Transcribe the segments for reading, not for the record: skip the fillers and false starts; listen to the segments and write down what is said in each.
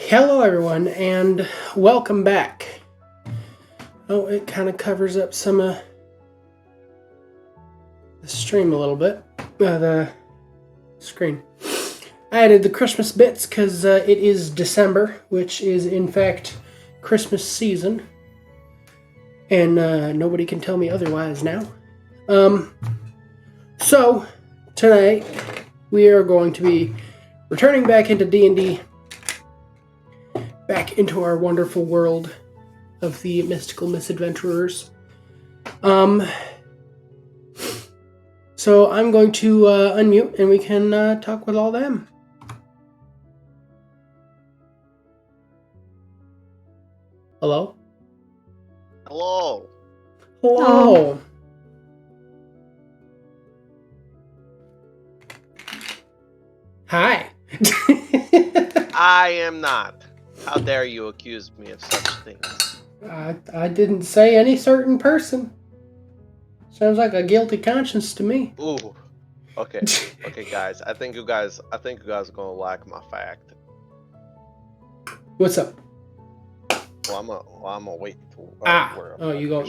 Hello, everyone, and welcome back. Oh, it kind of covers up some of the stream a little bit. The screen. I added the Christmas bits because it is December, which is, in fact, Christmas season. And nobody can tell me otherwise now. So, tonight, we are going to be returning back into D&D, back into our wonderful world of the mystical misadventurers. So I'm going to unmute and we can talk with all them. Hello? Hello. Hello. Hi. I am not. How dare you accuse me of such things? I didn't say any certain person. Sounds like a guilty conscience to me. Ooh. Okay. Okay, guys. I think you guys are gonna like my fact. What's up? Well, I'm gonna wait till you go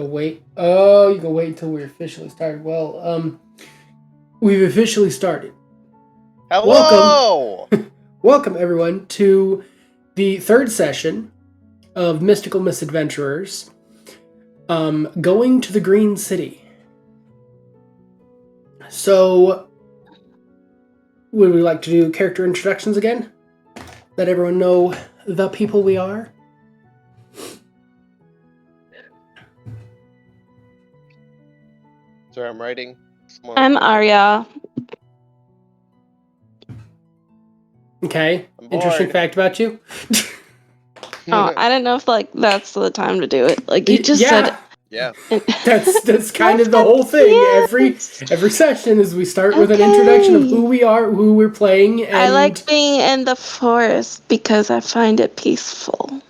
wait. You go wait until we're officially started. Well, we've officially started. Hello. Welcome everyone to the third session of Mystical Misadventurers. Going to the Green City. So, would we like to do character introductions again? Let everyone know the people we are. Sorry, I'm writing. I'm Arya. Okay. Interesting fact about you. Oh, I don't know if that's the time to do it. Like you just said. Yeah. That's kind of the whole thing. Yeah. Every session is we start with an introduction of who we are, who we're playing, and I like being in the forest because I find it peaceful.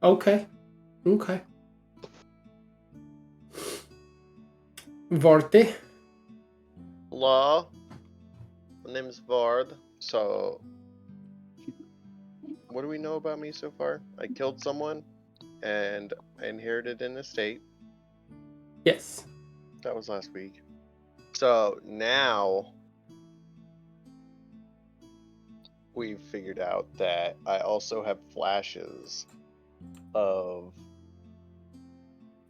Okay. Vorti. Hello. My name is Vard. So, what do we know about me so far? I killed someone, and I inherited an estate. Yes. That was last week. So now we've figured out that I also have flashes of,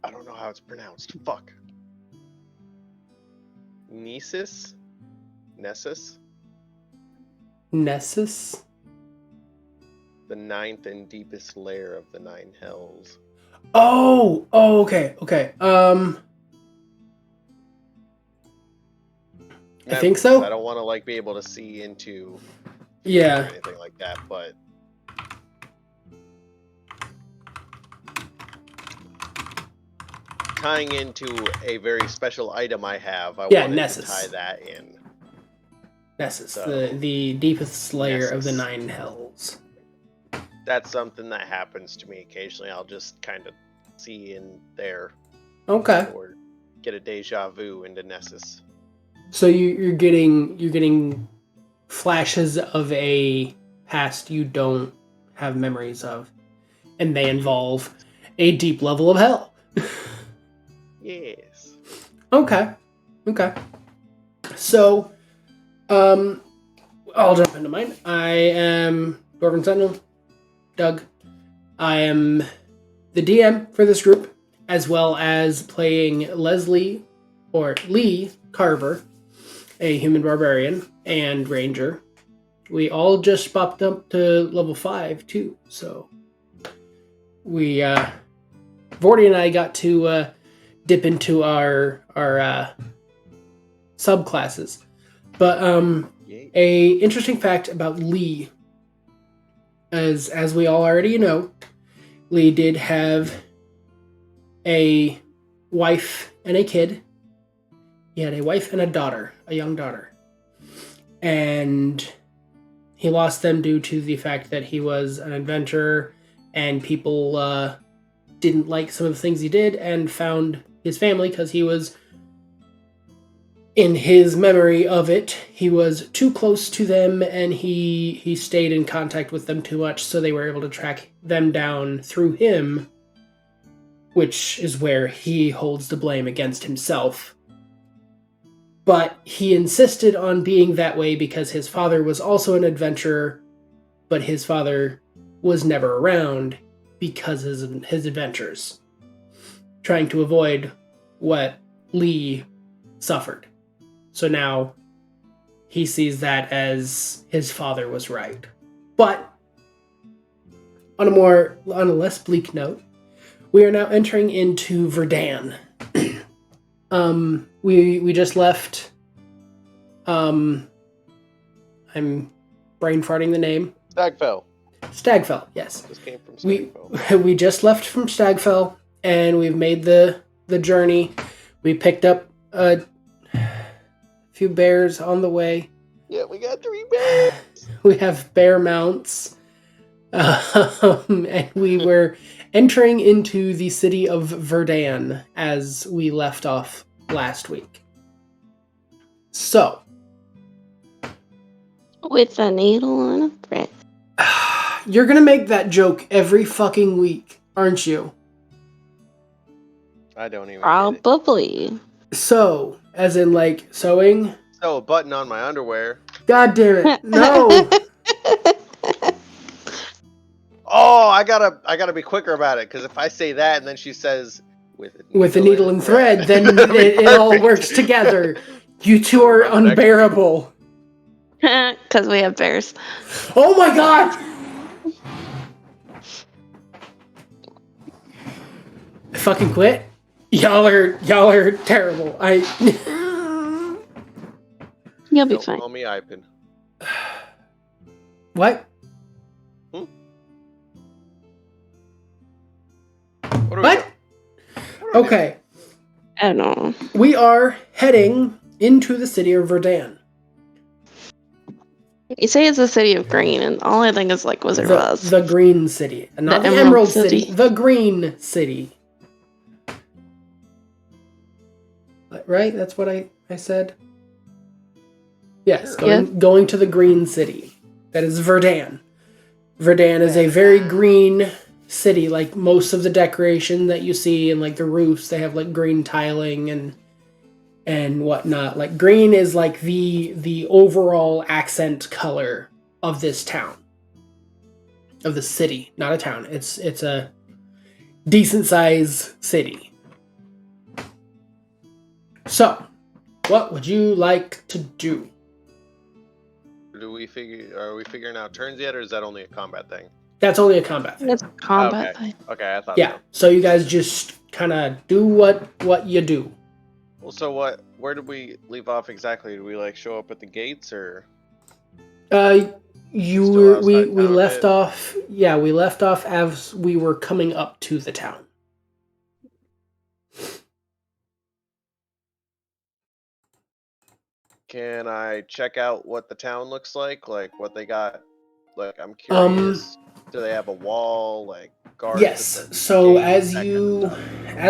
I don't know how it's pronounced. Fuck. Nessus? The ninth and deepest layer of the nine hells. Oh, okay. I think so. I don't want to be able to see into or anything like that, but tying into a very special item I have, I wanted Nessus. to tie that in. Nessus, so, the deepest layer of the nine hells. That's something that happens to me occasionally. I'll just kind of see in there. Okay. Or get a deja vu into Nessus. So you're getting flashes of a past you don't have memories of, and they involve a deep level of hell. Yes. Okay. So, I'll jump into mine. I am Dwarven Sentinel, Doug. I am the DM for this group, as well as playing Lee Carver, a human barbarian and ranger. We all just popped up to level 5 too, so we Vorty and I got to dip into our subclasses. But a interesting fact about Lee, as we all already know, Lee did have a wife and a kid. He had a wife and a daughter, a young daughter. And he lost them due to the fact that he was an adventurer and people didn't like some of the things he did and found his family because he was in his memory of it, he was too close to them and he stayed in contact with them too much, so they were able to track them down through him, which is where he holds the blame against himself. But he insisted on being that way because his father was also an adventurer, but his father was never around because of his adventures, trying to avoid what Lee suffered. So now he sees that as his father was right. But on a less bleak note, we are now entering into Verdan. We just left. I'm brain farting the name. Stagfell, yes. Just came from Stagfell. We just left from Stagfell, and we've made the journey. We picked up a few bears on the way. Yeah, we got 3 bears. We have bear mounts. And we were entering into the city of Verdan as we left off last week. So. With a needle and a thread. You're gonna make that joke every fucking week, aren't you? I don't even Probably. So, as in like sewing? So, a button on my underwear. God damn it. No. Oh, I gotta be quicker about it, because if I say that and then she says with a needle and thread, then it all works together. You two are unbearable. Because we have bears. Oh my god! I fucking quit. Y'all are terrible. You'll be Don't fine. call me Ipin. What? What? Okay. I don't know. We are heading into the city of Verdan. You say it's a city of green, and all I think is like Wizard of Oz. The Green City. Not the Emerald City. The Green City. Right? That's what I said? Yes, going to the Green City. That is Verdan. Verdan is a very green city. Like most of the decoration that you see and like the roofs, they have like green tiling and whatnot. Like green is like the overall accent color of this town. Of the city, not a town. It's a decent size city. So, what would you like to do? Are we figuring out turns yet, or is that only a combat thing? That's only a combat thing. It's a combat thing. Okay, I thought Yeah, so you guys just kind of do what you do. Well, so where did we leave off exactly? Did we like show up at the gates, or? We left off. Yeah, we left off as we were coming up to the town. Can I check out what the town looks like? Like what they got? Like I'm curious. Do they have a wall? Like guards? Yes. So as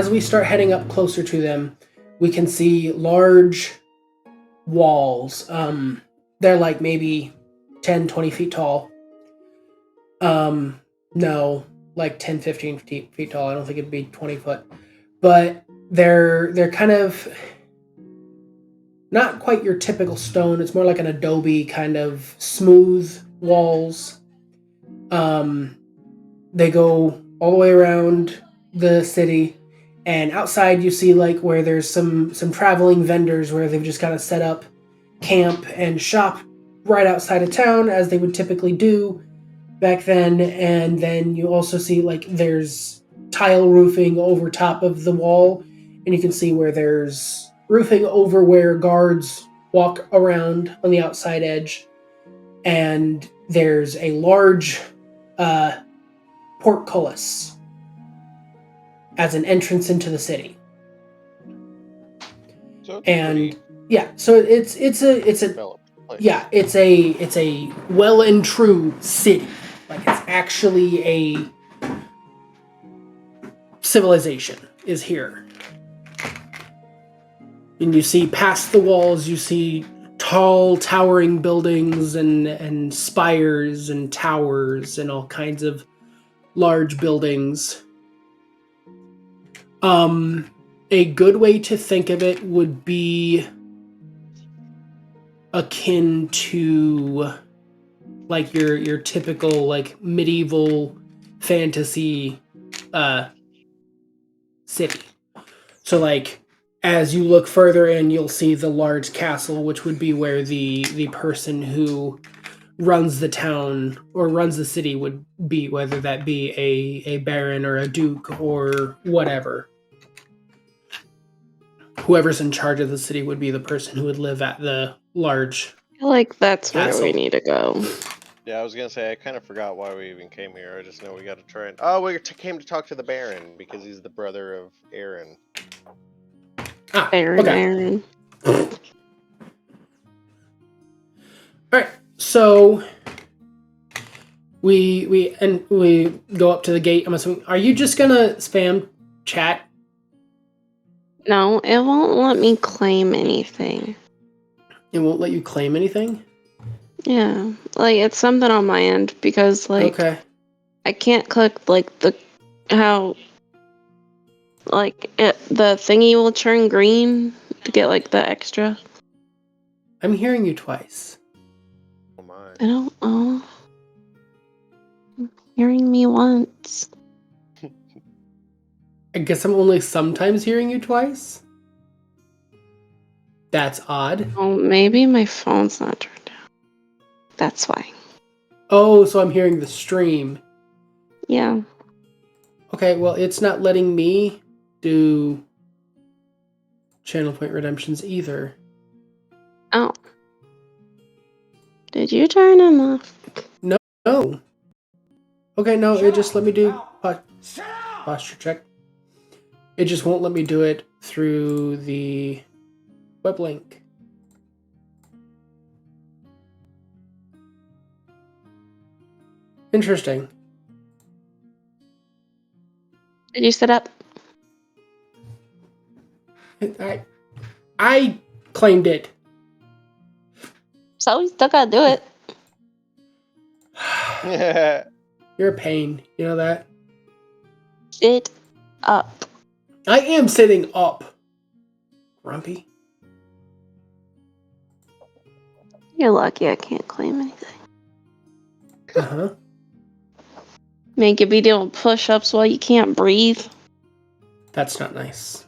we start heading up closer to them, we can see large walls. They're like maybe 10, 20 feet tall. No, like 10, 15 feet tall. I don't think it'd be 20 foot. But they're kind of not quite your typical stone. It's more like an adobe kind of smooth walls. They go all the way around the city, and outside you see like where there's some traveling vendors where they've just kind of set up camp and shop right outside of town as they would typically do back then. And then you also see like there's tile roofing over top of the wall, and you can see where there's roofing over where guards walk around on the outside edge. And there's a large portcullis as an entrance into the city. So and yeah, so it's a well and true city. Like it's actually a civilization is here. And you see past the walls, you see tall, towering buildings and spires and towers and all kinds of large buildings. A good way to think of it would be akin to like your typical like medieval fantasy city. So like as you look further in, you'll see the large castle, which would be where the person who runs the town or runs the city would be, whether that be a baron or a duke or whatever. Whoever's in charge of the city would be the person who would live at the large I feel like that's castle. where we need to go. Yeah, I was gonna say I kind of forgot why we even came here. I just know we got to try and. Oh, we came to talk to the Baron because he's the brother of Aaron. Aaron, okay. Aaron. All right, so we go up to the gate. I'm assuming. Are you just gonna spam chat? No, it won't let me claim anything. It won't let you claim anything? Yeah, like it's something on my end because like Okay. I can't click like the thingy will turn green to get like the extra. I'm hearing you twice. Oh my. I don't know. Hearing me once. I guess I'm only sometimes hearing you twice? That's odd. Oh, maybe my phone's not turned down. That's why. Oh, so I'm hearing the stream. Yeah. Okay, well, it's not letting me do channel point redemptions either. Oh. Did you turn them off? No. Okay, no, it just let me do posture check. It just won't let me do it through the web link. Interesting. Did you sit up? I claimed it. So we still gotta do it. You're a pain. You know that? Sit up. I am sitting up. Grumpy. You're lucky I can't claim anything. Uh-huh. Make you be doing push-ups while you can't breathe. That's not nice.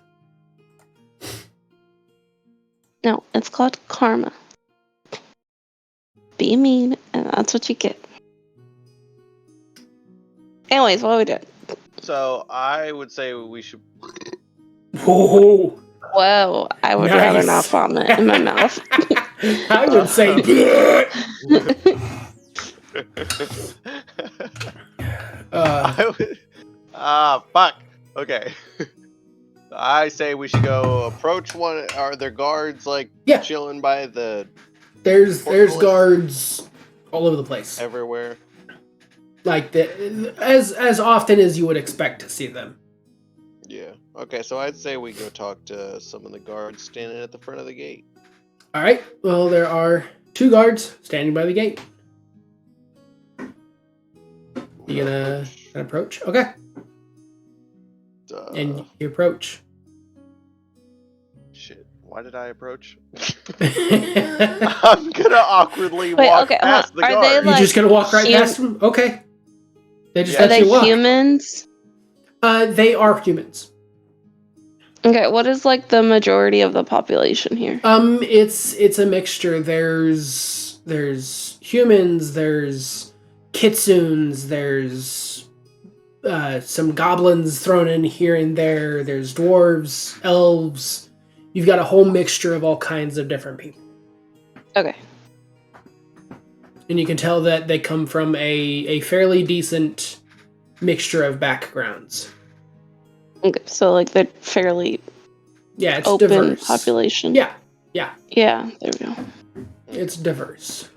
No, it's called karma. Be mean, and that's what you get. Anyways, what are we doing? So I would say we should. Whoa. Whoa, I would rather not vomit in my mouth. I would say. Fuck. Okay. I say we should go approach one. Are there guards like chilling by the? There's guards all over the place. Everywhere. Like as often as you would expect to see them. Yeah. Okay, so I'd say we go talk to some of the guards standing at the front of the gate. All right. Well, there are 2 guards standing by the gate. You gonna approach? Okay. And you approach. Shit. Why did I approach? I'm gonna awkwardly walk past the guards. They, You're just gonna walk right past them? Okay. They just let you walk. Are they humans? They are humans. Okay, what is like the majority of the population here? It's a mixture. There's humans, there's kitsunes, there's some goblins thrown in here and there, there's dwarves, elves. You've got a whole mixture of all kinds of different people. Okay. And you can tell that they come from a fairly decent mixture of backgrounds. Okay, so like they're fairly it's open diverse population. Yeah, there we go. It's diverse.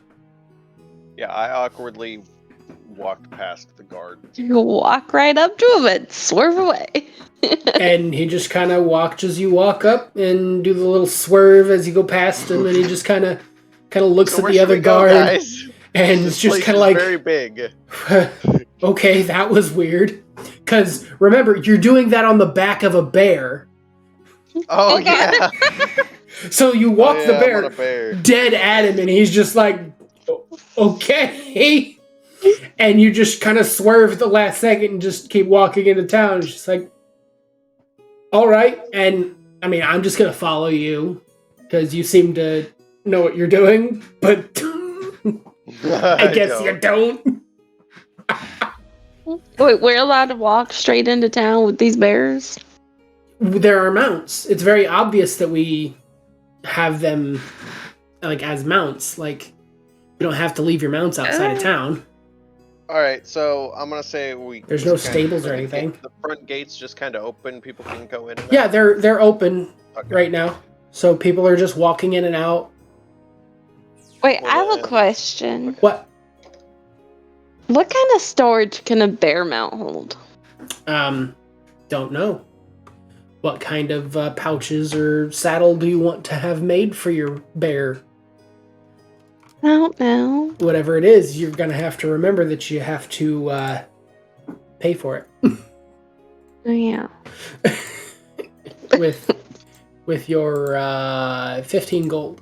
Yeah, I awkwardly walked past the guard. You walk right up to him and swerve away. And he just kind of watches you walk up and do the little swerve as you go past him, and he just kind of looks So at where the should other we go, guard, guys? and This it's just place kind is of like, very big. okay, that was weird. Because remember, you're doing that on the back of a bear. Oh, Okay. yeah. So you Oh, walk yeah, the I'm bear, on a bear. dead at him, and he's just like, okay. And you just kind of swerve at the last second and just keep walking into town. It's just like, all right. And I mean, I'm just going to follow you because you seem to know what you're doing, but I guess you don't. Wait, we're allowed to walk straight into town with these bears? There are mounts. It's very obvious that we have them like as mounts. Like, you don't have to leave your mounts outside of town. All right, so I'm gonna say There's no stables or anything. The front gates just kind of open. People can go in. And Yeah, out? they're open Okay. right now, so people are just walking in and out. Wait, Well, I have a then- question. Okay. What? What kind of storage can a bear mount hold? Don't know. What kind of pouches or saddle do you want to have made for your bear? I don't know. Whatever it is, you're gonna have to remember that you have to pay for it Oh, yeah. with your 15 gold.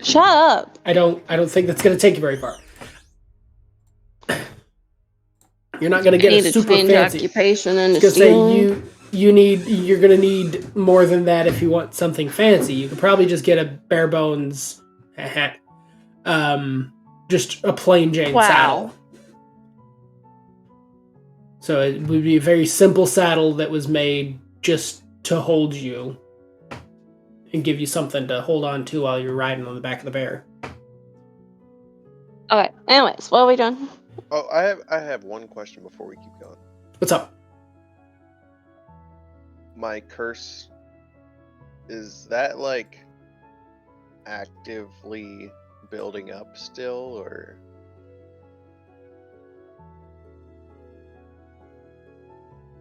Shut up. I don't think that's gonna take you very far. You're not gonna I get need a to super change fancy. occupation I into was gonna say stealing. you're gonna need more than that if you want something fancy. You could probably just get a bare bones, just a plain Jane Wow. saddle. So it would be a very simple saddle that was made just to hold you and give you something to hold on to while you're riding on the back of the bear. Okay, anyways, what are we doing? Oh, I have one question before we keep going. What's up? My curse, is that like actively building up still, or?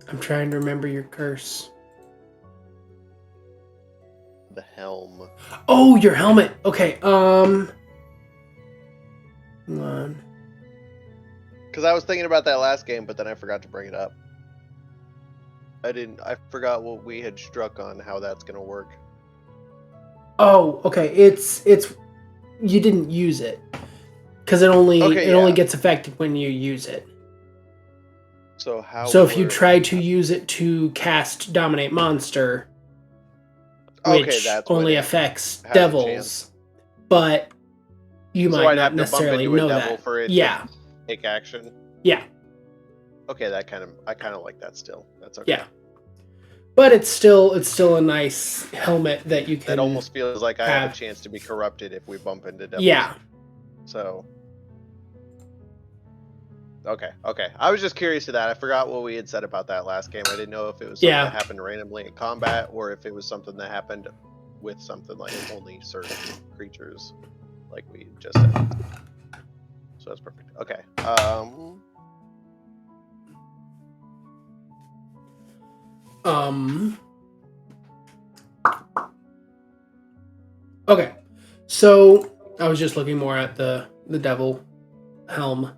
I'm trying to remember your curse. The helm. Oh, your helmet. Okay, Hold on. Because I was thinking about that last game, but then I forgot to bring it up. I forgot what we had struck on, how that's gonna work. Oh, okay. It's you didn't use it because it only gets affected when you use it. So how? So if you try to use it to cast Dominate Monster, which that's only when it affects has a devils, chance. but you So might I'd not have to bump necessarily into a know devil that. for it Yeah, to take action. yeah, Okay, I kind of like that still. That's okay. yeah. But it's still a nice helmet that you can. That almost feels like I have have- a chance to be corrupted if we bump into devils. Yeah. So. Okay. I was just curious to that. I forgot what we had said about that last game. I didn't know if it was something that happened randomly in combat or if it was something that happened with something like only certain creatures, like we just said. So that's perfect. Okay. Okay. So I was just looking more at the devil helm.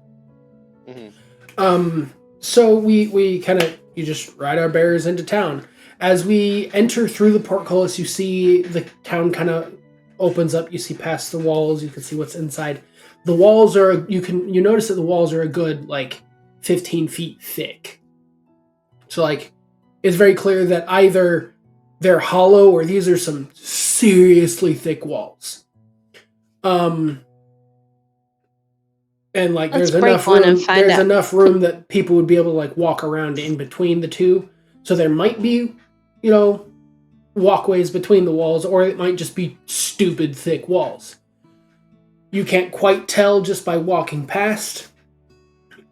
Mm-hmm. So we kind of, you just ride our bears into town. As we enter through the portcullis, you see the town kind of opens up. You see past the walls. You can see what's inside. The walls are, you notice that the walls are a good, 15 feet thick. So, it's very clear that either they're hollow or these are some seriously thick walls. And Let's there's break enough one room. and find There's out. enough room that people would be able to walk around in between the two. So there might be, walkways between the walls, or it might just be stupid thick walls. You can't quite tell just by walking past.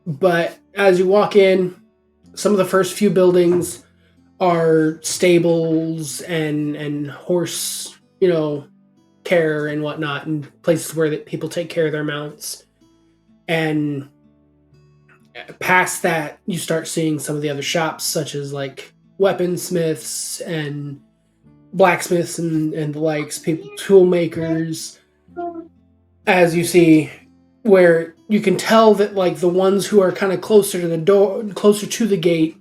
But as you walk in, some of the first few buildings are stables and horse, care and whatnot, and places where people take care of their mounts. And past that, you start seeing some of the other shops, such as like weaponsmiths and blacksmiths and the likes, people, tool makers. As you see, where you can tell that like the ones who are kind of closer to the door, closer to the gate,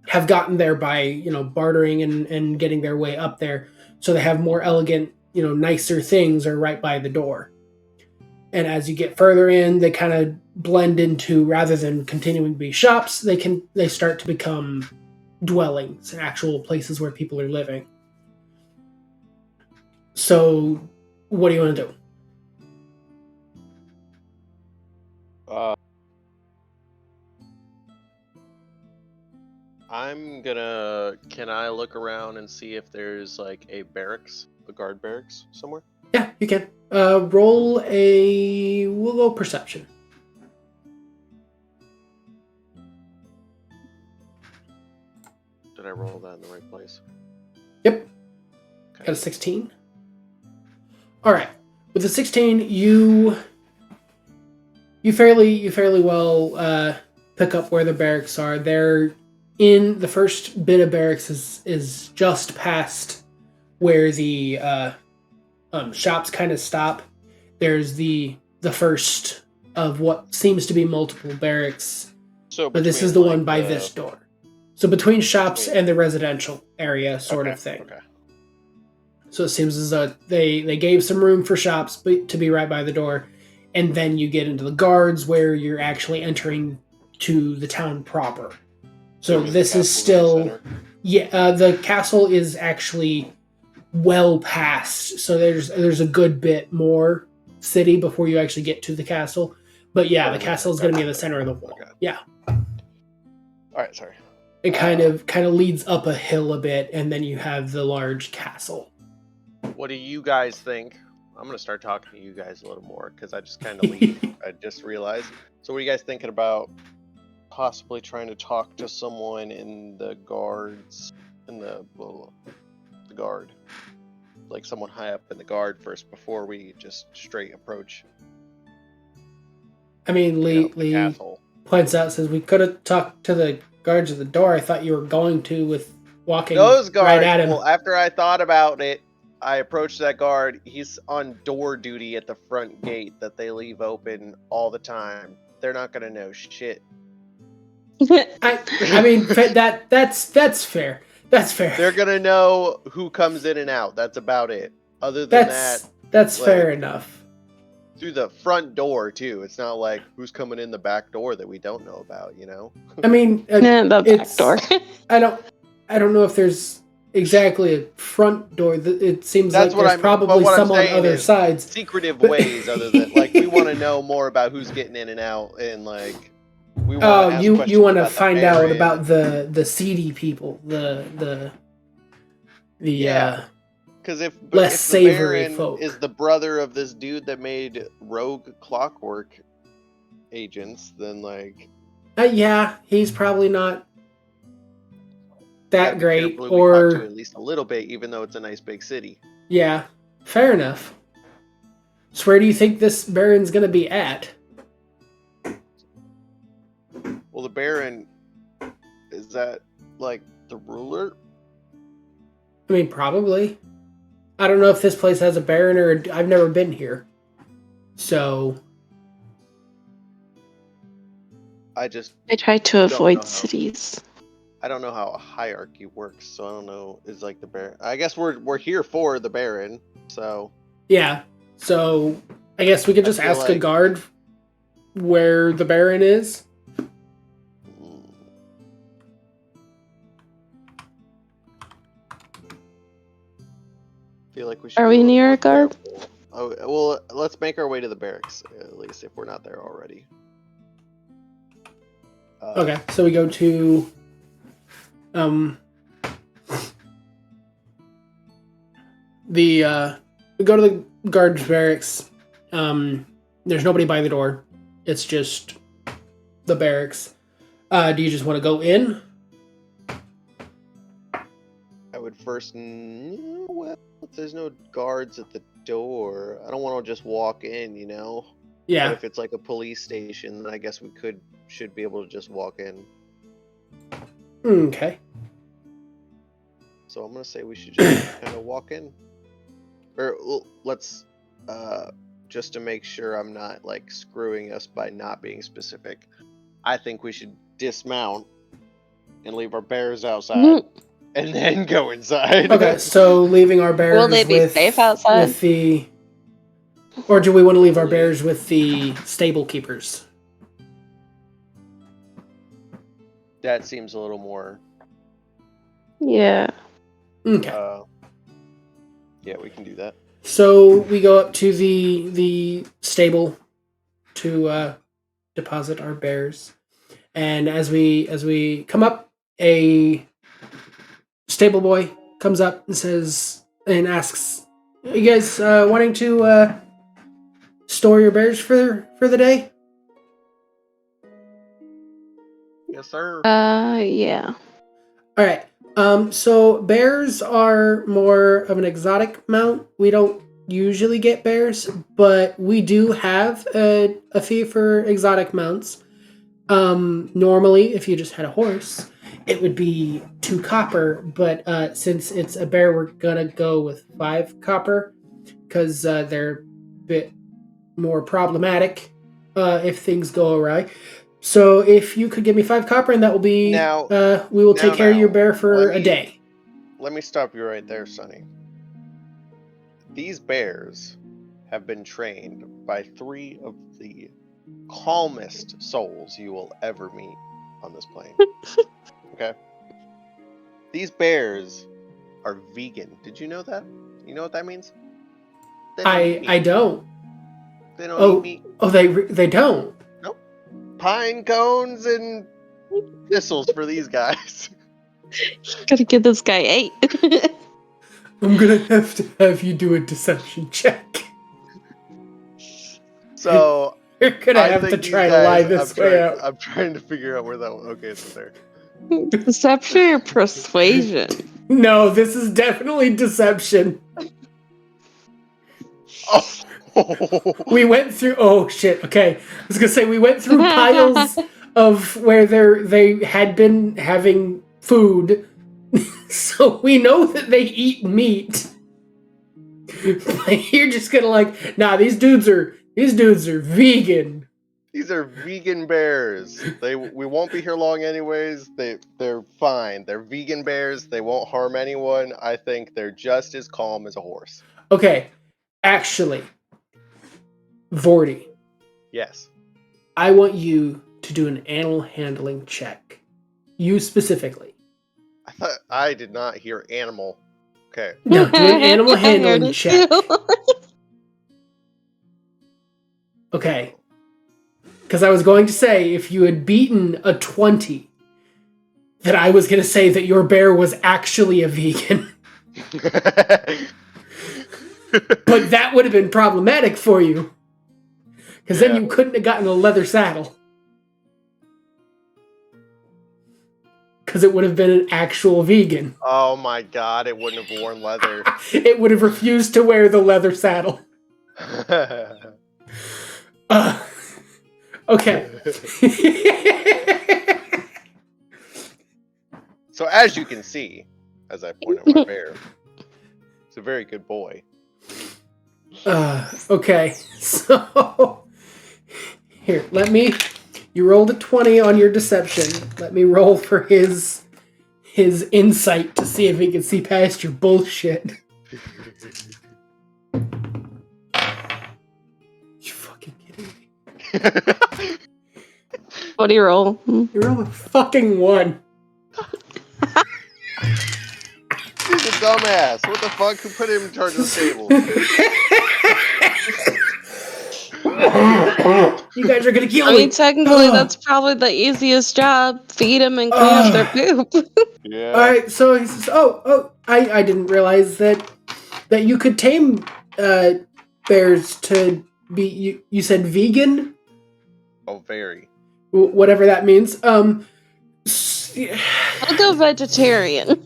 have gotten there by bartering and getting their way up there, so they have more elegant, nicer things are right by the door. And as you get further in, they kind of blend into, rather than continuing to be shops, they start to become dwellings, actual places where people are living. So, what do you want to do? Can I look around and see if there's like a guard barracks somewhere? Yeah, you can. We'll go perception. Did I roll that in the right place? Yep. Okay. Got a 16. All right. With the 16, you fairly well pick up where the barracks are. They're in the first bit of barracks is just past where the shops kind of stop. There's the first of what seems to be multiple barracks, but this is the one by this door. So between shops and the residential area, sort of thing. Okay. So it seems as though they gave some room for shops to be right by the door, and then you get into the guards where you're actually entering to the town proper. So this is still, the castle is actually well past. So there's a good bit more city before you actually get to the castle. But yeah, the castle is going to be in the center of the wall. Okay. Yeah. All right, sorry. It kind of leads up a hill a bit, and then you have the large castle. What do you guys think? I'm going to start talking to you guys a little more because I just kind of leave. I just realized. So what are you guys thinking about possibly trying to talk to someone in the guards, in the guard? Like someone high up in the guard first before we just straight approach. I mean, Lee points out, says we could have talked to the guards at the door. I thought you were going to with walking those guards, right at him. Well, after I thought about it, I approached that guard. He's on door duty at the front gate that they leave open all the time. They're not gonna know shit. I mean that's fair. That's fair. They're gonna know who comes in and out. That's about it. Other than that's like, fair enough. Through the front door too. It's not like who's coming in the back door that we don't know about. I mean, the back door. I don't know if there's exactly a front door. It seems like there's probably some on other sides. Secretive ways, other than like we want to know more about who's getting in and out, and like we want to you want to find out about the seedy people, the because if less savory Baron folk is the brother of this dude that made rogue clockwork agents, then like he's probably not that great, or talk to at least a little bit, even though it's a nice big city. Yeah, fair enough. So where do you think this Baron's gonna be at? Well, the Baron, is that like the ruler? I mean, probably. I don't know if this place has a Baron or I've never been here. So I try to avoid cities. I don't know how a hierarchy works, so I don't know. Is like the Baron. I guess we're here for the Baron, so. Yeah. So I guess we could just ask a guard where the Baron is. Feel like we should. Are we near a guard? Oh well, let's make our way to the barracks at least if we're not there already. Okay, so we go to. We go to the guards barracks. There's nobody by the door. It's just the barracks. Do you just want to go in? I would first. Well, if there's no guards at the door, I don't want to just walk in. Yeah. But if it's like a police station, then I guess we could should be able to just walk in. Okay. So I'm gonna say we should just kind of walk in. Or let's, just to make sure I'm not like screwing us by not being specific, I think we should dismount and leave our bears outside and then go inside. Okay, so leaving our bears Will they be safe outside? with the... Or do we want to leave our bears with the stable keepers? That seems a little more... Yeah. Okay. Yeah, we can do that. So we go up to the stable to deposit our bears, and as we come up, a stable boy comes up and asks, "Are you guys wanting to store your bears for the day?" Yes, sir. Yeah. All right. So bears are more of an exotic mount. We don't usually get bears, but we do have a fee for exotic mounts. Normally, if you just had a horse, it would be 2 copper, but since it's a bear, we're gonna go with 5 copper because they're a bit more problematic if things go awry. So if you could give me 5 copper, and that will be... we will take care of your bear for a day. Let me stop you right there, Sonny. These bears have been trained by 3 of the calmest souls you will ever meet on this plane. Okay? These bears are vegan. Did you know that? You know what that means? I don't. They don't eat meat. Oh, they don't? Nope. Pine cones and thistles for these guys. Gotta give this guy 8. I'm gonna have to have you do a deception check. So you're gonna have to try to lie this way out. I'm trying to figure out where that one. Okay, it's there. Deception or persuasion? No, this is definitely deception. Oh. We went through... Oh, shit. Okay. I was gonna say, we went through piles of where they had been having food. So we know that they eat meat. But you're just gonna like, nah, these dudes are vegan. These are vegan bears. We won't be here long anyways. They're fine. They're vegan bears. They won't harm anyone. I think they're just as calm as a horse. Okay. Actually, Vorty. Yes. I want you to do an animal handling check. You specifically. I did not hear animal. Okay. No, do an animal handling check. Okay. Because I was going to say, if you had beaten a 20, that I was going to say that your bear was actually a vegan. But that would have been problematic for you. Because then you couldn't have gotten a leather saddle. Because it would have been an actual vegan. Oh my god, it wouldn't have worn leather. It would have refused to wear the leather saddle. Okay. So as you can see, as I point at my bear, it's a very good boy. Okay, so here, you rolled a 20 on your deception. Let me roll for his insight to see if he can see past your bullshit. You fucking kidding me? What do you roll? You rolled a fucking 1. He's a dumbass. What the fuck? Who put him in charge of the stable? You guys are gonna kill me. I mean, technically, that's probably the easiest job. Feed them and clean up their poop. Yeah. Alright, so he says, I didn't realize that you could tame bears to be... You said vegan? Oh, very. Whatever that means. I'll go vegetarian.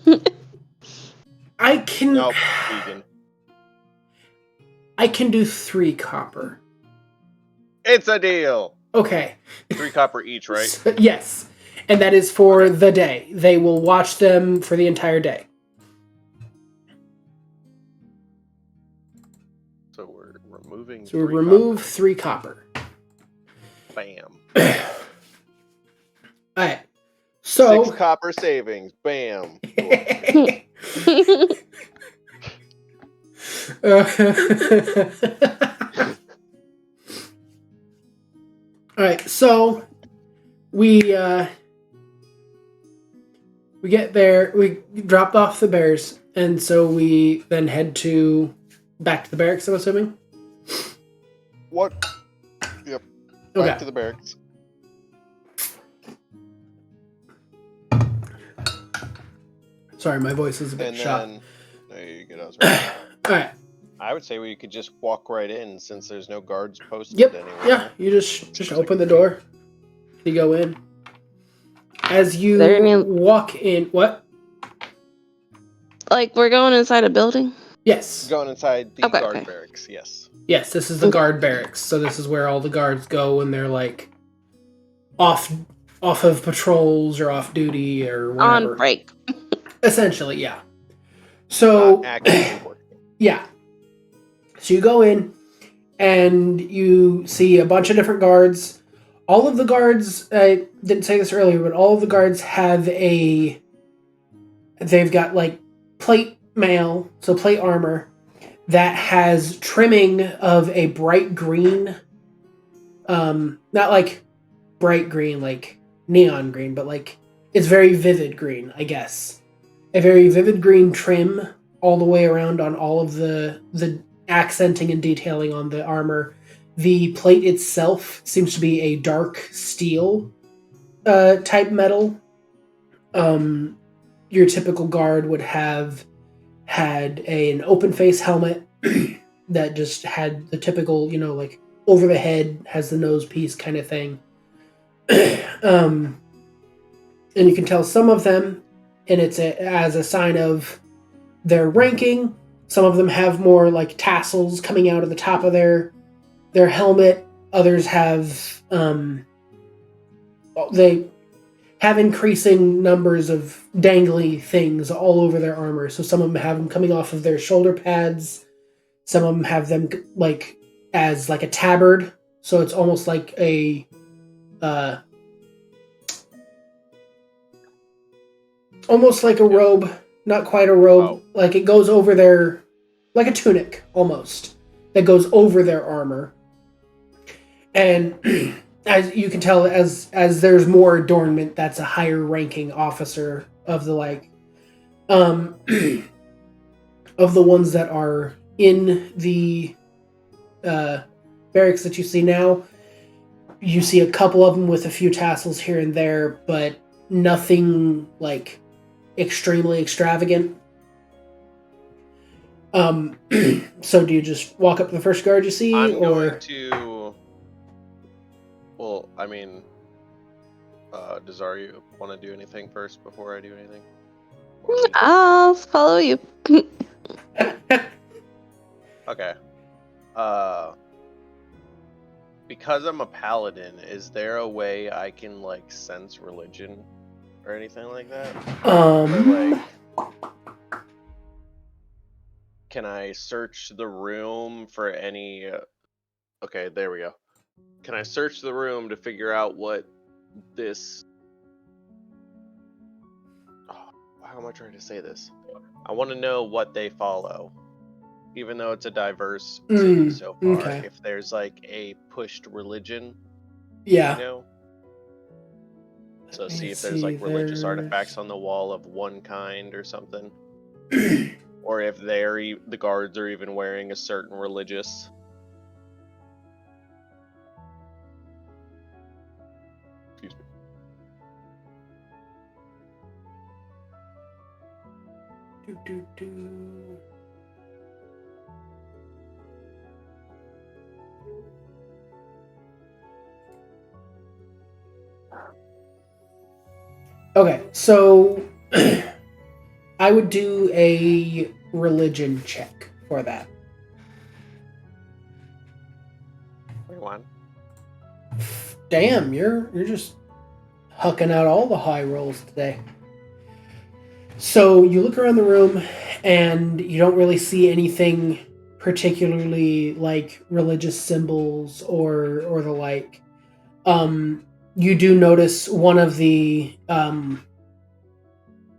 I can... Nope, vegan. I can do 3 copper. It's a deal. Okay. 3 copper each, right? Yes. And that is for the day. They will watch them for the entire day. So we're removing. So we remove 3 copper. Bam. Alright. So 6 copper savings. Bam. Alright, so we get there, we dropped off the bears, and so we then head back to the barracks, I'm assuming? What? Yep. Okay. Back to the barracks. Sorry, my voice is a bit shot. There you go. Alright. I would say we could just walk right in since there's no guards posted anywhere. Yeah, you just open the door. You go in. As you walk in, what? Like, we're going inside a building? Yes. Going inside the guard barracks, yes. Yes, this is the guard barracks. So this is where all the guards go when they're like off of patrols or off duty or whatever. On break. Essentially, yeah. So yeah. So you go in and you see a bunch of different guards. All of the guards, I didn't say this earlier, but all of the guards they've got like plate mail, so plate armor, that has trimming of a bright green, not like bright green, like neon green, but like it's very vivid green, I guess. A very vivid green trim all the way around on all of the accenting and detailing on the armor. The plate itself seems to be a dark steel type metal. Your typical guard would have had an open face helmet that just had the typical, like over the head, has the nose piece kind of thing. And you can tell some of them, and it's as a sign of their ranking. Some of them have more like tassels coming out of the top of their helmet. Others have they have increasing numbers of dangly things all over their armor. So some of them have them coming off of their shoulder pads. Some of them have them like as like a tabard. So it's almost like a robe, not quite a robe. Like it goes over their, like a tunic almost, that goes over their armor. And as you can tell, as there's more adornment, that's a higher ranking officer of the of the ones that are in the barracks that you see now. You see a couple of them with a few tassels here and there, but nothing like extremely extravagant. So do you just walk up to the first guard you see, going to... Well, I mean, does Aryu want to do anything first before I do anything? I'll follow you. Okay. Because I'm a paladin, is there a way I can like sense religion or anything like that? Or, like, can I search the room for any? Okay, there we go. Can I search the room to figure out what this? Oh, how am I trying to say this? I want to know what they follow, even though it's a diverse city so far. Okay. If there's like a pushed religion, yeah. So see if there's like religious artifacts on the wall of one kind or something, or if the guards are even wearing a certain religious. Excuse me. Okay, so I would do a religion check for that. 21. Damn, you're just hucking out all the high rolls today. So you look around the room, and you don't really see anything particularly like religious symbols or the like. You do notice one of the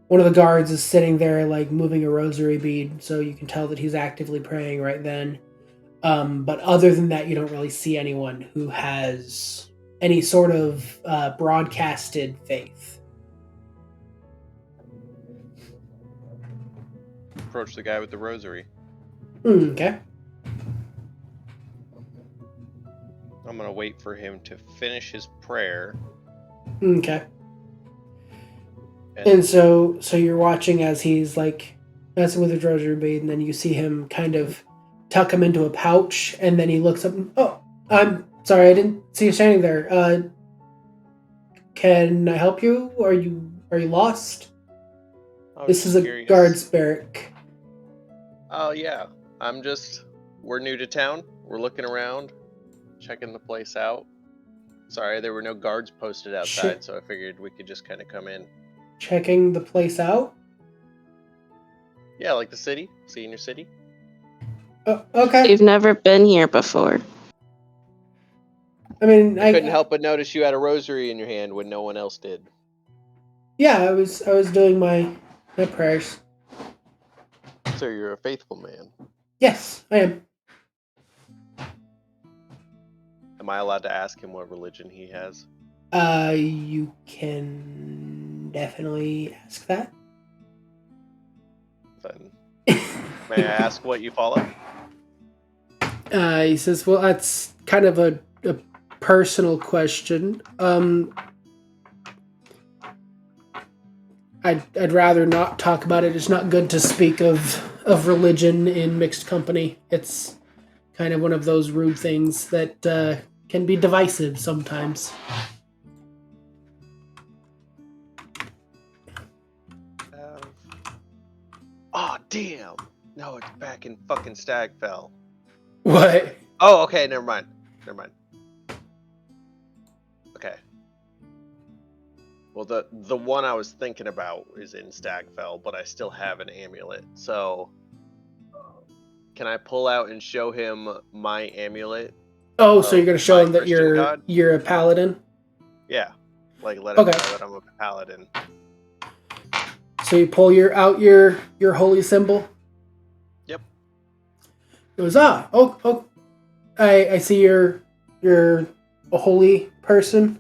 guards is sitting there like moving a rosary bead, so you can tell that he's actively praying right then. But other than that, you don't really see anyone who has any sort of broadcasted faith. Approach the guy with the rosary. Okay. I'm gonna wait for him to finish his prayer. Okay. And so you're watching as he's like messing with the rosary bead, and then you see him kind of tuck him into a pouch, and then he looks up and, oh, I'm sorry, I didn't see you standing there. Can I help you? Are you lost? This is a guard's barrack. Oh yeah. We're new to town. We're looking around, checking the place out. Sorry, there were no guards posted outside, so I figured we could just kind of come in. Checking the place out? Yeah, like the city. Seeing your city. Okay. You've never been here before. I mean, I couldn't help but notice you had a rosary in your hand when no one else did. Yeah, I was doing my prayers. So you're a faithful man. Yes, I am. Am I allowed to ask him what religion he has? You can definitely ask that. Then, may I ask what you follow? He says, well, that's kind of a personal question. I'd rather not talk about it. It's not good to speak of religion in mixed company. It's kind of one of those rude things that can be divisive sometimes. Oh, damn. No, it's back in fucking Stagfell. What? Oh, okay, never mind. Okay. Well, the one I was thinking about is in Stagfell, but I still have an amulet. So, can I pull out and show him my amulet? Oh, so you're going to show him that Christian you're a paladin? Yeah. Like, let him know that I'm a paladin. So you pull out your holy symbol? Yep. It was, I see you're a holy person.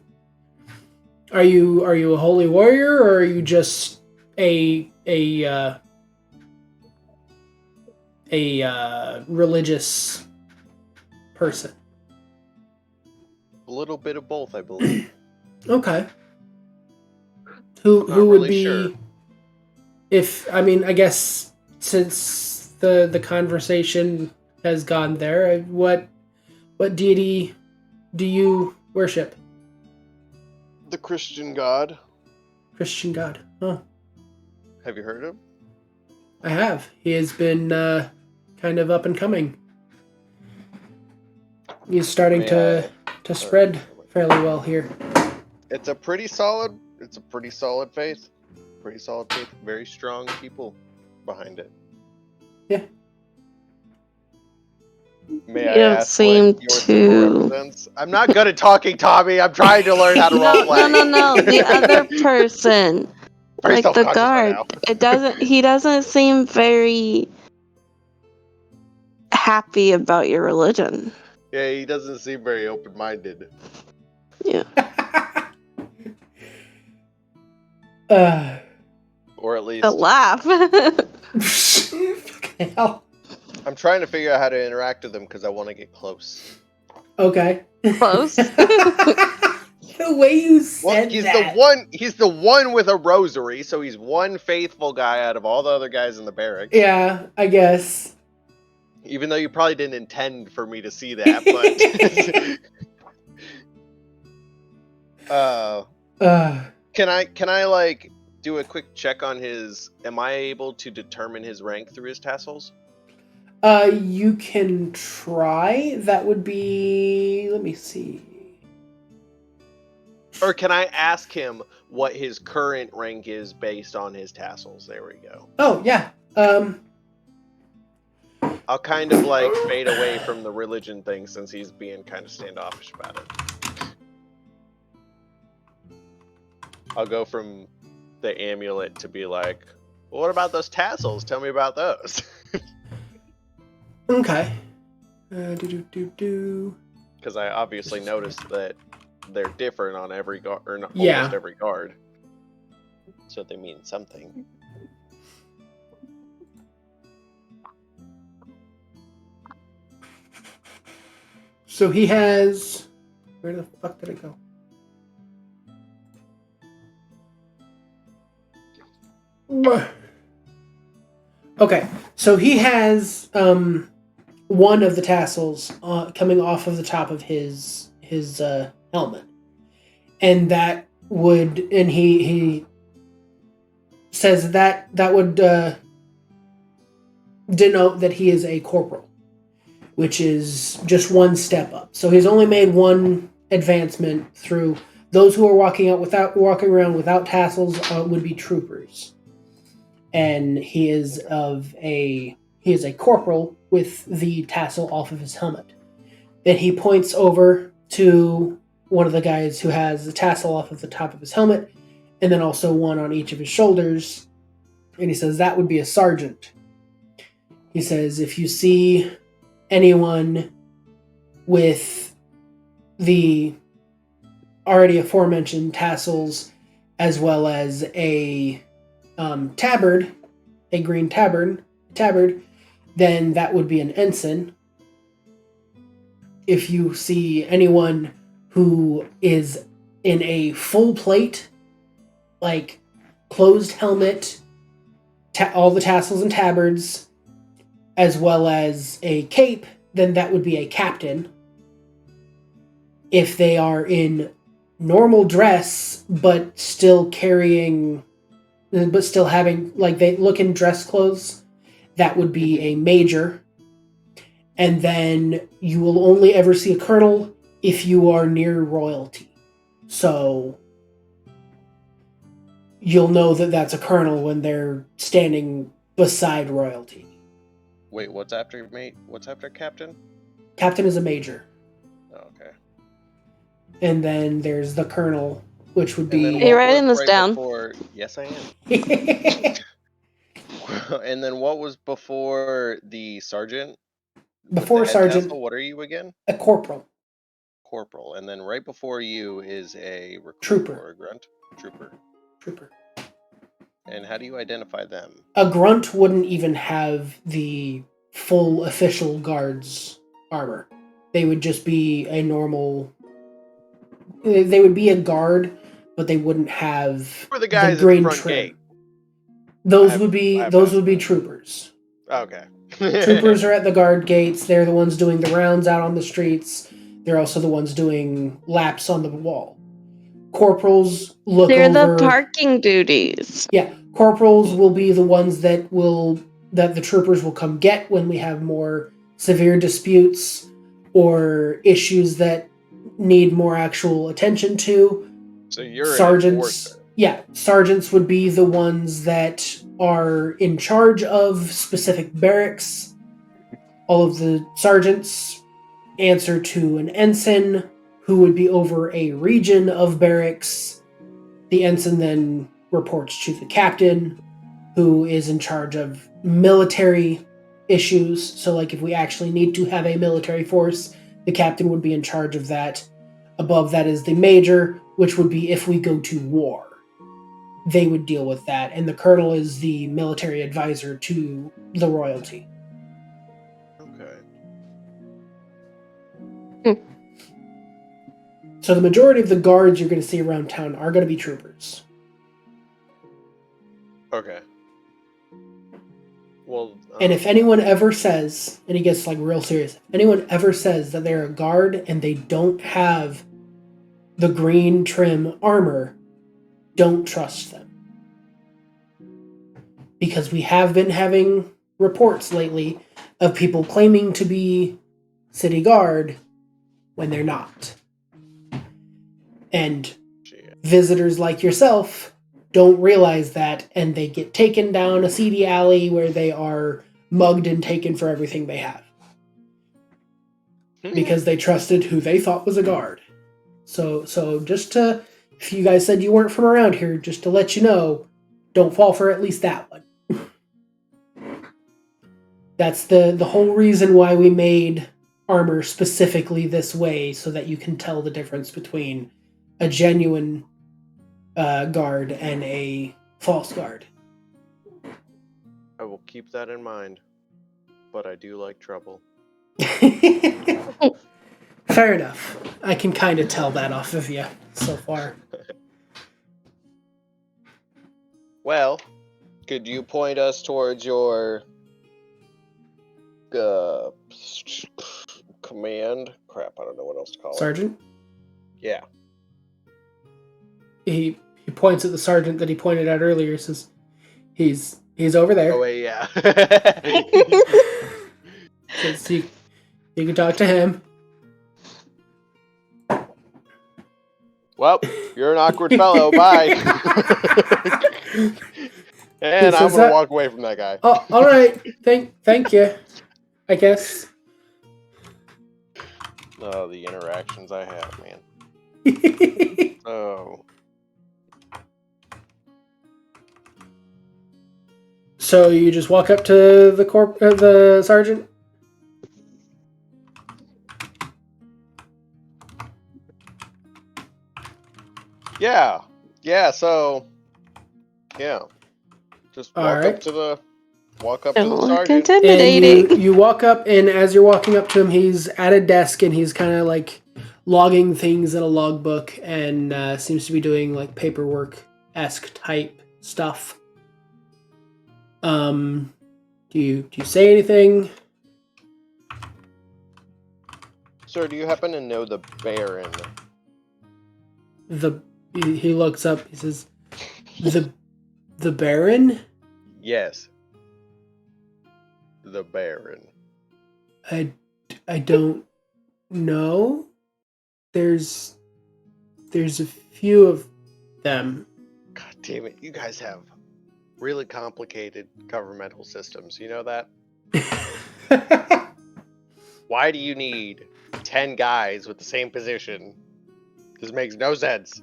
Are you a holy warrior, or are you just a religious person? A little bit of both, I believe. Okay. Who would really be? Sure. I guess since the conversation has gone there, what deity do you worship? The Christian God. Christian God. Huh. Have you heard of him? I have. He has been kind of up and coming. He's starting to spread fairly well here. It's a pretty solid faith. Pretty solid faith. Very strong people behind it. Yeah. May I ask what your symbol represents? I'm not good at talking, Tommy. I'm trying to learn how to roleplay. No. The other person, Very like the guard, he doesn't seem very happy about your religion. Yeah, he doesn't seem very open-minded. Yeah. Or at least a laugh. Hell. I'm trying to figure out how to interact with him because I want to get close. Okay. Close. The way you said that. He's the one with a rosary, so he's one faithful guy out of all the other guys in the barracks. Yeah, I guess. Even though you probably didn't intend for me to see that, but can I like do a quick check on his? Am I able to determine his rank through his tassels? You can try. That would be. Let me see. Or can I ask him what his current rank is based on his tassels? There we go. Oh, yeah. I'll kind of like fade away from the religion thing since he's being kind of standoffish about it. I'll go from the amulet to be like, well, what about those tassels? Tell me about those. Okay. Because I obviously noticed that they're different on every guard, or Yeah. almost every guard. So they mean something. So he has... Where the fuck did it go? Okay, so he has one of the tassels coming off of the top of his helmet, and that would, and he says that would denote that he is a corporal, which is just one step up. So he's only made one advancement through. Those who are walking around without tassels would be troopers. And he is a corporal with the tassel off of his helmet. Then he points over to one of the guys who has the tassel off of the top of his helmet, and then also one on each of his shoulders. And he says that would be a sergeant. He says if you see anyone with the already aforementioned tassels, as well as a tabard, a green tabard, then that would be an ensign. If you see anyone who is in a full plate, like closed helmet, all the tassels and tabards, as well as a cape, then that would be a captain. If they are in normal dress, but still having, like, they look in dress clothes, that would be a major. And then you will only ever see a colonel if you are near royalty. So you'll know that that's a colonel when they're standing beside royalty. Wait, what's after mate? What's after captain? Captain is a major. Oh, okay. And then there's the colonel, which would be... Are you writing this down? Yes, I am. And then what was before the sergeant? Before sergeant, tassel, what are you again? a corporal. Corporal. And then right before you is a recruit Trooper. Or a grunt? Trooper. Trooper. And how do you identify them? A grunt wouldn't even have the full official guard's armor. They would just be a normal... They would be a guard, but they wouldn't have the guys green at the front trim. gate. Those would be troopers. Okay. Troopers are at the guard gates. They're the ones doing the rounds out on the streets. They're also the ones doing laps on the wall. Corporals look They're over... the parking duties. Yeah, corporals will be the ones that the troopers will come get when we have more severe disputes or issues that need more actual attention to. So you're sergeants. Yeah, sergeants would be the ones that are in charge of specific barracks. All of the sergeants answer to an ensign who would be over a region of barracks. The ensign then reports to the captain, who is in charge of military issues. So, like, if we actually need to have a military force, the captain would be in charge of that. Above that is the major, which would be if we go to war. They would deal with that. And the colonel is the military advisor to the royalty. Okay. So the majority of the guards you're going to see around town are going to be troopers. Okay. Well, and if anyone ever says, and he gets like real serious, if anyone ever says that they're a guard and they don't have the green trim armor, don't trust them. Because we have been having reports lately of people claiming to be city guard when they're not. And visitors like yourself don't realize that, and they get taken down a seedy alley where they are mugged and taken for everything they have. Because they trusted who they thought was a guard. So just to, if you guys said you weren't from around here, just to let you know, don't fall for at least that one. That's the whole reason why we made armor specifically this way, so that you can tell the difference between a genuine guard and a false guard. I will keep that in mind, but I do like trouble. Fair enough. I can kind of tell that off of you so far. Well, could you point us towards your command? Crap, I don't know what else to call Sergeant? it. Yeah. He points at the sergeant that he pointed at earlier. Says, "He's over there." Oh wait, yeah. Says, you can talk to him. Well, you're an awkward fellow. Bye. And I'm gonna walk away from that guy. Oh, all right. Thank you. I guess. Oh, the interactions I have, man. Oh. So you just walk up to the sergeant? Yeah. So yeah. Just walk up to the sergeant. Intimidating. And you walk up, and as you're walking up to him, he's at a desk, and he's kind of like logging things in a logbook, and seems to be doing like paperwork-esque type stuff. Do you say anything? Sir, do you happen to know the Baron? He looks up. He says, "The Baron." Yes. The Baron. I don't know. There's a few of them. God damn it! You guys have really complicated governmental systems. You know that? Why do you need 10 guys with the same position? This makes no sense.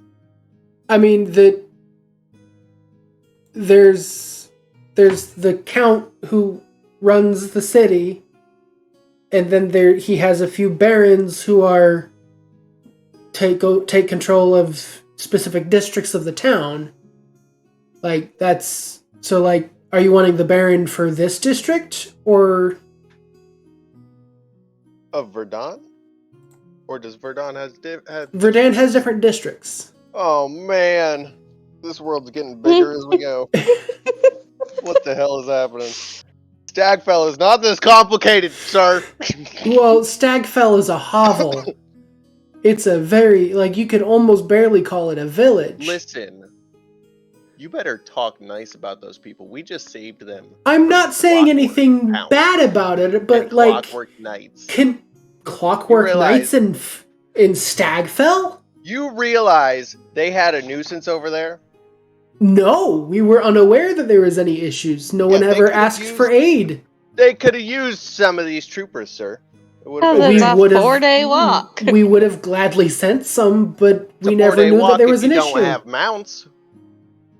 I mean, there's the count who runs the city, and then he has a few barons who are take control of specific districts of the town. Like, that's so, like, are you wanting the baron for this district or of Verdun? Or does Verdun have Verdun has different districts? Oh man, this world's getting bigger as we go. What the hell is happening? Stagfell is not this complicated, sir. Well, Stagfell is a hovel. It's a very, like, you could almost barely call it a village. Listen, you better talk nice about those people. We just saved them. I'm not saying anything bad about it, but like Clockwork Knights. Can Clockwork Knights in Stagfell? You realize they had a nuisance over there? No, we were unaware that there was any issues. No one ever asked for aid. They could have used some of these troopers, sir. It's a 4-day walk. We would have gladly sent some, but we never knew that there was an issue. Don't have mounts.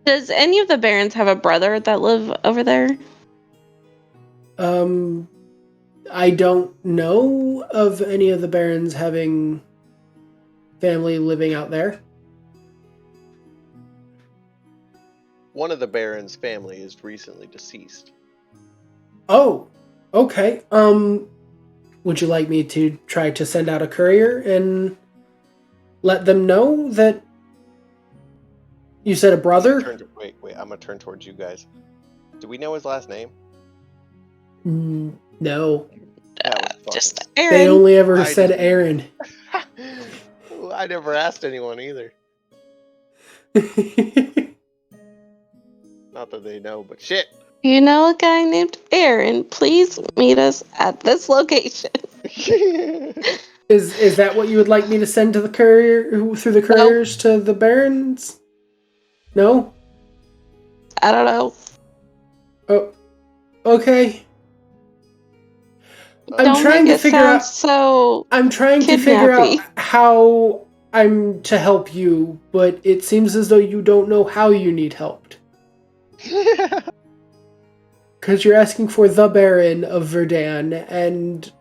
Does any of the barons have a brother that live over there? I don't know of any of the barons having family living out there. One of the Baron's family is recently deceased. Oh, okay. Would you like me to try to send out a courier and let them know that you said a brother? Wait, I'm gonna turn towards you guys. Do we know his last name? No. Just Aaron. They only ever said Aaron. I never asked anyone either. Not that they know, but shit. You know a guy named Aaron? Please meet us at this location. Is that what you would like me to send to the courier through the couriers to the barons? No? I don't know. Oh, okay. Don't make it sound so I'm trying to figure out how I'm to help you, but it seems as though you don't know how you need helped. Because you're asking for the Baron of Verdan, and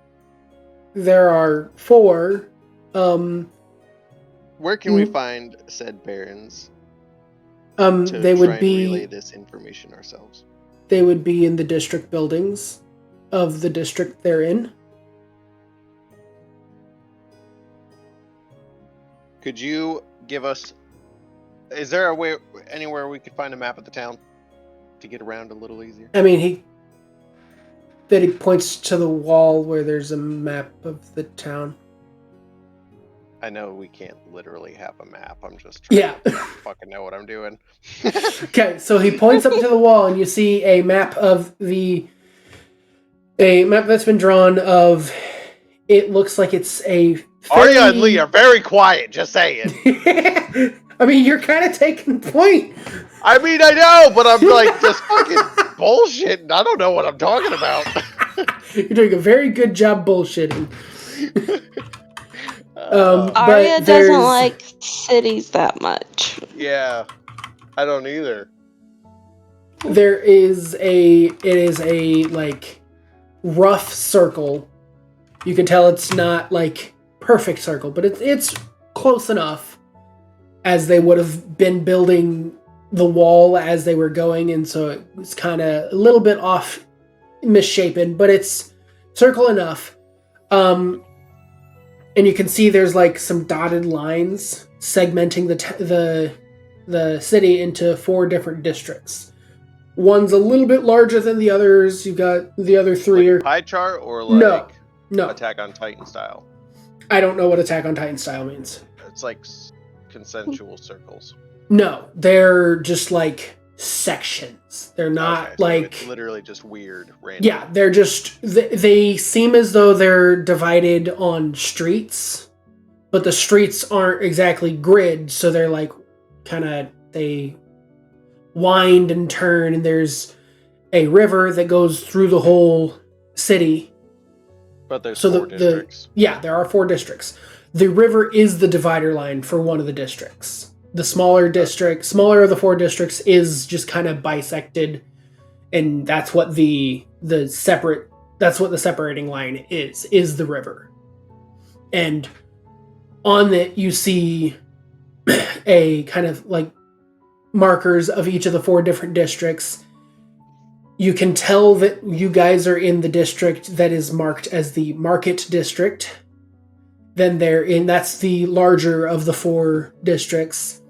there are 4. Where can we find said barons? They would be relay this information ourselves. They would be in the district buildings of the district they're in. Could you give us? Is there a way anywhere we could find a map of the town to get around a little easier? I mean, he points to the wall where there's a map of the town. I know we can't literally have a map. I'm just trying to fucking know what I'm doing. Okay, so he points up to the wall, and you see a map that's been drawn of. It looks like it's a. Arya and Lee are very quiet. Just saying. I mean, you're kind of taking point. I mean, I know, but I'm like just fucking bullshit, and I don't know what I'm talking about. You're doing a very good job bullshitting. Arya doesn't like cities that much. Yeah, I don't either. It is a like rough circle. You can tell it's not like perfect circle, but it's close enough as they would have been building the wall as they were going, and so it's kind of a little bit off, misshapen, but it's circle enough. And you can see there's like some dotted lines segmenting the city into 4 different districts. One's a little bit larger than the others. You've got the other 3 like pie chart or like no Attack on Titan style. I don't know what Attack on Titan style means. It's like consensual circles. No, they're just like sections. They're not like it's literally just weird. Random. Yeah, they're just they seem as though they're divided on streets, but the streets aren't exactly grid, so they're like they wind and turn, and there's a river that goes through the whole city. But there's 4 districts. There are 4 districts. The river is the divider line for one of the districts. The smaller of the 4 districts is just kind of bisected, and that's what the separating line is the river. And on it you see a kind of like markers of each of the 4 different districts. You can tell that you guys are in the district that is marked as the Market District. Then that's the larger of the 4 districts.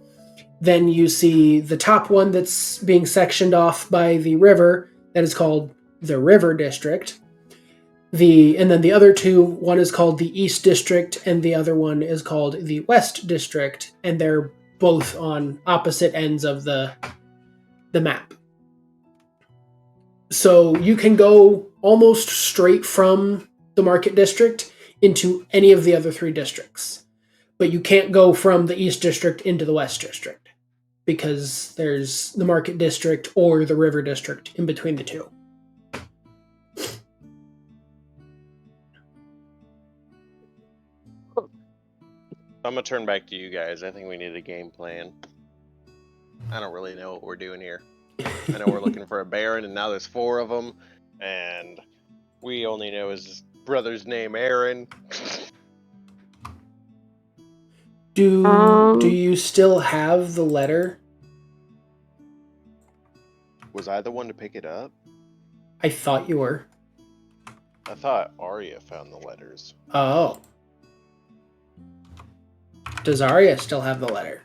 Then you see the top one that's being sectioned off by the river that is called the River District. And then the other 2, one is called the East District and the other one is called the West District, and they're both on opposite ends of the map. So you can go almost straight from the Market District into any of the other 3 districts. But you can't go from the East District into the West District because there's the Market District or the River District in between the 2. I'm going to turn back to you guys. I think we need a game plan. I don't really know what we're doing here. I know we're looking for a Baron, and now there's 4 of them, and we only know his brother's name, Aaron. Do you still have the letter? Was I the one to pick it up? I thought you were. I thought Arya found the letters. Oh. Does Arya still have the letter?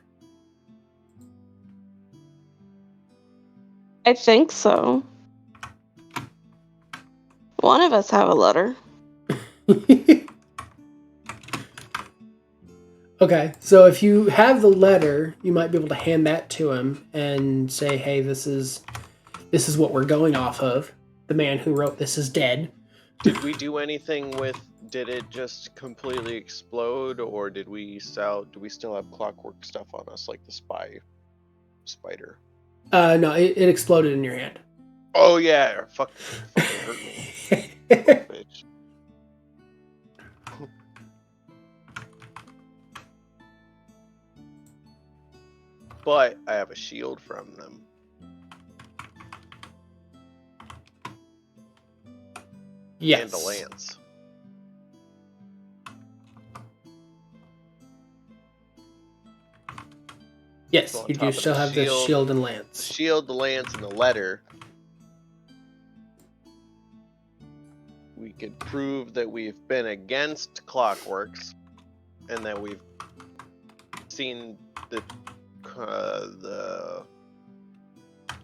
I think so. One of us have a letter. Okay, so if you have the letter, you might be able to hand that to him and say, hey, this is what we're going off of. The man who wrote this is dead. Did we do anything with did it just completely explode, or do we still have clockwork stuff on us, like the spider? No, it exploded in your hand. Oh yeah, fucking hurt me. Bitch. But I have a shield from them. Yes. And a lance. Yes, So on you top do of still the have the shield- shield and The lance. shield, the lance, and the letter. We could prove that we've been against clockworks, and that we've seen the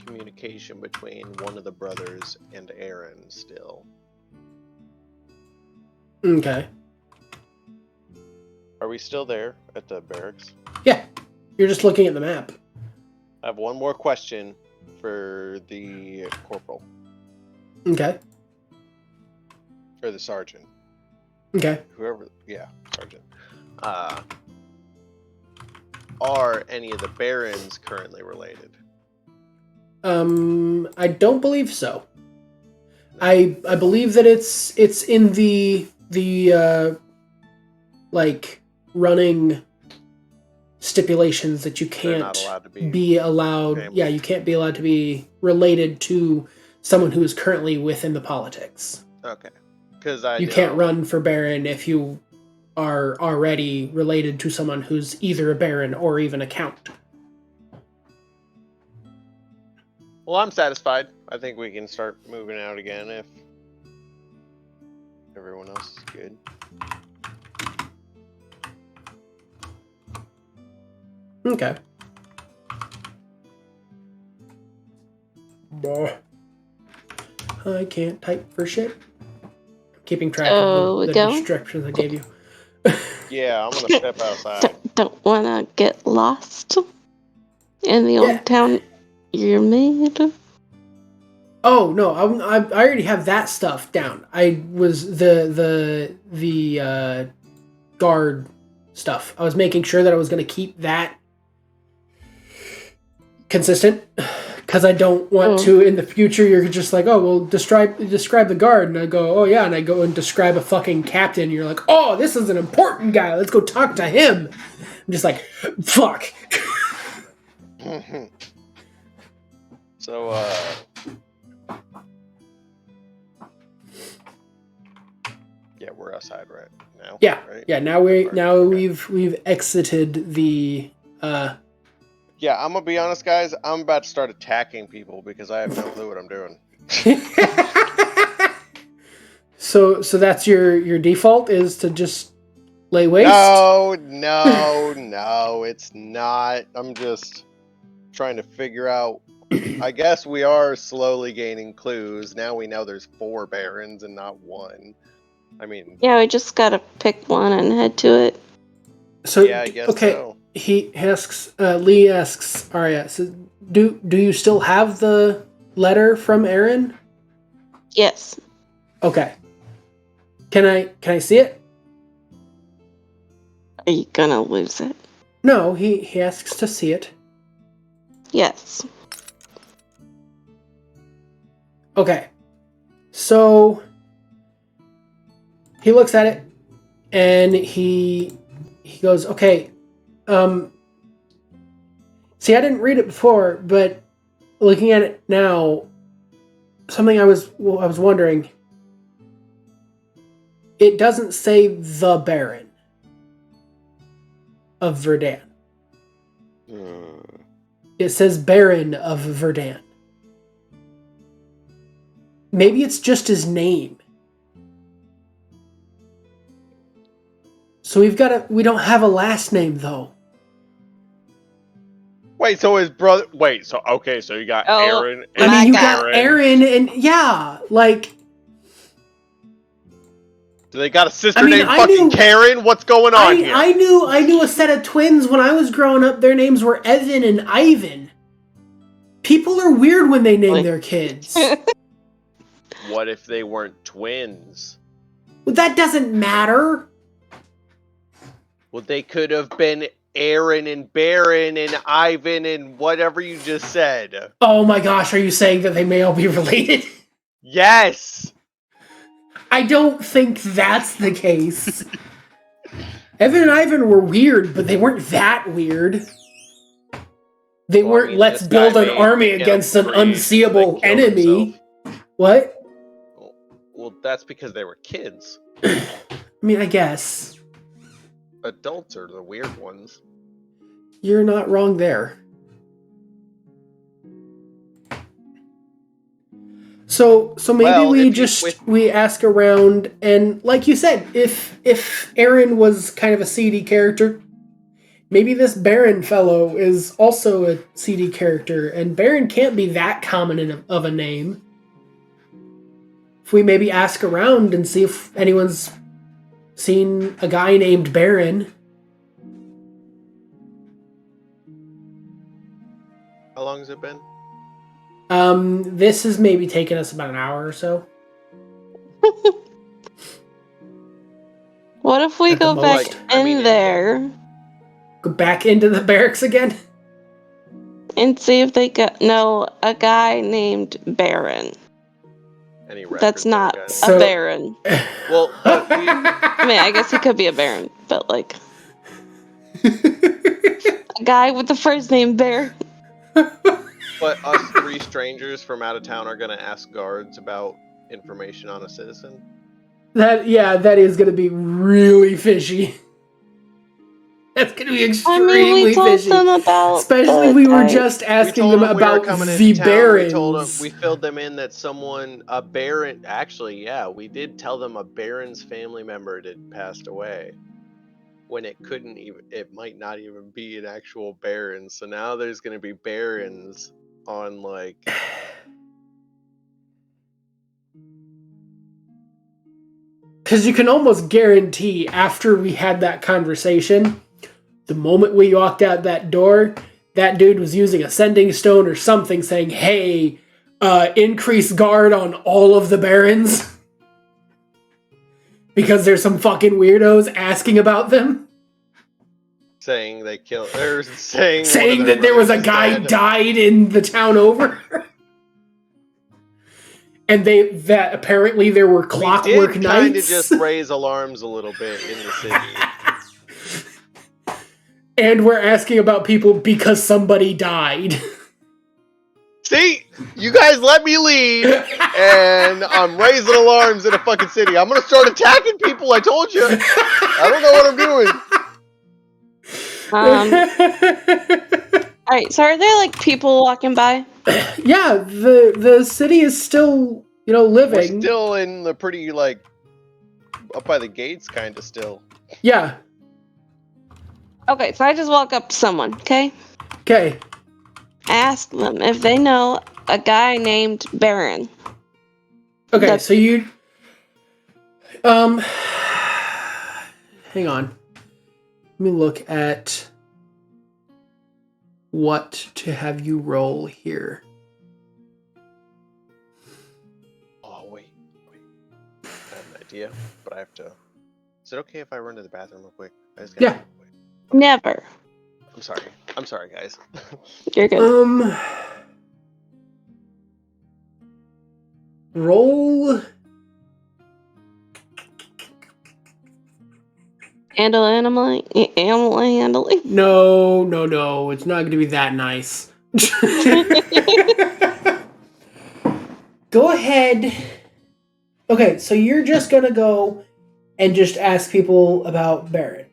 communication between one of the brothers and Aaron still. Okay. Are we still there at the barracks? Yeah, you're just looking at the map. I have one more question for the corporal. Okay. Or the sergeant. Okay. Whoever, yeah, sergeant. Are any of the barons currently related? I don't believe so. I believe that it's in the like running stipulations that you They're not can't allowed to be allowed. family. Yeah, you can't be allowed to be related to someone who is currently within the politics. Okay. Because You can't run for baron if you are already related to someone who's either a baron or even a count. Well, I'm satisfied. I think we can start moving out again if everyone else is good. Okay. I can't type for shit. Keeping track of the instructions I gave you. Yeah, I'm gonna step outside. Don't want to get lost in the old town you're made. Oh no, I already have that stuff down. I was the guard stuff. I was making sure that I was going to keep that consistent because I don't want to in the future. You're just like, oh well, describe the guard, and I go, oh yeah, and I go and describe a fucking captain. And you're like, oh, this is an important guy. Let's go talk to him. I'm just like, fuck. So, yeah, we're outside right now. Yeah, right? yeah. Now we've exited the. Yeah, I'm gonna be honest, guys. I'm about to start attacking people because I have no clue what I'm doing. So that's your default is to just lay waste? No, it's not. I'm just trying to figure out. I guess we are slowly gaining clues. Now we know there's 4 barons and not 1. I mean, yeah, we just gotta pick one and head to it. So yeah, I guess okay. So. He asks. Lee asks Arya. So do you still have the letter from Aaron? Yes. Okay. Can I see it? Are you gonna lose it? No. He asks to see it. Yes. Okay. So he looks at it and he goes, okay. See, I didn't read it before, but looking at it now, something I was wondering. It doesn't say the Baron of Verdan. It says Baron of Verdan. Maybe it's just his name. So we don't have a last name though. Wait, so his brother. Wait, so okay, so you got Aaron. And I mean, you got Aaron, and yeah, like. Do they got a sister named fucking Karen? What's going on here? I knew a set of twins when I was growing up. Their names were Evan and Ivan. People are weird when they name their kids. What if they weren't twins? Well, that doesn't matter. Well, they could have been Aaron and Baron and Ivan and whatever you just said. Oh my gosh, are you saying that they may all be related? Yes! I don't think that's the case. Evan and Ivan were weird, but they weren't that weird. They weren't, let's build an army against an unseeable enemy. What? Well, that's because they were kids. I mean, I guess. Adults are the weird ones. You're not wrong there. So maybe we ask around, and like you said, if Aaron was kind of a seedy character, maybe this Baron fellow is also a seedy character, and Baron can't be that common of a name. If we maybe ask around and see if anyone's seen a guy named Baron. How long has it been? This has maybe taken us about an hour or so. What if we go back there? Go back into the barracks again? And see if they know a guy named Baron. That's not a Baron. Well, I mean, I guess he could be a Baron, but like a guy with the first name Baron. But us three strangers from out of town are going to ask guards about information on a citizen? That is going to be really fishy. That's going to be extremely fishy. Especially we were just asking them about the Barons. We filled them in that a Baron, actually, yeah, we did tell them a Baron's family member had passed away. When it might not even be an actual Baron. So now there's going to be Barons on, like... Because you can almost guarantee after we had that conversation, the moment we walked out that door, that dude was using a sending stone or something saying, hey, increase guard on all of the Barons. Because there's some fucking weirdos asking about them. Saying they killed... saying that there was a guy died in the town over. And that apparently there were clockwork nights. We did kind of just raise alarms a little bit in the city. And we're asking about people because somebody died. See? You guys let me lead, and I'm raising alarms in a fucking city. I'm gonna start attacking people, I told you. I don't know what I'm doing. Alright, so are there, like, people walking by? Yeah, the city is still, living. We're still in the pretty, like, up by the gates kind of still. Yeah. Okay, so I just walk up to someone, okay? Okay. Ask them if they know a guy named Baron. Okay, so you... hang on. Let me look at what to have you roll here. Oh, wait. I have an idea, but I have to... Is it okay if I run to the bathroom real quick? Yeah. Never. I'm sorry, guys. You're good. Roll... Animal handling? No. It's not going to be that nice. Go ahead. Okay, so you're just going to go and just ask people about Baron.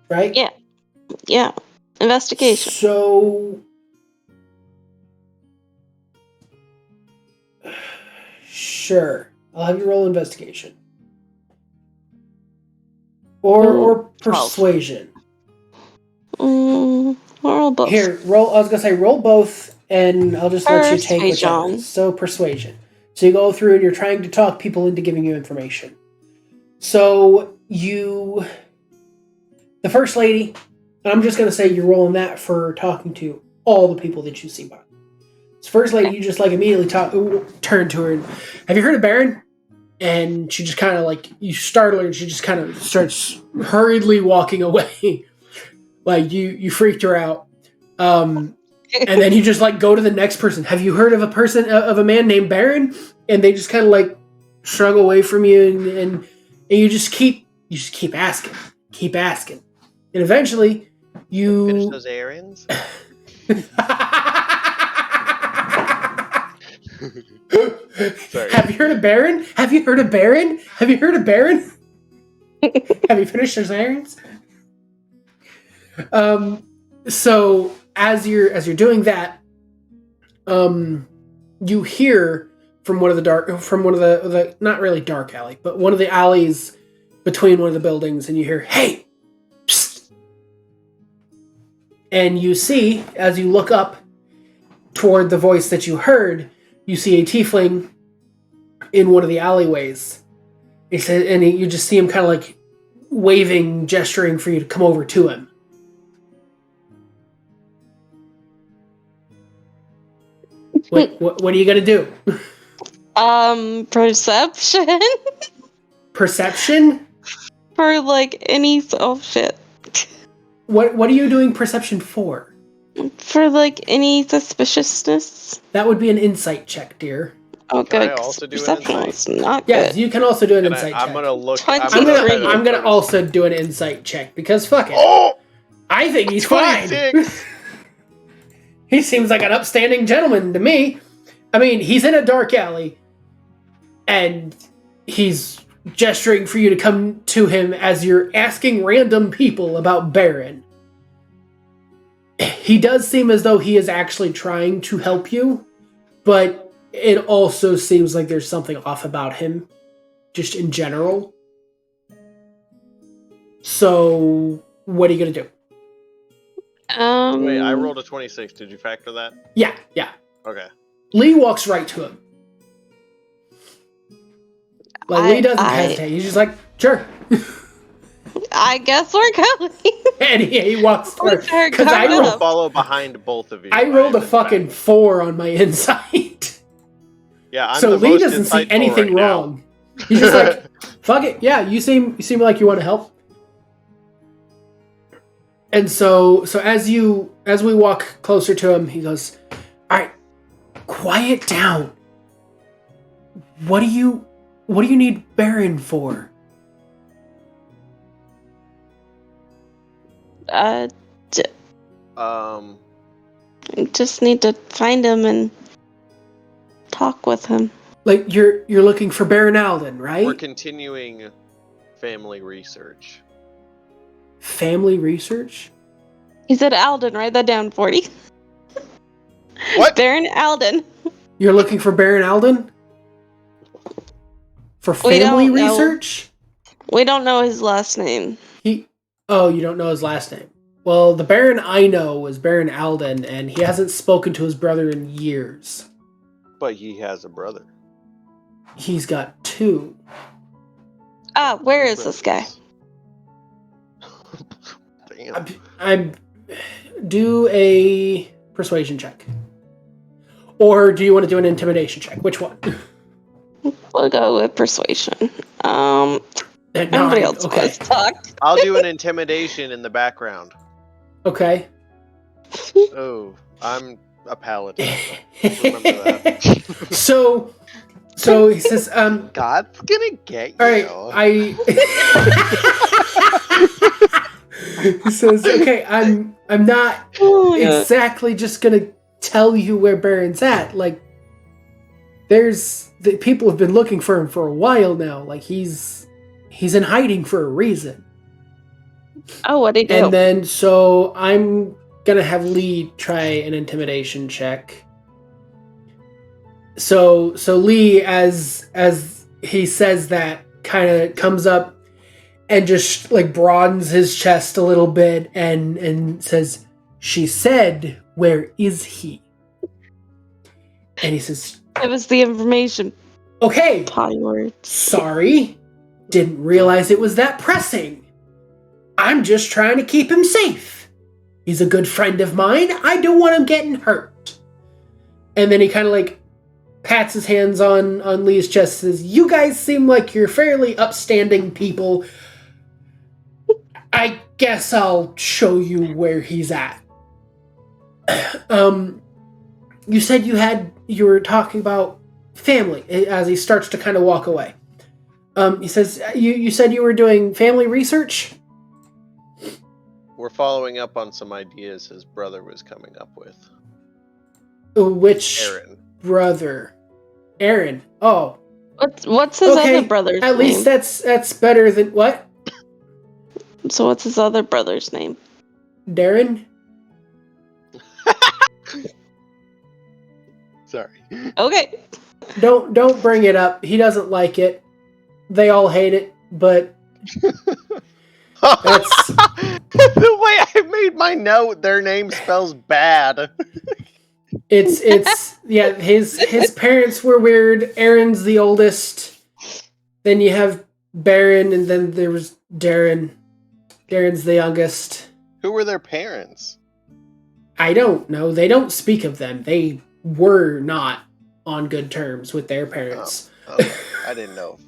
Right? Yeah. Investigation. So... Sure. I'll have you roll investigation. Or persuasion. Roll both. Here, roll. I was gonna say roll both, and I'll just let you take whichever. So persuasion. So you go through and you're trying to talk people into giving you information. So the first lady, and I'm just gonna say you're rolling that for talking to all the people that you see by. So first lady, you just like immediately turn to her. And, have you heard of Baron? And she just kind of like, you startle her and she just kind of starts hurriedly walking away. Like you freaked her out. And then you just like go to the next person. Have you heard of a man named Baron? And they just kind of like shrug away from you and you just keep asking. Keep asking. And eventually you finish those errands. Sorry. Have you heard of Baron? Have you heard of Baron? Have you heard of Baron? Have you finished those errands? So as you're doing that, you hear from one of the not really dark alley, but one of the alleys between one of the buildings, and you hear, "Hey!" Psst. And you see, as you look up toward the voice that you heard, you see a tiefling in one of the alleyways. He said, and you just see him kind of like waving, gesturing for you to come over to him. What are you gonna do? Perception. Perception? For like any shit. What are you doing perception for? For like any suspiciousness. That would be an insight check, dear. Oh, Can good. I also do an Perception insight? is not Yes, good. you can also do an insight check. I'm gonna look. I'm gonna also do an insight check because fuck it. Oh, I think he's fine. 26. He seems like an upstanding gentleman to me. I mean, he's in a dark alley, and he's gesturing for you to come to him as you're asking random people about Baron. He does seem as though he is actually trying to help you, but it also seems like there's something off about him, just in general. So, what are you gonna do? Wait, I rolled a 26. Did you factor that? Yeah. Okay. Lee walks right to him. Lee doesn't hesitate. He's just like, sure. I guess we're going. And he walks forward. Because I will follow behind both of you. I rolled a fucking 4 on my insight. Yeah, I'm so the Lee most doesn't see insightful anything right wrong. He's just like, fuck it. Yeah, you seem like you want to help. And so as we walk closer to him, he goes, "All right, quiet down. What do you need Baron for?" Just need to find him and talk with him. Like you're looking for Baron Alden, right? We're continuing family research. Family research? He said Alden. Write that down, 40. What? Baron Alden. You're looking for Baron Alden? For family research? We don't know his last name. Oh, you don't know his last name. Well, the Baron I know is Baron Alden, and he hasn't spoken to his brother in years. But he has a brother. He's got 2. Where is this guy? Damn. I do a persuasion check. Or do you want to do an intimidation check? Which one? We'll go with persuasion. Nobody else wants to talk. I'll do an intimidation in the background. Okay. Oh, I'm a paladin. Remember that. So he says, God's gonna get you. All right, he says, okay, I'm not exactly just gonna tell you where Baron's at. Like, people have been looking for him for a while now. Like, he's in hiding for a reason. Oh, what'd he do? And then, so I'm gonna have Lee try an intimidation check. So Lee, as he says that, kind of comes up and just like broadens his chest a little bit and says, "She said, where is he?" And he says, "Give us the information." Okay. Potty words. Sorry. Didn't realize it was that pressing. I'm just trying to keep him safe. He's a good friend of mine. I don't want him getting hurt. And then he kind of like pats his hands on Lee's chest, says, "You guys seem like you're fairly upstanding people. I guess I'll show you where he's at." You said you were talking about family as he starts to kind of walk away. He says, you said you were doing family research? We're following up on some ideas his brother was coming up with. Which Aaron. brother? Aaron. Oh. What's his other brother's name? At least that's better than what? So what's his other brother's name? Darren? Sorry. Okay. Don't bring it up. He doesn't like it. They all hate it, but that's the way I made my note. Their name spells bad. It's yeah. His parents were weird. Aaron's the oldest. Then you have Baron, and then there was Darren. Darren's the youngest. Who were their parents? I don't know. They don't speak of them. They were not on good terms with their parents. Oh, okay. I didn't know.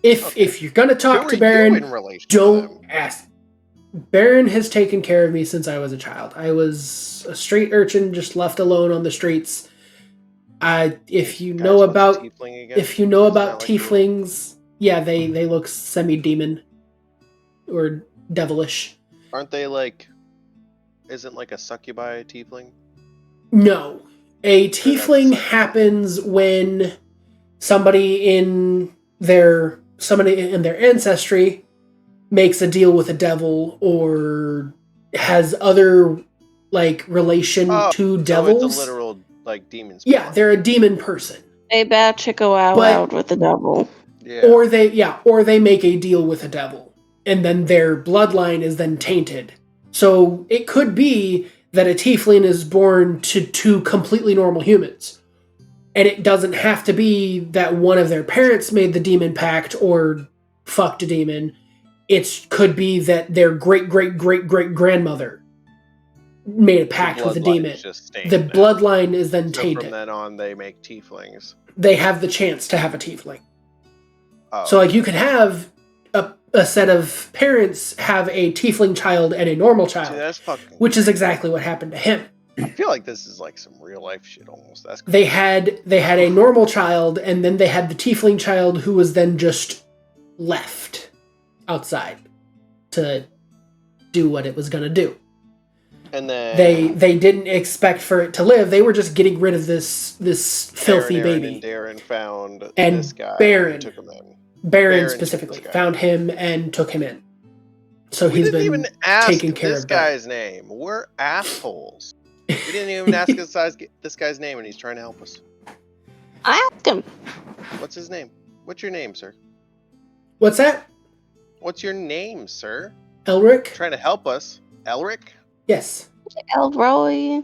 If you're gonna talk to Baron, don't ask. Baron has taken care of me since I was a child. I was a street urchin, just left alone on the streets. If you know about tieflings, yeah, they look semi-demon or devilish. Aren't they like? Isn't like a succubi a tiefling? No, a tiefling happens when somebody in their ancestry makes a deal with a devil or has other like relation to devils. So it's a literal like demon. Yeah, they're a demon person. They bat chicka wow out with the devil. Yeah. Or they make a deal with a devil, and then their bloodline is then tainted. So it could be that a tiefling is born to two completely normal humans. And it doesn't have to be that one of their parents made the demon pact or fucked a demon. It could be that their great-great-great-great-grandmother made a pact with a demon. The bloodline is then tainted. From then on, they make tieflings. They have the chance to have a tiefling. Oh. So, like, you could have a set of parents have a tiefling child and a normal child, which is exactly what happened to him. I feel like this is like some real life shit almost. That's cool. They had a normal child, and then they had the tiefling child who was then just left outside to do what it was going to do. And then they didn't expect for it to live. They were just getting rid of this filthy baby. And Darren found and this guy Baron and took him in. Baron specifically found him and took him in. So he's been taking care of this guy's name. We're assholes. We didn't even ask this guy's name, and he's trying to help us. I asked him. What's his name? What's your name, sir? What's that? What's your name, sir? Elric. Trying to help us. Elric? Yes. Elroy.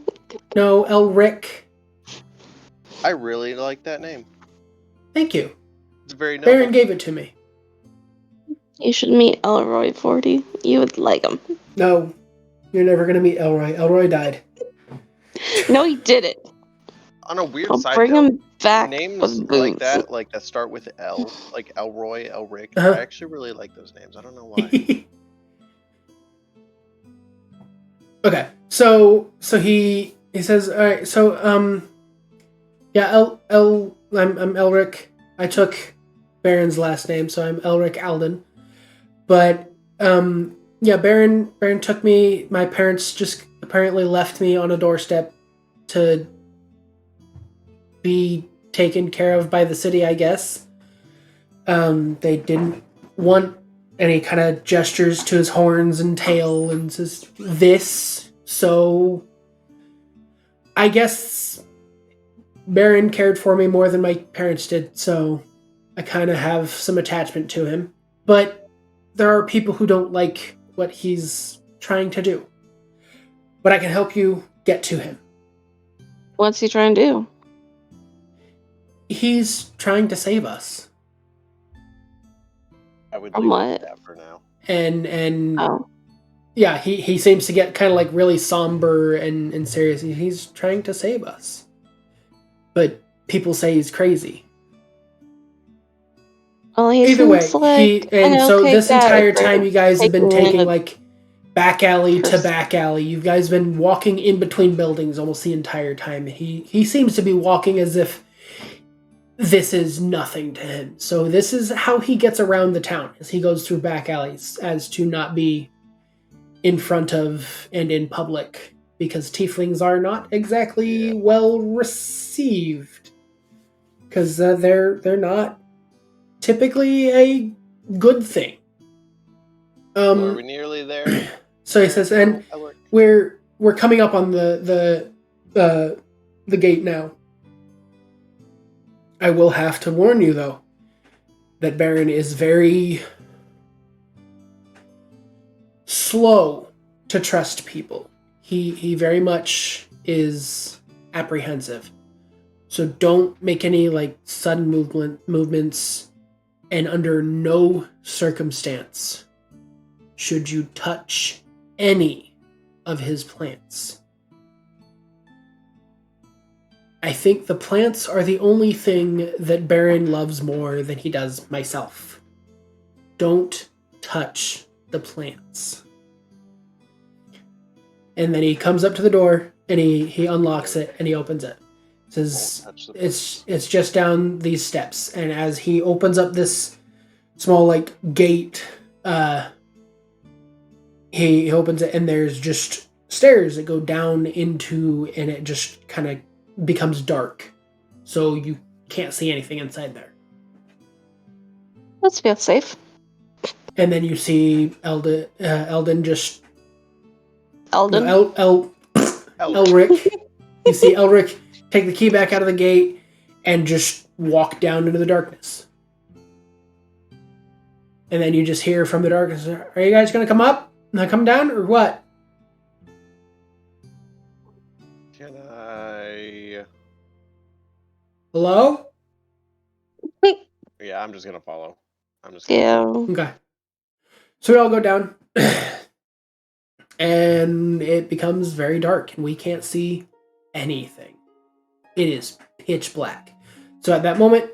No, Elric. I really like that name. Thank you. It's very noble. Baron gave it to me. You should meet Elroy 40. You would like him. No, you're never going to meet Elroy. Elroy died. No, he didn't. On a weird I'll side bring note, him back names like that start with L, like Elroy, Elric. I actually really like those names. I don't know why. Okay, so he says, all right, so yeah, I'm Elric. I took Baron's last name, so I'm Elric Alden. But yeah, Baron took me. My parents just apparently left me on a doorstep to be taken care of by the city, I guess. They didn't want any kind of gestures to his horns and tail and says this, so I guess Baron cared for me more than my parents did, so I kind of have some attachment to him. But there are people who don't like what he's trying to do. But I can help you get to him. What's he trying to do? He's trying to save us. I would leave that for now. And yeah, he seems to get kind of like really somber and serious. He's trying to save us. But people say he's crazy. Well, he Either way, seems like so this entire time for you guys have been taking taking a like back alley to person. back alley. You guys been walking in between buildings almost the entire time. He seems to be walking as if this is nothing to him. So this is how he gets around the town, as he goes through back alleys, as to not be in front of and in public, because tieflings are not exactly well received, because they're not typically a good thing. Are we nearly there? So he says, and we're coming up on the gate now. I will have to warn you, though, that Baron is very slow to trust people. He very much is apprehensive. So don't make any like sudden movements, and under no circumstance should you touch any of his plants. I think the plants are the only thing that Baron loves more than he does myself. Don't touch the plants. And then he comes up to the door and he unlocks it and he opens it. Says it's just down these steps, and as he opens up this small like gate, he opens it and there's just stairs that go down into, and it just kind of becomes dark, so you can't see anything inside there. Let's feel safe. And then you see Eldon just Eldon? No, Elric. You see Elric take the key back out of the gate and just walk down into the darkness. And then you just hear from the darkness, are you guys going to come up? Not come down, or what? Can I... Hello? Yeah, I'm just going to follow. Okay. So we all go down. And it becomes very dark, and we can't see anything. It is pitch black. So at that moment,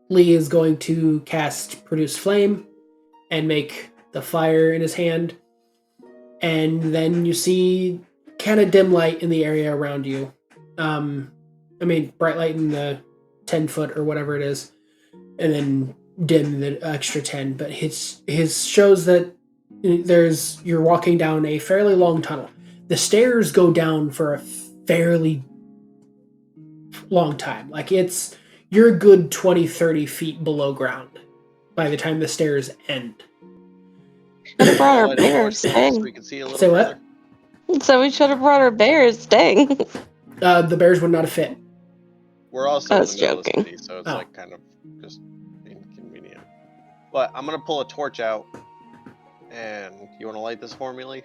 Lee is going to cast Produce Flame and make the fire in his hand. And then you see kind of dim light in the area around you. Bright light in the 10 foot or whatever it is. And then dim the extra 10. But his shows that you're walking down a fairly long tunnel. The stairs go down for a fairly long time. Like you're a good 20-30 feet below ground by the time the stairs end. Should have brought our bears, dang. We can see a little Say what? So we should have brought our bears, dang. The bears would not have fit. We're also in the middle joking. of the city, so it's like kind of just inconvenient. But I'm gonna pull a torch out, and you want to light this for me, Lee?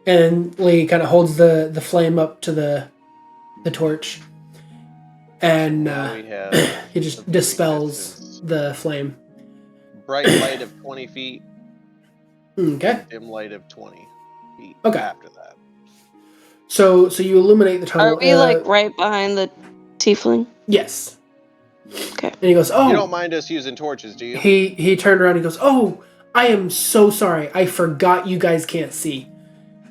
And Lee kind of holds the flame up to the torch, and he just dispels the flame. Bright light of 20 feet. Okay. Dim light of 20 feet. Okay. After that. So you illuminate the tunnel. Are we right behind the tiefling? Yes. Okay. And he goes, "Oh." You don't mind us using torches, do you? He turned around and goes, "Oh, I am so sorry. I forgot you guys can't see.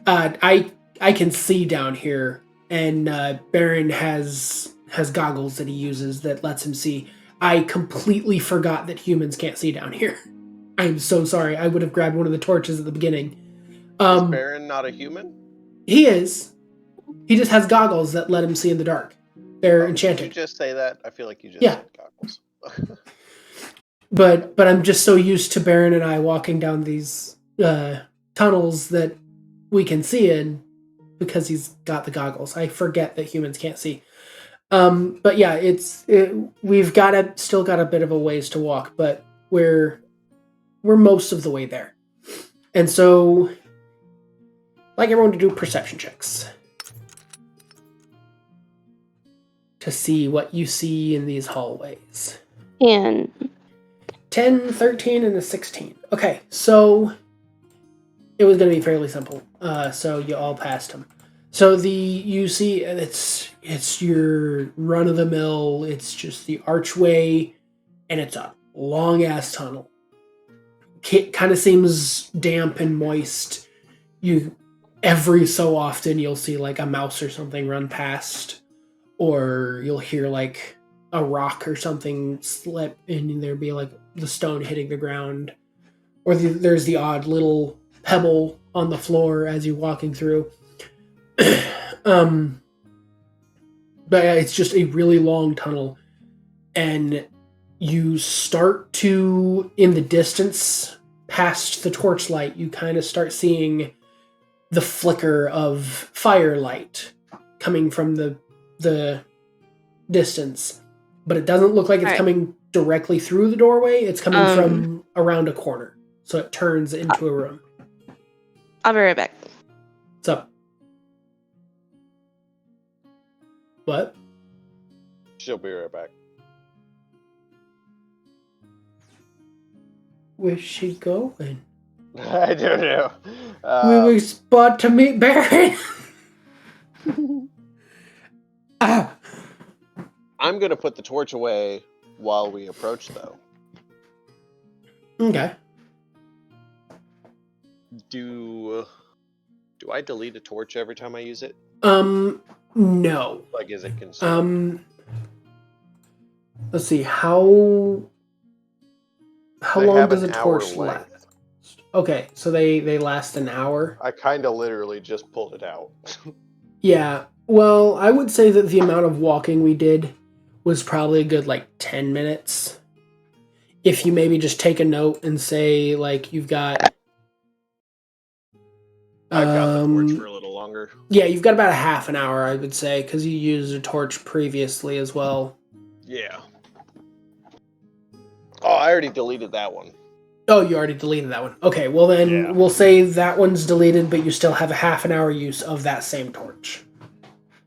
I can see down here, and Baron has goggles that he uses that lets him see. I completely forgot that humans can't see down here. I'm so sorry. I would have grabbed one of the torches at the beginning." Is Baron not a human? He is. He just has goggles that let him see in the dark. They're enchanted. Did you just say that? I feel like you just said goggles. But I'm just so used to Baron and I walking down these tunnels that we can see in because he's got the goggles. I forget that humans can't see. But yeah, we've still got a bit of a ways to walk, but we're most of the way there. And so, I'd like everyone to do perception checks to see what you see in these hallways. 10, 13, and a 16. Okay, so it was going to be fairly simple. So you all passed them. So you see it's your run of the mill. It's just the archway, and it's a long ass tunnel. Kind of seems damp and moist. You every so often you'll see like a mouse or something run past, or you'll hear like a rock or something slip, and there'll be like the stone hitting the ground, or there's the odd little pebble on the floor as you're walking through. um, but it's just a really long tunnel, and you start to, in the distance, past the torchlight, you kind of start seeing the flicker of firelight coming from the distance, but it doesn't look like it's coming directly through the doorway. It's coming from around a corner, so it turns into a room. I'll be right back. What's up? What? She'll be right back. Where's she going? I don't know. We were about to meet Barry. Ah. I'm gonna put the torch away while we approach, though. Okay. Do I delete a torch every time I use it? No. Like, is it consumed? Let's see. How long does a torch last? Okay, so they last an hour. I kind of literally just pulled it out. Yeah. Well, I would say that the amount of walking we did was probably a good like 10 minutes. If you maybe just take a note and say like you've got I've got the torch for a little longer. Yeah, you've got about a half an hour, I would say, because you used a torch previously as well. Yeah. Oh, I already deleted that one. Oh, you already deleted that one. Okay, well then we'll say that one's deleted, but you still have a half an hour use of that same torch.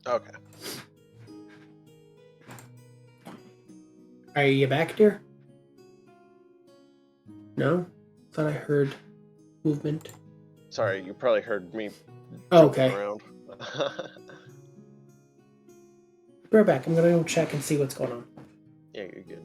Okay. Are you back, dear? No? Thought I heard movement. Sorry, you probably heard me okay. around. Be right back. I'm gonna go check and see what's going on. Yeah, you're good.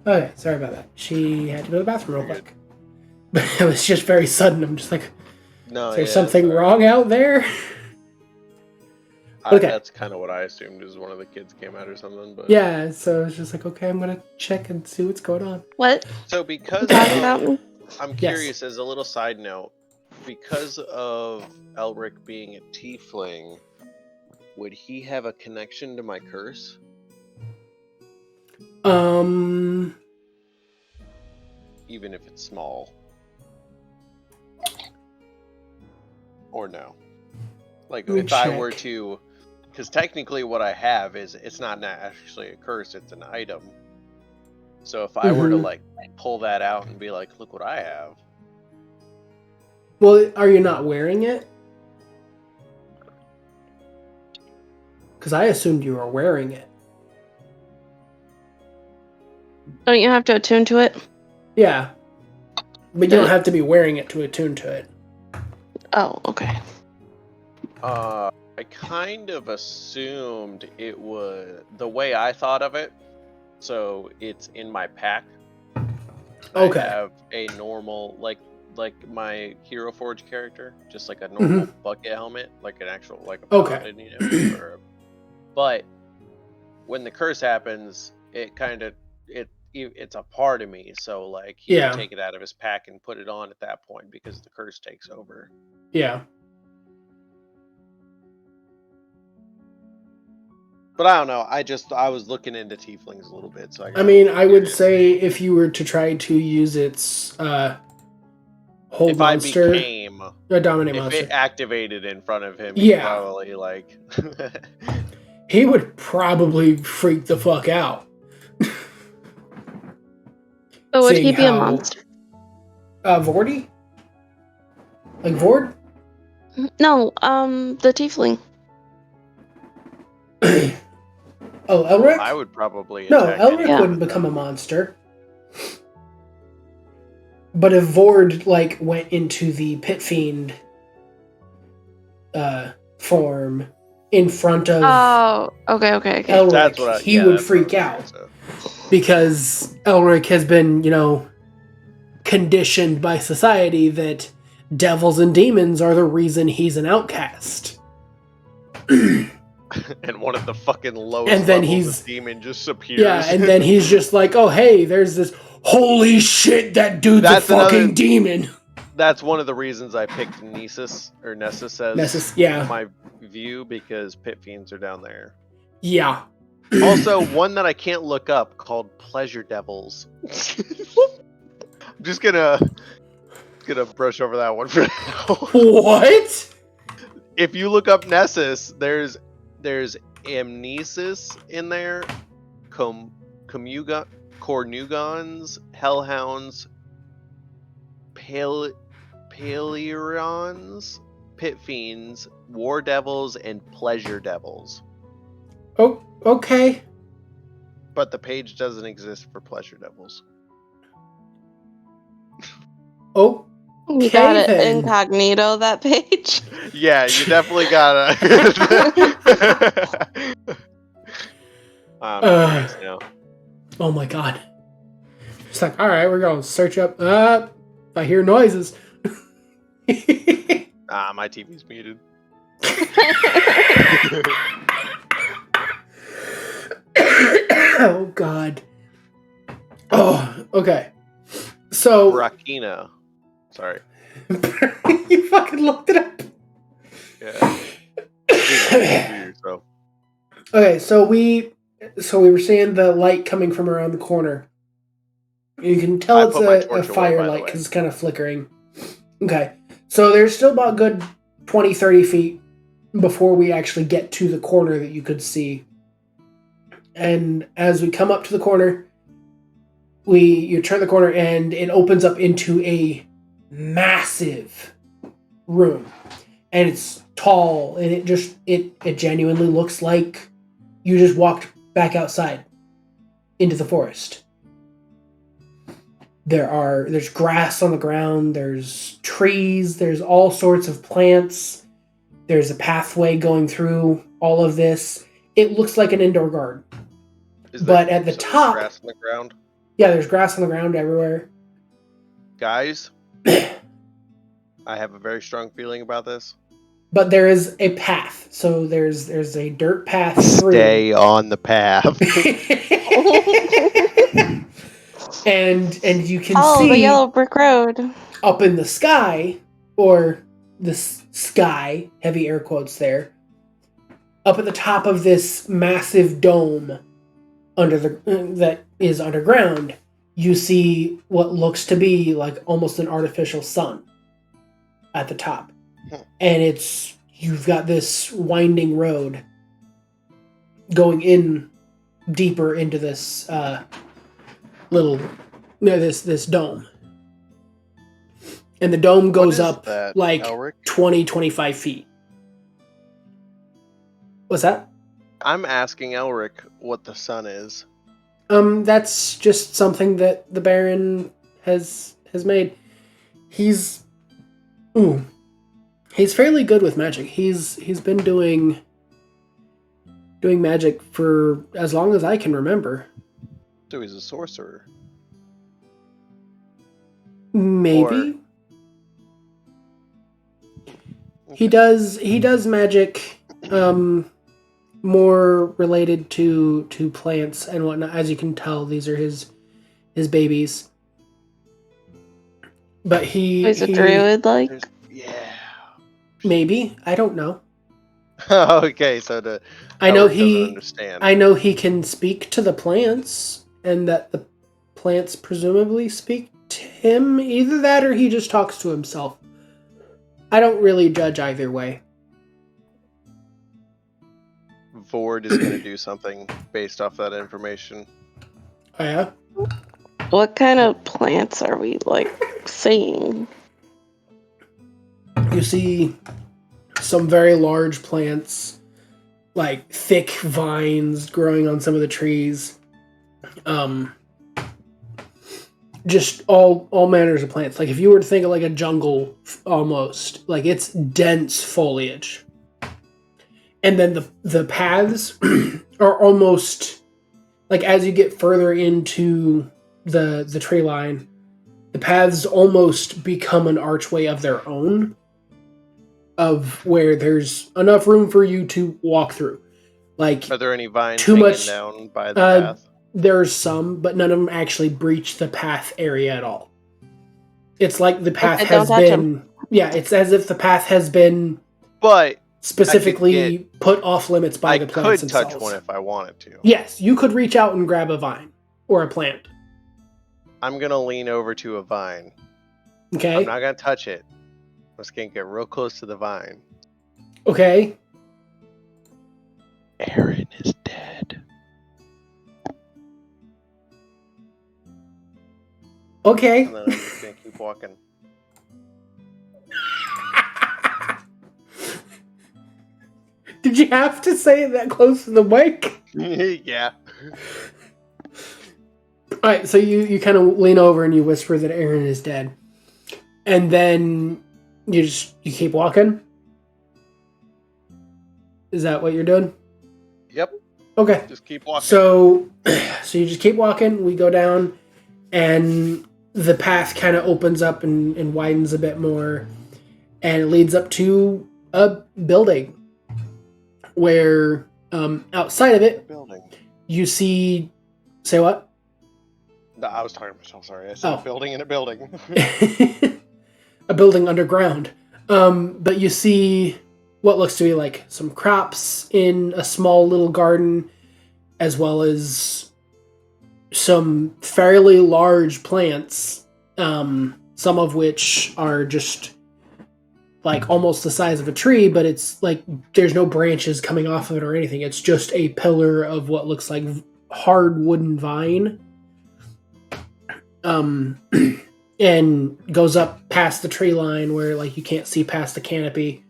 Okay, sorry about that. She had to go to the bathroom real quick. But it was just very sudden. I'm just like, is there something wrong out there? Okay. That's kind of what I assumed, is one of the kids came out or something. But yeah, so it's just like, okay, I'm going to check and see what's going on. What? So because I'm curious, as a little side note, because of Elric being a tiefling, would he have a connection to my curse? Even if it's small. Or no? Like, if I were to... Because technically what I have is, it's not actually a curse, it's an item. So if I were to, like, pull that out and be like, look what I have. Well, are you not wearing it? Because I assumed you were wearing it. Don't you have to attune to it? Yeah. But you don't have to be wearing it to attune to it. Oh, okay. I kind of assumed it was the way I thought of it. So it's in my pack. Okay. I have a normal, like my Hero Forge character, just like a normal bucket helmet, like an actual, like a paladin, but when the curse happens, it's a part of me. So like he would take it out of his pack and put it on at that point because the curse takes over. Yeah. But I don't know. I was looking into tieflings a little bit, so I mean, I would say if you were to try to use its hold if monster, I became a dominate if monster, it activated in front of him, he'd probably like he would probably freak the fuck out. But would he be a monster? Vordy? Like Vord? No, the tiefling. Oh, Elric? I would probably no, Elric wouldn't become a monster. But if Vord like went into the pit fiend form in front of okay. Elric, that's what he would freak out. Because Elric has been, conditioned by society that devils and demons are the reason he's an outcast. And one of the fucking lowest levels of demon just appears. Yeah, and then he's just like, oh, hey, there's this, holy shit, that dude's a fucking demon. That's one of the reasons I picked Nessus as my view, because pit fiends are down there. Yeah. Also, one that I can't look up called Pleasure Devils. I'm just gonna brush over that one for now. What? If you look up Nessus, there's Amnesis in there, Cornugons, Hellhounds, Paleirons, Pit Fiends, War Devils, and Pleasure Devils. Oh, okay. But the page doesn't exist for Pleasure Devils. Oh. You got it incognito, that page. Yeah, you definitely gotta. I'm curious now. Oh my god. It's like, alright, we're going to search up. I hear noises. My TV's muted. Oh god. Oh, okay. So. Rakina. Sorry. You fucking looked it up. Yeah. Okay, so we were seeing the light coming from around the corner. You can tell it's a firelight because it's kind of flickering. Okay, so there's still about good 20, 30 feet before we actually get to the corner that you could see. And as we come up to the corner, you turn the corner and it opens up into a massive room. And it's tall, and it genuinely looks like you just walked back outside into the forest. There's grass on the ground, there's trees, there's all sorts of plants, there's a pathway going through all of this. It looks like an indoor garden. But at the top, grass on the ground? Yeah, there's grass on the ground everywhere. Guys, I have a very strong feeling about this. But there is a path. So there's a dirt path through. Stay on the path. and you can see the yellow brick road up in the sky, or the sky, heavy air quotes there, up at the top of this massive dome that is underground, you see what looks to be like almost an artificial sun at the top. And you've got this winding road going in deeper into this this dome. And the dome goes up like Elric? 20, 25 feet. What's that? I'm asking Elric what the sun is. That's just something that the Baron has made. He's fairly good with magic. He's been doing magic for as long as I can remember. So he's a sorcerer. Maybe. He does magic more related to plants and whatnot. As you can tell, these are his babies. But he's a druid, like? Yeah. Maybe. I don't know. Okay, so I know he can speak to the plants, and that the plants presumably speak to him. Either that or he just talks to himself. I don't really judge either way. Vord is going to do something based off that information. Oh, yeah? What kind of plants are we, seeing? You see some very large plants, like thick vines growing on some of the trees. Just all manners of plants. Like if you were to think of like a jungle almost, like it's dense foliage. And then the paths are almost like as you get further into the tree line, the paths almost become an archway of their own, of where there's enough room for you to walk through. Like, are there any vines too much down by the path? There's some, but none of them actually breach the path area at all. It's like the path has been... Yeah, it's as if the path has been... But specifically put off limits by the plants themselves. I could touch one if I wanted to. Yes, you could reach out and grab a vine or a plant. I'm going to lean over to a vine. Okay. I'm not going to touch it. I'm just going to get real close to the vine. Okay. Aaron is dead. Okay. And then I'm just going to keep walking. Did you have to say it that close to the mic? Yeah. Alright, so you kind of lean over and you whisper that Aaron is dead. And then you keep walking? Is that what you're doing? Yep. Okay. Just keep walking. So you just keep walking, we go down, and the path kind of opens up and widens a bit more, and it leads up to a building where outside of it, you see... Say what? No, I was talking to myself, sorry. I said a building in a building. A building underground. But you see what looks to be like some crops in a small little garden, as well as some fairly large plants, some of which are just like almost the size of a tree, but it's like there's no branches coming off of it or anything. It's just a pillar of what looks like hard wooden vine. And goes up past the tree line where like you can't see past the canopy.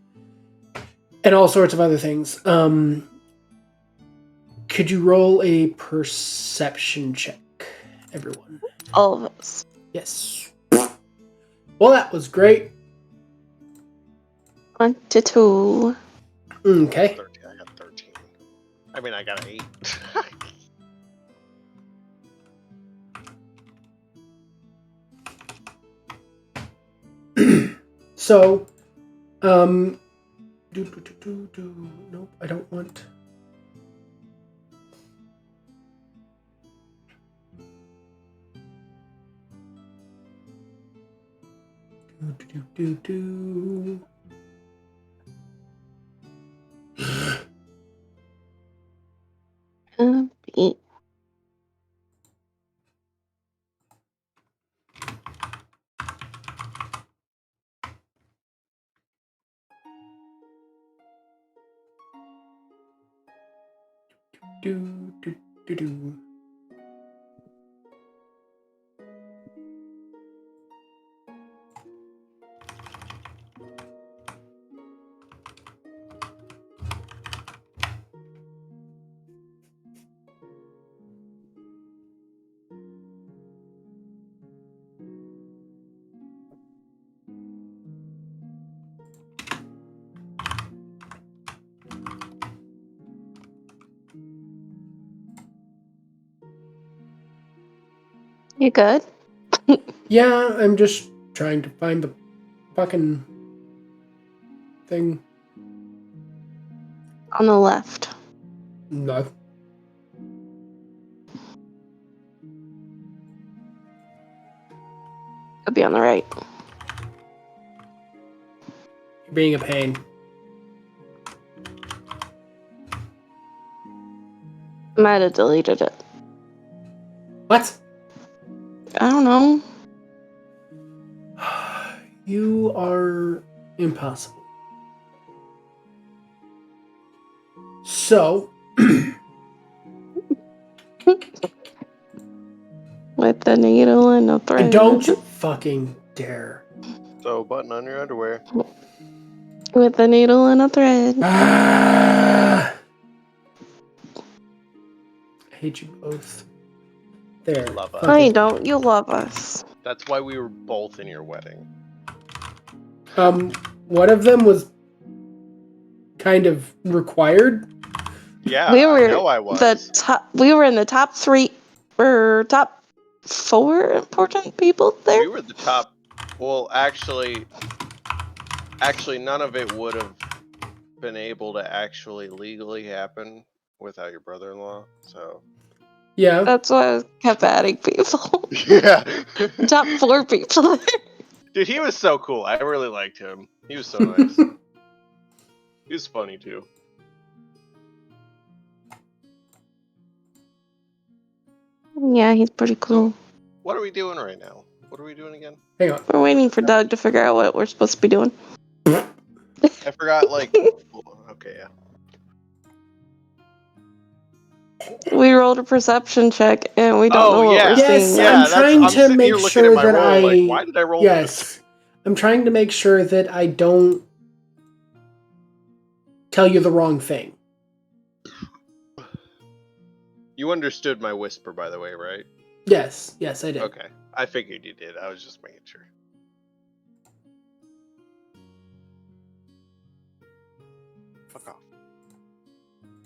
And all sorts of other things. Could you roll a perception check, everyone? All of us. Yes. Well, that was great. 22. Okay. I got 13. I mean, I got 8. So, nope, I don't want. Be. You good? Yeah, I'm just trying to find the fucking thing. On the left. No. Could be on the right. You're being a pain. Might have deleted it. What? I don't know. You are impossible. So, With the needle and the thread. don't fucking dare. So, button on your underwear. With the needle and a thread. I hate you both. There. Love us. No, you don't. You love us. That's why we were both in your wedding. One of them was kind of required. Yeah, we were I know I was. We were in the top 3 or top 4 important people there. We were the top. Well, actually, none of it would have been able to actually legally happen without your brother-in-law. So. Yeah. That's why I kept adding people. Yeah. Top 4 people. Dude, he was so cool. I really liked him. He was so nice. He was funny too. Yeah, he's pretty cool. What are we doing right now? What are we doing again? Hang on. We're waiting for Doug to figure out what we're supposed to be doing. I forgot, like... Okay, yeah. We rolled a perception check and we don't know what we're yes, seeing. I'm trying to make sure that I... Like, why did I roll this? I'm trying to make sure that I don't tell you the wrong thing. You understood my whisper, by the way, right? Yes, I did. Okay, I figured you did. I was just making sure. Fuck off.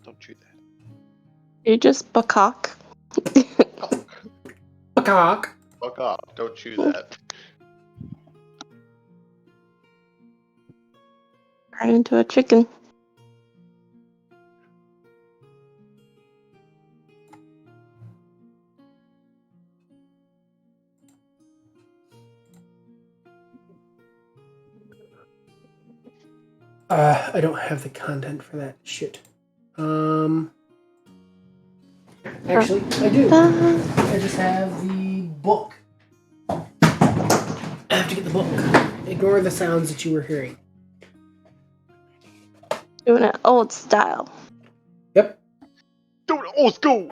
Don't do that. You're just Bakak. Cock. Fuck off. Don't chew that. Right into a chicken. I don't have the content for that shit. Actually, I do. I just have the book. I have to get the book. Ignore the sounds that you were hearing. Doing it old style. Yep. Doing it old school!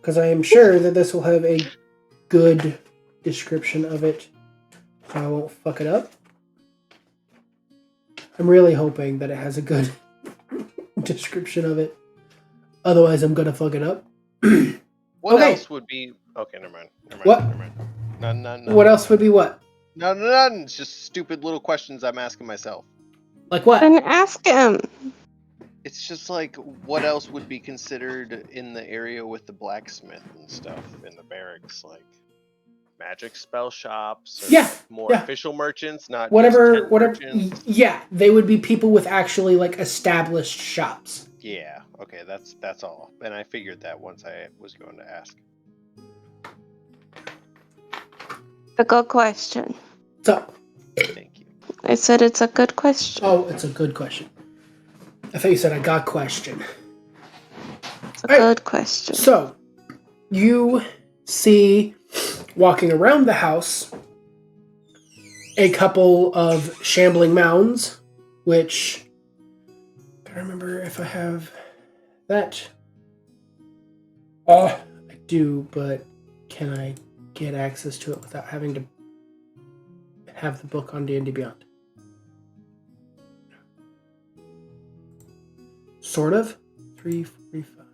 Because I am sure that this will have a good description of it, so I won't fuck it up. I'm really hoping that it has a good description of it. Otherwise, I'm gonna fuck it up. What else would be... Okay, never mind. What? None. What else would be what? None. It's just stupid little questions I'm asking myself. Like what? Then ask him. It's just like, what else would be considered in the area with the blacksmith and stuff in the barracks? Like, magic spell shops? Or more official merchants, not whatever. Merchants? Yeah, they would be people with actually, like, established shops. Yeah, okay, that's all. And I figured that once I was going to ask. A good question. So. Thank you. I said it's a good question. Oh, it's a good question. I thought you said I got question. It's a good question. So, you see, walking around the house, a couple of shambling mounds, which... I don't remember if I have that. I do, but can I get access to it without having to have the book on D&D Beyond? Sort of. 345.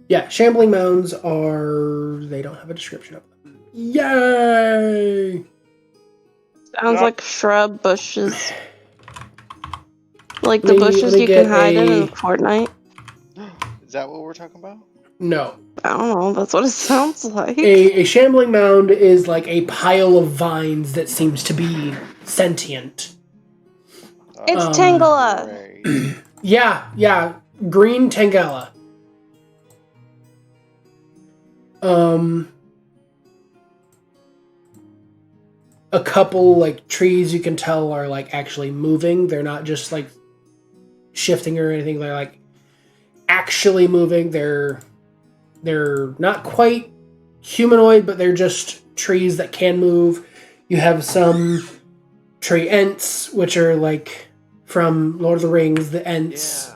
Yeah, shambling mounds are... They don't have a description of them. Yay! Sounds like shrub bushes Like the bushes you can hide in Fortnite? Is that what we're talking about? No. I don't know. That's what it sounds like. A shambling mound is like a pile of vines that seems to be sentient. It's Tangela. Yeah. Green Tangela. A couple like trees you can tell are like actually moving. They're not just like shifting or anything. They're like actually moving. They're not quite humanoid, but they're just trees that can move. You have some tree ents, which are like from Lord of the Rings, the ents. Yeah.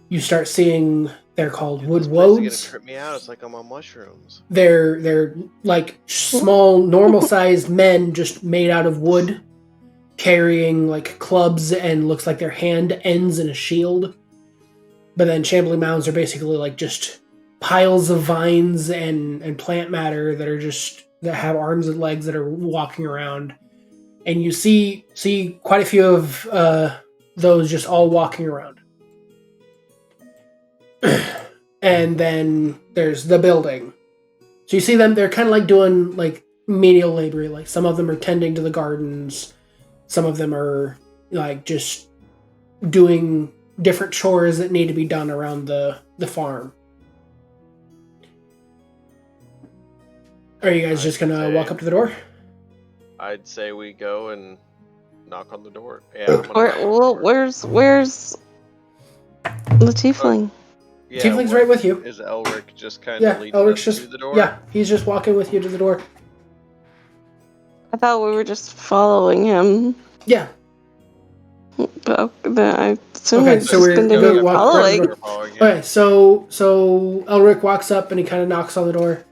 You start seeing, they're called wood woads. It's gonna trip me out. It's like I'm on mushrooms. They're like small, normal-sized men just made out of wood, carrying like clubs and looks like their hand ends in a shield. But then shambling mounds are basically like just piles of vines and plant matter that have arms and legs that are walking around. And you see quite a few of those just all walking around. And then there's the building. So you see them, they're kind of like doing like menial labor. Like some of them are tending to the gardens. Some of them are like just doing different chores that need to be done around the farm. Are you guys just gonna walk up to the door? I'd say we go and knock on the door. Yeah. Where's the tiefling? Yeah, tiefling's right with you. Is Elric just kind of leading us to the door? Yeah, he's just walking with you to the door. I thought we were just following him. Yeah. But I assume we're just going to be following. Okay, so Elric walks up and he kind of knocks on the door.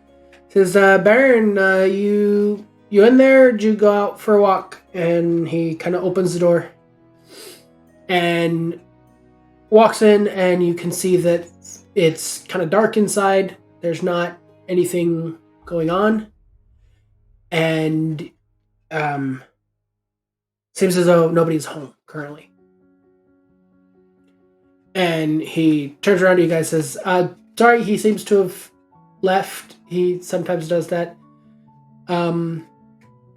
Says, Baron, you in there? Or did you go out for a walk? And he kind of opens the door and walks in, and you can see that it's kind of dark inside. There's not anything going on. And seems as though nobody's home currently. And he turns around to you guys and says, sorry, he seems to have left. He sometimes does that. I don't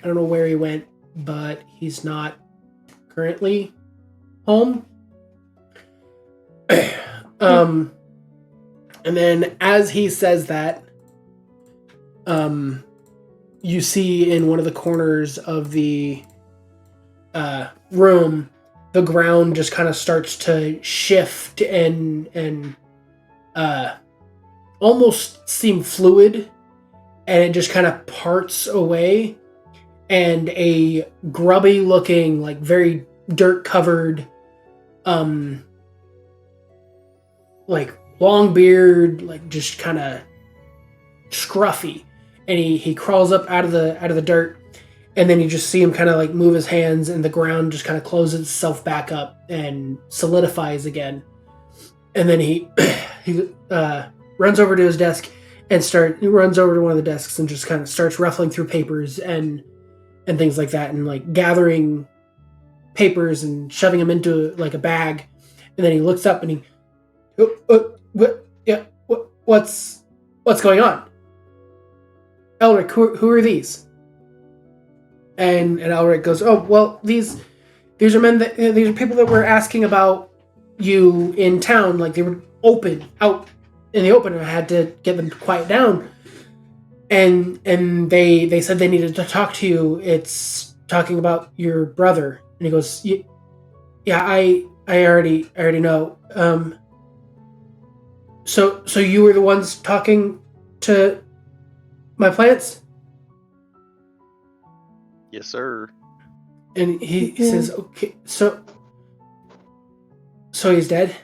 know where he went, but he's not currently home. And then as he says that, you see in one of the corners of the room, the ground just kind of starts to shift and almost seem fluid, and it just kind of parts away, and a grubby looking, like very dirt covered, like long beard, like just kind of scruffy, and he crawls up out of the dirt, and then you just see him kind of like move his hands, and the ground just kind of closes itself back up and solidifies again. And then he runs over to his desk and runs over to one of the desks and just kind of starts ruffling through papers and things like that, and like gathering papers and shoving them into like a bag. And then he looks up and he, what's going on? Elric, who are these? And Elric goes, oh, well, these are men that these are people that were asking about you in town. Like, they were out in the open, and I had to get them to quiet down. And they said they needed to talk to you. It's talking about your brother. And he goes, yeah, I already know. So you were the ones talking to my plants? Yes, sir. And he says, okay, so he's dead?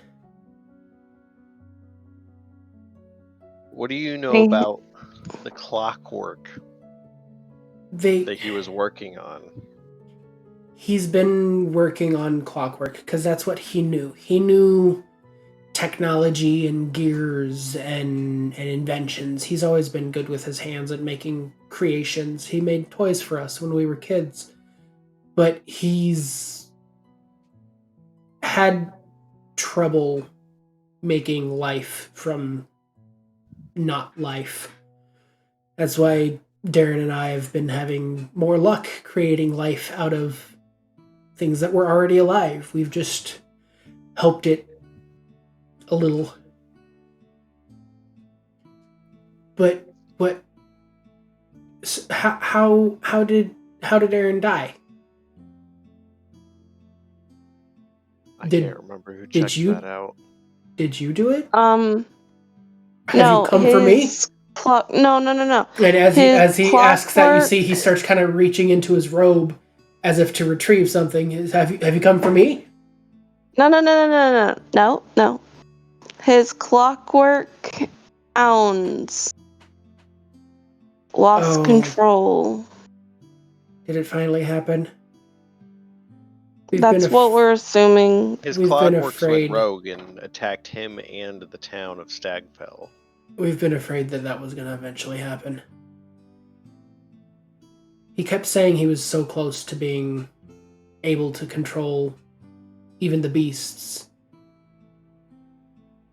What do you know about the clockwork that he was working on? He's been working on clockwork because that's what he knew. He knew technology and gears and inventions. He's always been good with his hands at making creations. He made toys for us when we were kids. But he's had trouble making life from not life. That's why Darren and I have been having more luck creating life out of things that were already alive. We've just helped it a little. But how did Aaron die? I can't remember who checked that out. Did you do it? No. Have you come for me? No. And as he asks that, you see he starts kind of reaching into his robe as if to retrieve something. Have you come for me? No. His clockwork ounds lost control. Did it finally happen? That's what we're assuming. His clockworks went rogue and attacked him and the town of Stagfell. We've been afraid that was going to eventually happen. He kept saying he was so close to being able to control even the beasts.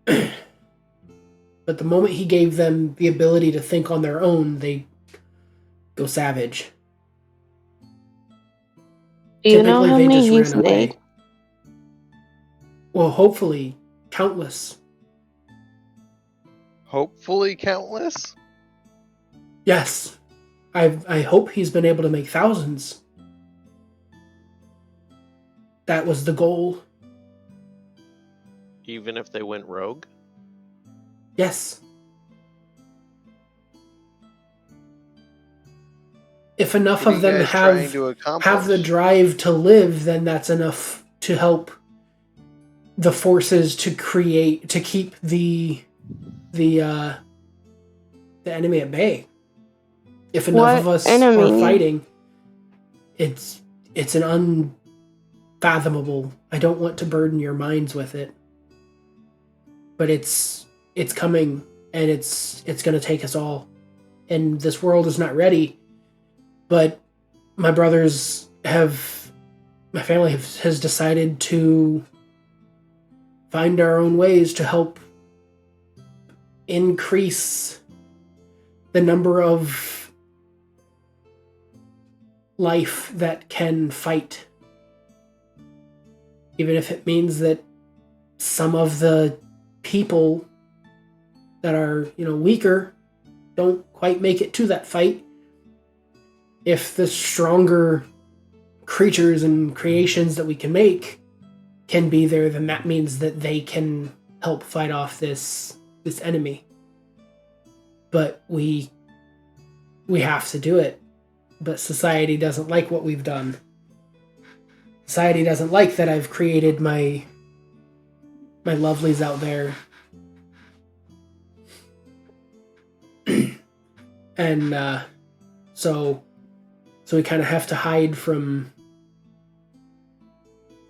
But the moment he gave them the ability to think on their own, they go savage. Do you know how many he's made? Well, hopefully, countless. Hopefully countless? Yes. I hope he's been able to make thousands. That was the goal. Even if they went rogue? Yes. If enough of them have the drive to live, then that's enough to help the forces to keep the enemy at bay. If enough of us are fighting, it's an unfathomable. I don't want to burden your minds with it, but it's coming, and it's going to take us all, and this world is not ready. But my family has decided to find our own ways to help increase the number of life that can fight. Even if it means that some of the people that are, weaker don't quite make it to that fight. If the stronger creatures and creations that we can make can be there, then that means that they can help fight off this enemy. But we have to do it. But society doesn't like what we've done. Society doesn't like that I've created my lovelies out there. And so we kind of have to hide from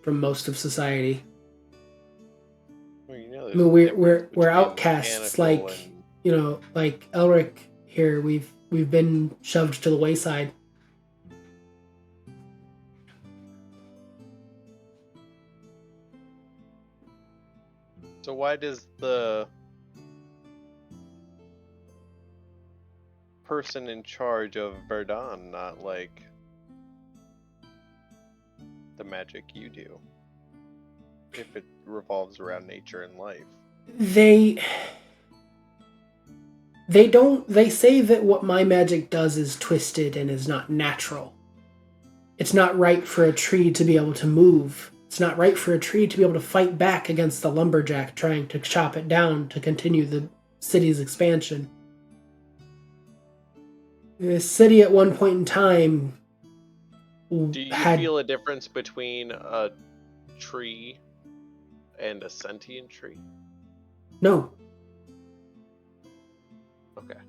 most of society. Well, we're outcasts, like Elric here. We've been shoved to the wayside. So why does the person in charge of Verdun not like the magic you do, if it revolves around nature and life? They say that what my magic does is twisted and is not natural. It's not right for a tree to be able to move. It's not right for a tree to be able to fight back against the lumberjack trying to chop it down to continue the city's expansion. The city at one point in time Do you feel a difference between a tree and a sentient tree? No. Okay.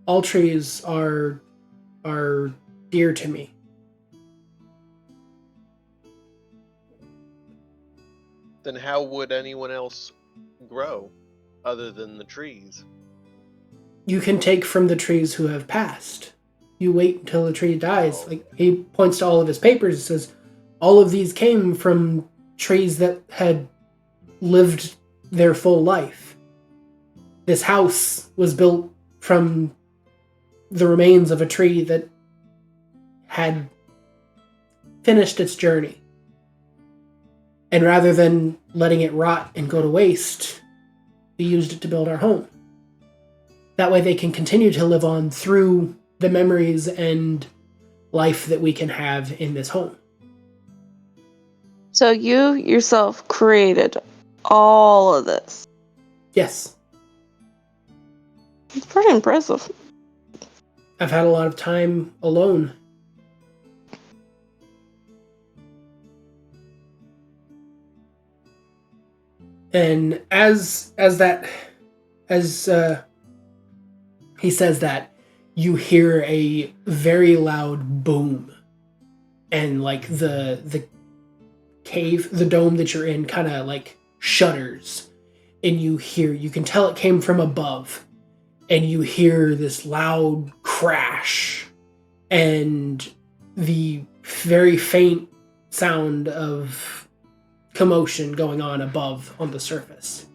All trees are dear to me. Then how would anyone else grow other than the trees? You can take from the trees who have passed. You wait until the tree dies. Like, he points to all of his papers and says, all of these came from trees that had lived their full life. This house was built from the remains of a tree that had finished its journey. And rather than letting it rot and go to waste, we used it to build our home. That way they can continue to live on through the memories and life that we can have in this home. So you yourself created all of this? Yes. It's pretty impressive. I've had a lot of time alone. And as he says that, you hear a very loud boom, and like the cave, the dome that you're in, kind of like shudders, and you can tell it came from above, and you hear this loud crash, and the very faint sound of commotion going on above on the surface.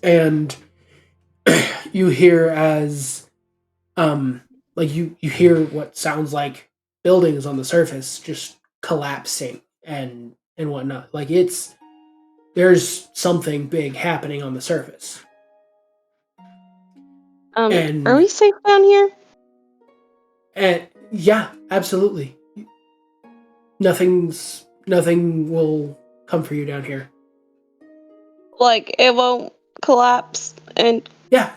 And you hear as like you hear what sounds like buildings on the surface just collapsing and whatnot. Like there's something big happening on the surface. And are we safe down here? And yeah, absolutely. Nothing will come for you down here. Like, it won't collapse and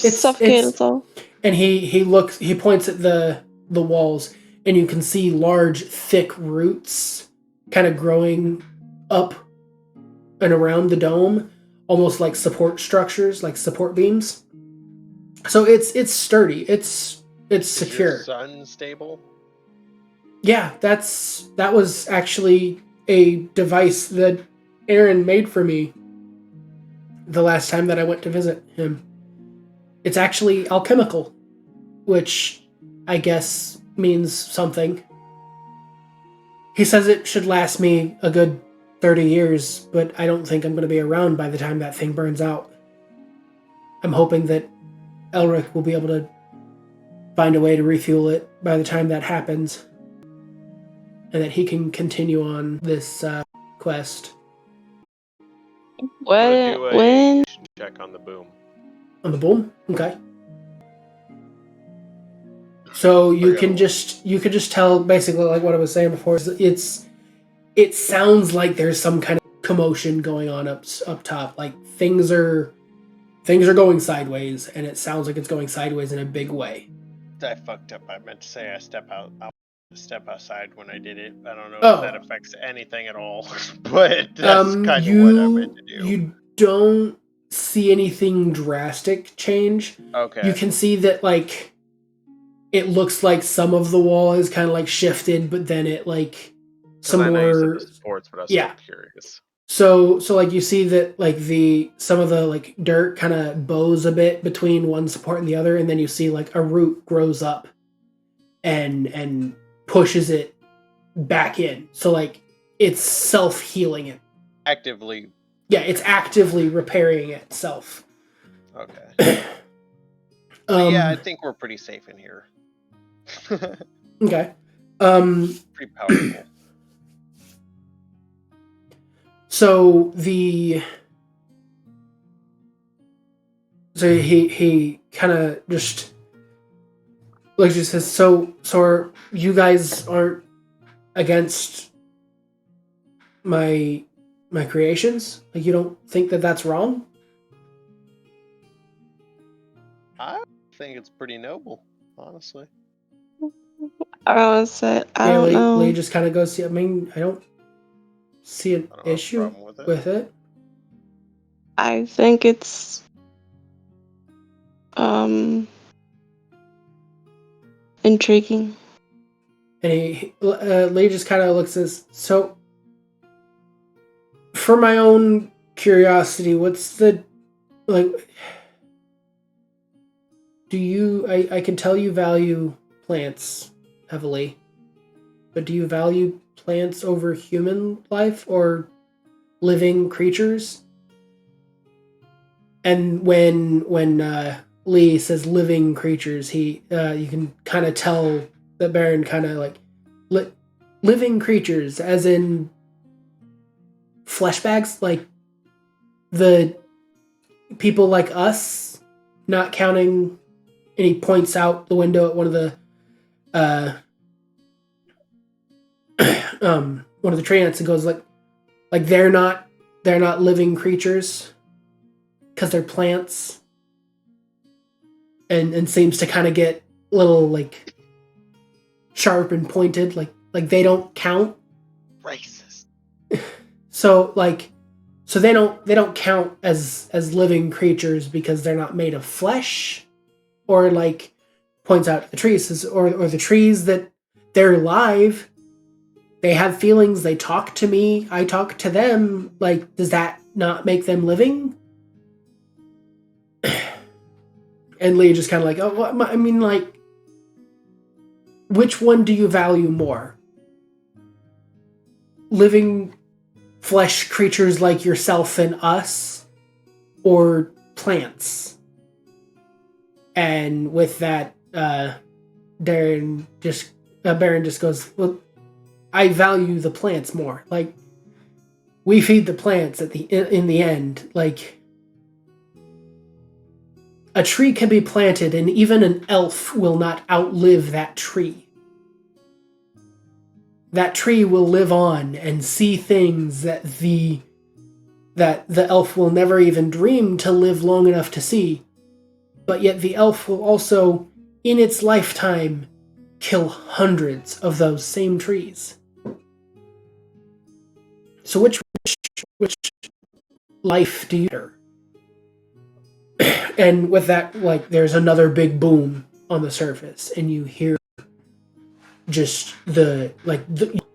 suffocate us all? And he points at the walls, and you can see large, thick roots kind of growing up and around the dome, almost like support structures, like support beams. So it's sturdy. It's secure. Is your sun stable? Yeah, that was actually a device that Aaron made for me the last time that I went to visit him. It's actually alchemical, which I guess means something. He says it should last me a good 30 years, but I don't think I'm going to be around by the time that thing burns out. I'm hoping that Elric will be able to find a way to refuel it by the time that happens, and that he can continue on this quest. When? Check on the boom. On the boom? Okay. So you could just tell basically like what I was saying before. It sounds like there's some kind of commotion going on up top. Like things are going sideways, and it sounds like it's going sideways in a big way. I fucked up. I meant to say I step outside when I did it. I don't know if that affects anything at all, but that's kind of what I meant to do. You don't see anything drastic change. Okay. You can see that like it looks like some of the wall is kind of like shifted, but then it like some more supports, but I was still curious. So like you see that like some of the like dirt kind of bows a bit between one support and the other, and then you see like a root grows up and pushes it back in. So like it's self-healing it. Actively. Yeah, it's actively repairing itself. Okay. Yeah, I think we're pretty safe in here. Okay. Pretty powerful. So he kind of just like just says, so you guys aren't against my creations? Like you don't think that that's wrong? I think it's pretty noble, honestly. I don't know. Lee just kind of goes, I mean, I don't see an issue with it. I think it's intriguing. And Lee just kind of looks at this. So, for my own curiosity, what's the like? Do you? I can tell you value plants heavily, but do you value plants over human life, or living creatures. And when Lee says living creatures, you can kind of tell that Baron kind of like living creatures, as in flesh bags, like the people like us, not counting. And he points out the window at one of the one of the tree ants and goes like they're not living creatures because they're plants, and seems to kind of get a little like sharp and pointed, like they don't count. Racist. So they don't count as living creatures because they're not made of flesh, or like points out the trees, or the trees that they're alive. They have feelings. They talk to me. I talk to them. Like, does that not make them living? And Lee just kind of like, oh, well, I mean, like, which one do you value more? Living flesh creatures like yourself and us, or plants? And with that, Baron just goes, well, I value the plants more. Like, we feed the plants in the end. Like, a tree can be planted, and even an elf will not outlive that tree. That tree will live on and see things that the elf will never even dream to live long enough to see. But yet the elf will also, in its lifetime, kill hundreds of those same trees. So which life do you better? And with that, like, there's another big boom on the surface, and you hear just the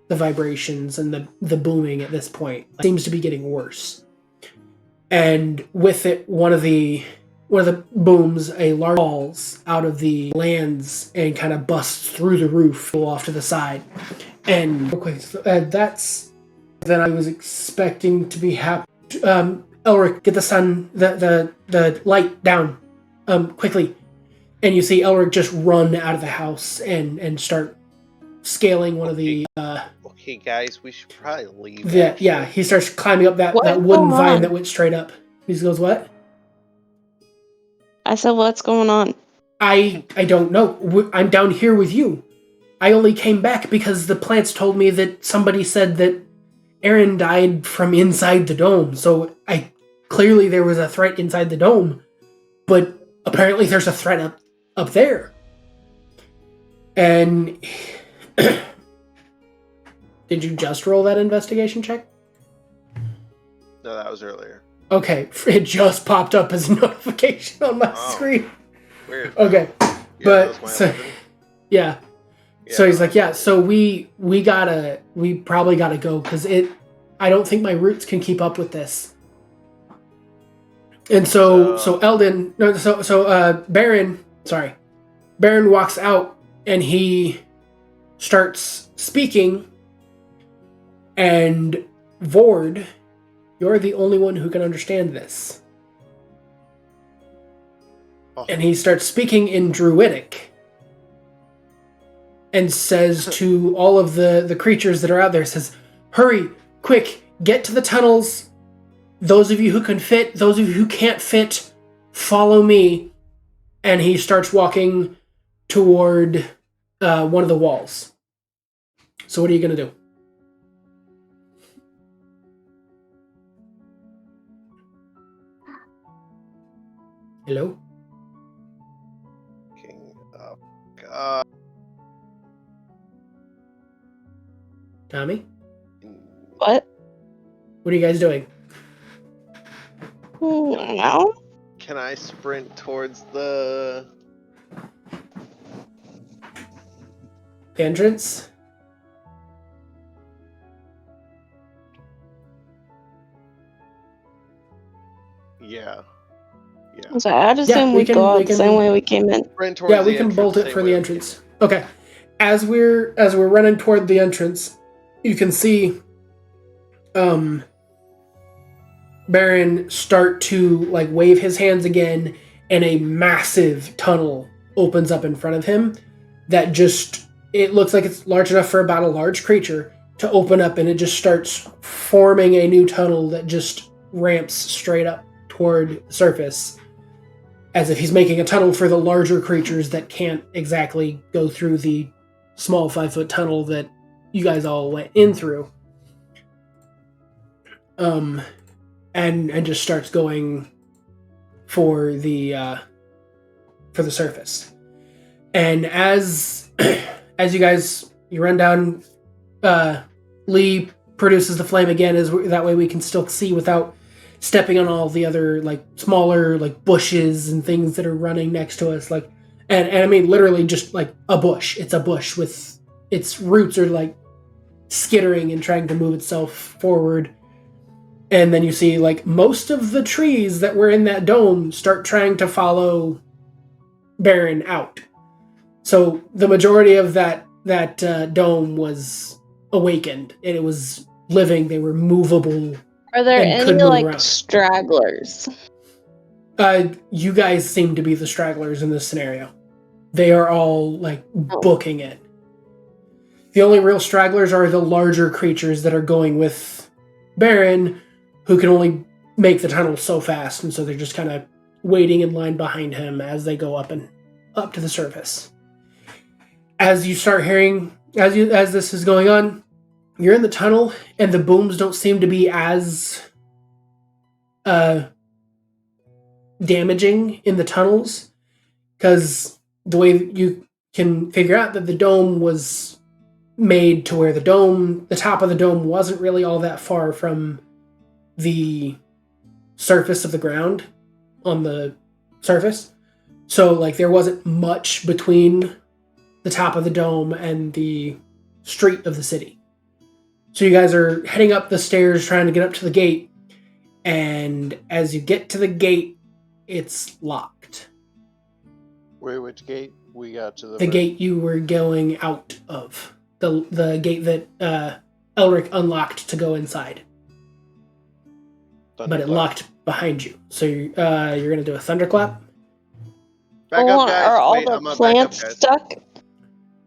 vibrations and the booming at this point. It seems to be getting worse. And with it, one of the booms, a large falls out of the lands and kind of busts through the roof off to the side. And okay, so, that's than I was expecting to be happy. Elric, get the sun, the light down, quickly. And you see Elric just run out of the house and start scaling one of the. Okay, guys, we should probably leave. Yeah, he starts climbing up that wooden vine that went straight up. He goes, "What?" I said, "What's going on?" I don't know. I'm down here with you. I only came back because the plants told me that somebody said that Aaron died from inside the dome. So clearly there was a threat inside the dome, but apparently there's a threat up there. And did you just roll that investigation check? No, that was earlier. Okay, it just popped up as a notification on my screen. Weird. Okay, but so, yeah. So he's like, yeah. So we probably gotta go because I don't think my roots can keep up with this. And so Baron walks out and he starts speaking. And Vord, you're the only one who can understand this. Oh. And he starts speaking in Druidic. And says to all of the creatures that are out there, says, hurry, quick, get to the tunnels. Those of you who can fit, those of you who can't fit, follow me. And he starts walking toward one of the walls. So what are you going to do? Hello? King of God. Tommy? What? What are you guys doing? No. Can I sprint towards the entrance? Yeah. So I'd assume we go out the same way we came in. Yeah, we can bolt it for the entrance. Okay. As we're running toward the entrance, you can see Baron start to like wave his hands again, and a massive tunnel opens up in front of him that just, it looks like it's large enough for about a large creature to open up, and it just starts forming a new tunnel that just ramps straight up toward the surface, as if he's making a tunnel for the larger creatures that can't exactly go through the small 5-foot tunnel that you guys all went in through. And just starts going for the surface. And as you guys, you run down, Lee produces the flame again, that way we can still see without stepping on all the other like smaller like bushes and things that are running next to us. Like, and I mean literally just like a bush. It's a bush with its roots are like skittering and trying to move itself forward. And then you see like most of the trees that were in that dome start trying to follow Baron out. So the majority of that dome was awakened, and it was living. They were movable. Are there any like around. stragglers? You guys seem to be the stragglers in this scenario. They are all like booking it. The only real stragglers are the larger creatures that are going with Baron, who can only make the tunnel so fast, and so they're just kind of waiting in line behind him as they go up to the surface. As you start hearing, as this is going on, you're in the tunnel, and the booms don't seem to be as damaging in the tunnels, because the way you can figure out that the dome was made to where the top of the dome wasn't really all that far from the surface of the ground on the surface. So like there wasn't much between the top of the dome and the street of the city. So you guys are heading up the stairs trying to get up to the gate, and as you get to the gate, it's locked. Wait, which gate? We got to the gate you were going out of. The gate that Elric unlocked to go inside. But it locked behind you. So you're going to do a thunderclap? Back up, guys. Are all the plants stuck?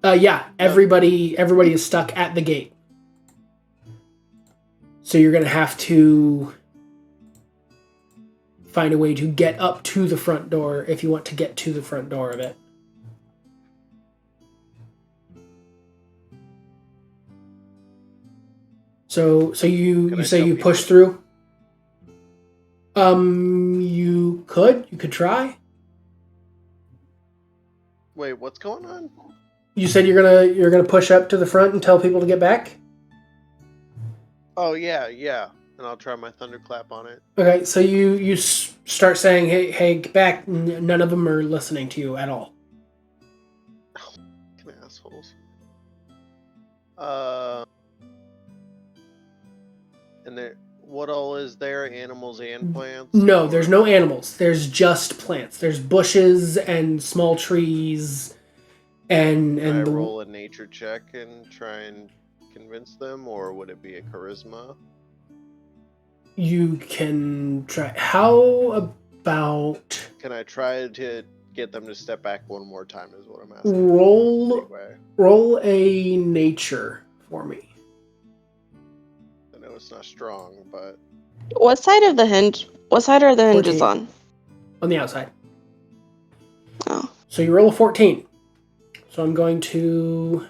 Yeah, everybody is stuck at the gate. So you're going to have to find a way to get up to the front door if you want to get to the front door of it. So you say you push through? You could try. Wait, what's going on? You said you're gonna push up to the front and tell people to get back? Oh yeah, and I'll try my thunderclap on it. Okay, so you start saying, hey, get back. None of them are listening to you at all. Fucking assholes. And there, what all is there? Animals and plants? No, there's no animals. There's just plants. There's bushes and small trees, and Can I roll a nature check and try and convince them, or would it be a charisma? You can try. How about... Can I try to get them to step back one more time is what I'm asking. Roll a nature for me. I know it's not strong, but... What side are the hinges 14. on? On the outside. Oh. So you roll a 14. So I'm going to...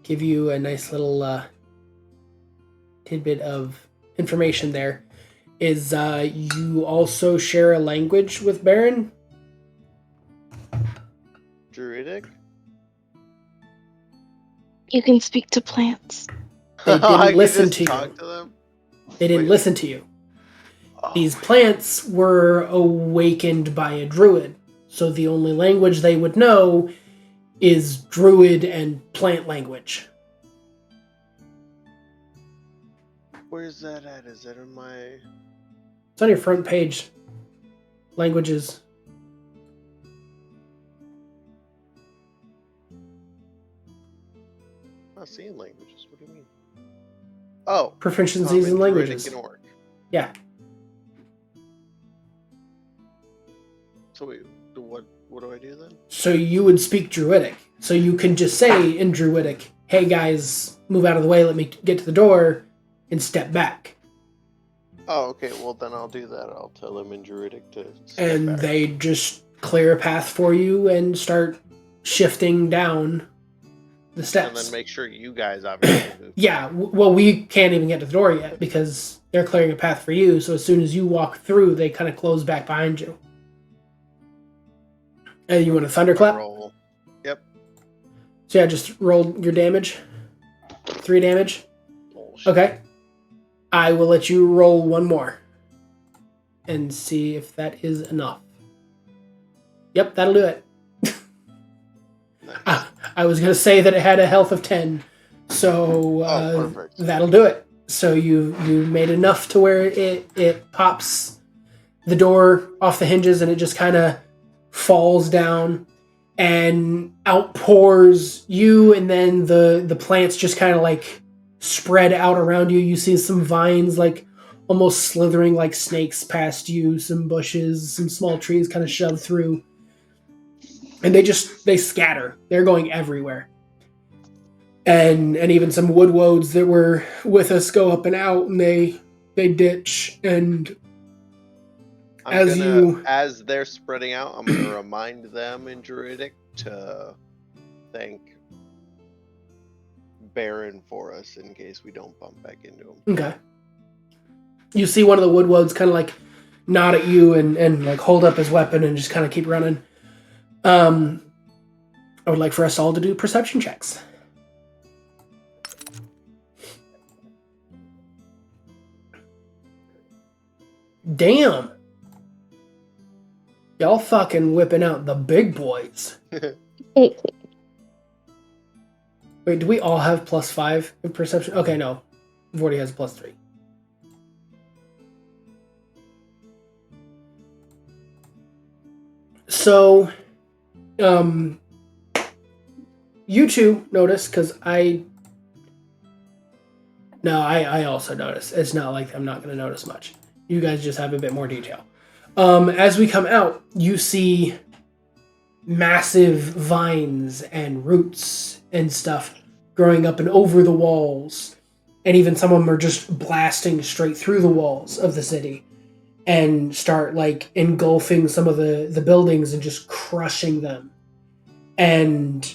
give you a nice little tidbit of information there. Is you also share a language with Baron? Druidic? You can speak to plants. They didn't listen to you. To them? They didn't listen to you. These plants were awakened by a druid, so the only language they would know is druid and plant language. Where's that at? Is that in my... It's on your front page. Languages. not seeing languages. What do you mean? Oh, proficiencies in languages. And orc. Yeah. So wait, what do I do then? So you would speak Druidic. So you can just say in Druidic, "Hey guys, move out of the way. Let me get to the door," and step back. Oh, okay. Well, then I'll do that. I'll tell them in Druidic to step and back. They just clear a path for you and start shifting down the steps. And then make sure you guys obviously move. Yeah, well, we can't even get to the door yet because they're clearing a path for you. So as soon as you walk through, they kind of close back behind you. And you want a thunderclap? Roll. Yep. So yeah, just roll your damage. 3 damage. Bullshit. Okay. I will let you roll one more. And see if that is enough. Yep, that'll do it. Nice. I was going to say that it had a health of 10. So perfect. That'll do it. So you made enough to where it pops the door off the hinges and it just kind of falls down and outpours you, and then the plants just kind of like spread out around you. You see some vines like almost slithering like snakes past you, some bushes, some small trees kind of shoved through. And they scatter. They're going everywhere. And even some woodwoads that were with us go up and out, and they ditch. And as they're spreading out, I'm gonna remind them in Druidic to thank Baron for us in case we don't bump back into him. Okay. You see one of the woodwoads kind of like nod at you and like hold up his weapon and just kind of keep running. I would like for us all to do perception checks. Damn. Y'all fucking whipping out the big boys. Wait, do we all have +5 in perception? Okay, no. Vorty has +3. So, you two notice, because I also notice. It's not like I'm not going to notice much. You guys just have a bit more detail. As we come out, you see massive vines and roots and stuff growing up and over the walls. And even some of them are just blasting straight through the walls of the city and start like engulfing some of the buildings and just crushing them. And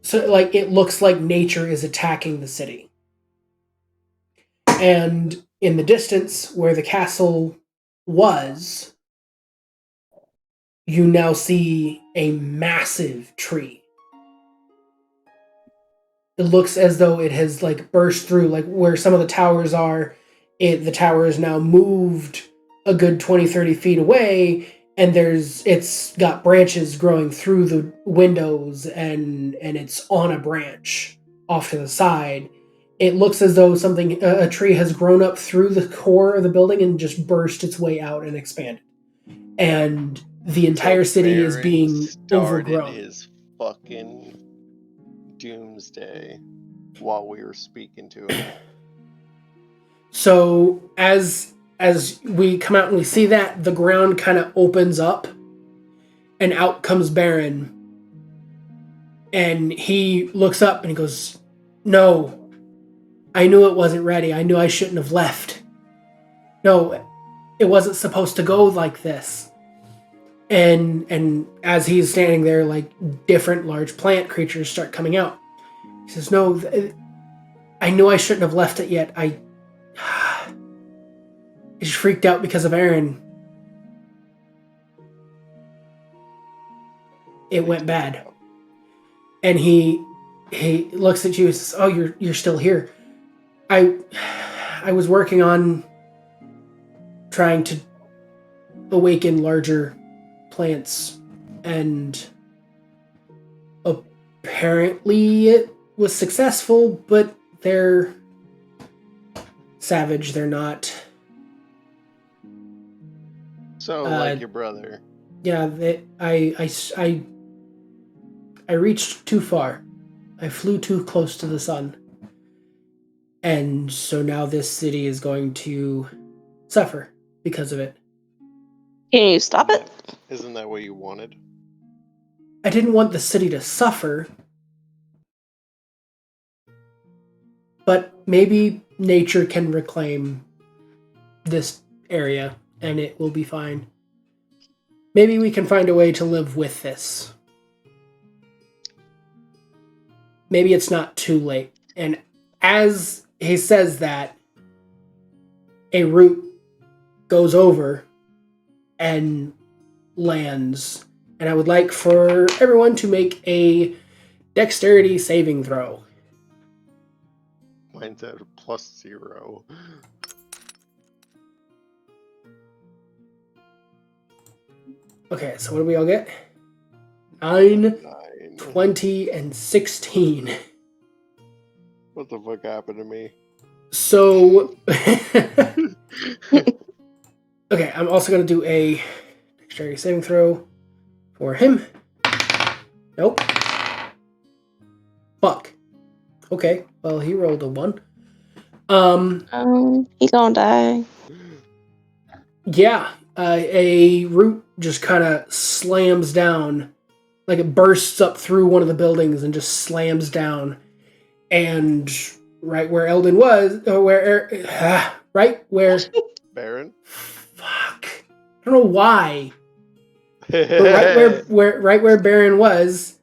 so like it looks like nature is attacking the city. And in the distance where the castle was, you now see a massive tree. It looks as though it has like burst through, like where some of the towers are. The tower is now moved a good 20, 30 feet away, and it's got branches growing through the windows, and it's on a branch off to the side. It looks as though a tree has grown up through the core of the building and just burst its way out and expanded. And the entire city is being overgrown. His fucking doomsday while we were speaking to him. So as we come out and we see that, the ground kind of opens up and out comes Baron. And he looks up and he goes, "No, I knew it wasn't ready. I knew I shouldn't have left. No, it wasn't supposed to go like this." And as he's standing there, like different large plant creatures start coming out. He says, "No, I knew I shouldn't have left it yet. I just freaked out because of Aaron. It went bad." And he looks at you and says, "Oh, you're still here. I was working on trying to awaken larger plants, and apparently it was successful, but they're savage. They're not." So, like your brother. Yeah, I reached too far. I flew too close to the sun. And so now this city is going to suffer because of it. Can you stop it? Isn't that what you wanted? I didn't want the city to suffer. But maybe nature can reclaim this area and it will be fine. Maybe we can find a way to live with this. Maybe it's not too late. And as he says that, a root goes over and lands. And I would like for everyone to make a dexterity saving throw. Mine's at a +0. Okay, so what do we all get? 9, 20, and 16. What the fuck happened to me? So... Okay, I'm also going to do a dexterity saving throw for him. Nope. Fuck. Okay, well, he rolled a 1. He gonna die. Yeah, a root just kind of slams down. Like it bursts up through one of the buildings and just slams down. And right where Eldon was, right where... Baron? Fuck. I don't know why. But right where Baron was,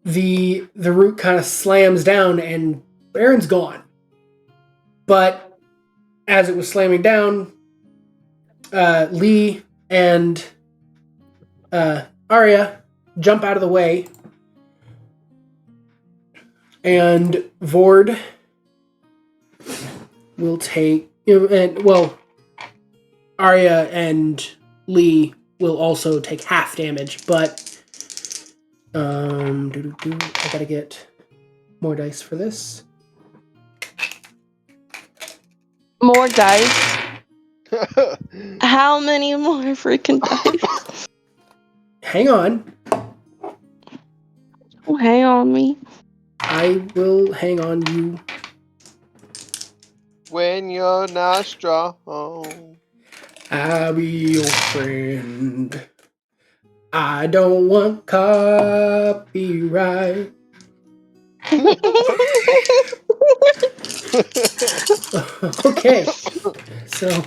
the root kind of slams down and Baron's gone. But as it was slamming down, Lee and Arya jump out of the way, and Vord will take... Arya and Lee will also take half damage, but I gotta get more dice for this. More dice? How many more freaking dice? Hang on. Oh, hang on me. I will hang on you. When you're not strong, I'll be your friend. I don't want copyright. Okay. So,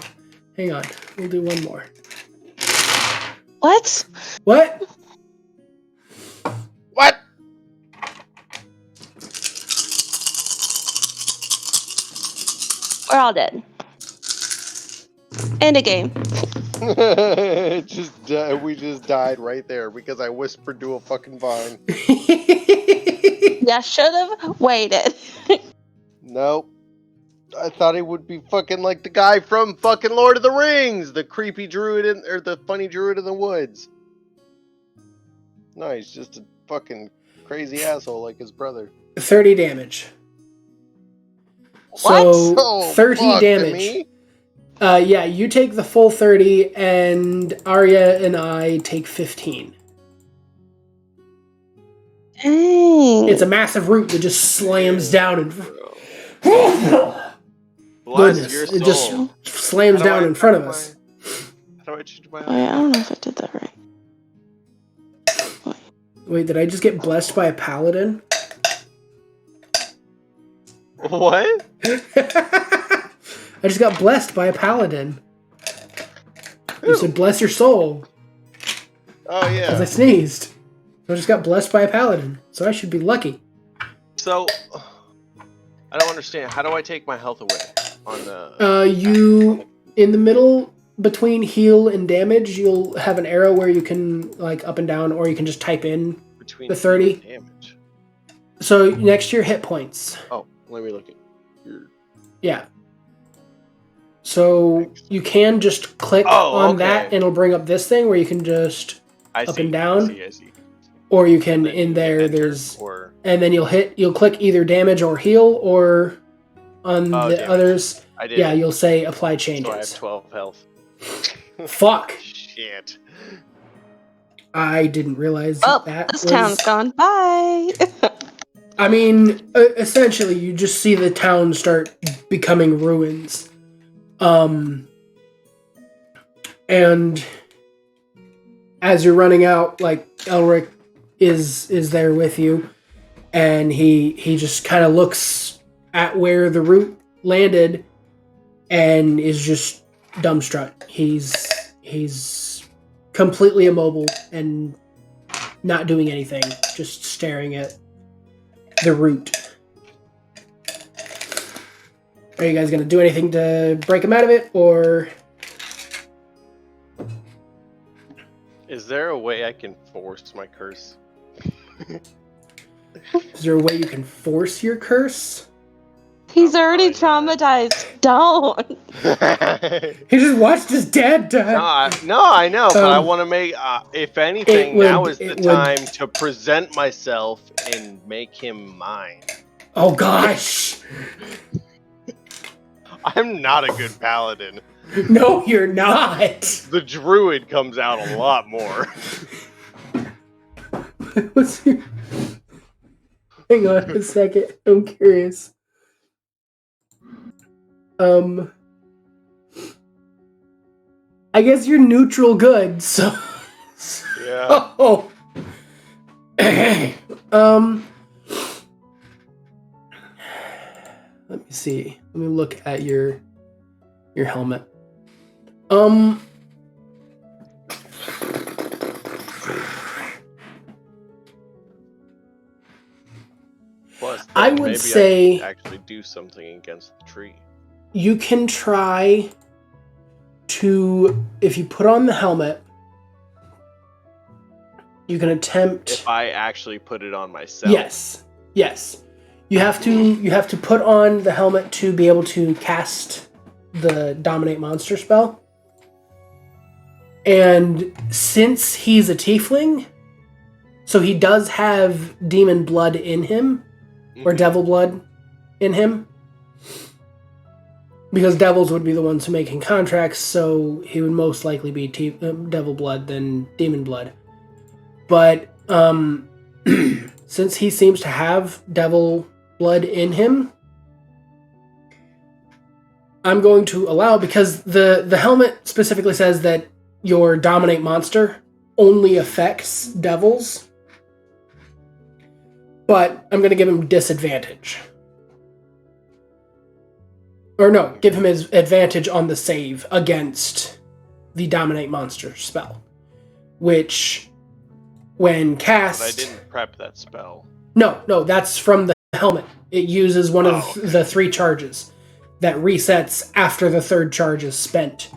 hang on. We'll do one more. What? What? What? We're all dead. End of game. We just died right there because I whispered to a fucking vine. Yeah, should have waited. Nope. I thought he would be fucking like the guy from fucking Lord of the Rings, the creepy druid or the funny druid in the woods. No, he's just a fucking crazy asshole like his brother. 30 damage. What? So, 30 damage. Yeah, you take the full 30, and Arya and I take 15. Dang. It's a massive root that just slams down and... Bless your soul. It just slams down in front of us. How do I change my Wait, I don't know if I did that right. Wait, did I just get blessed by a paladin? What? I just got blessed by a paladin. You said bless your soul. Oh, yeah. Because I sneezed. So I just got blessed by a paladin. So I should be lucky. So, I don't understand. How do I take my health away on the... You, in the middle between heal and damage, you'll have an arrow where you can, like, up and down, or you can just type in between the 30. Damage. So next to your hit points. Oh, let me look at your... Yeah. So you can just click on that, and it'll bring up this thing where you can just up and down. I see. Or you can, in there, and then you'll click either damage or heal, or on the damage. Others, I did. Yeah, you'll say apply changes. So I have 12 health. Fuck. Shit. I didn't realize that. This town's gone. Bye. I mean, essentially, you just see the town start becoming ruins. And as you're running out, like, Elric is there with you, and he just kind of looks at where the root landed and is just dumbstruck. He's completely immobile and not doing anything, just staring at the root. Are you guys going to do anything to break him out of it, or... Is there a way I can force my curse? Is there a way you can force your curse? He's already traumatized. Don't. He just watched his dad die. No, I know, but I want to make, if anything, now is the time to present myself and make him mine. Oh, gosh. I'm not a good paladin. No, you're not. The druid comes out a lot more. What's your... Hang on a second. I'm curious. I guess you're neutral good, so... Yeah. Oh. Let me see. Let me look at your helmet. Plus, I would maybe say I can actually do something against the tree. You can try to, if you put on the helmet, you can attempt. If I actually put it on myself. Yes. You have to put on the helmet to be able to cast the Dominate Monster spell. And since he's a tiefling, so he does have demon blood in him, or devil blood in him. Because devils would be the ones making contracts, so he would most likely be devil blood than demon blood. But since he seems to have devil blood in him, I'm going to allow, because the helmet specifically says that your Dominate Monster only affects devils, but I'm going to give him disadvantage. Or no, give him his advantage on the save against the Dominate Monster spell. Which, when cast... But I didn't prep that spell. No, that's from the helmet. It uses one of the 3 charges that resets after the 3rd charge is spent.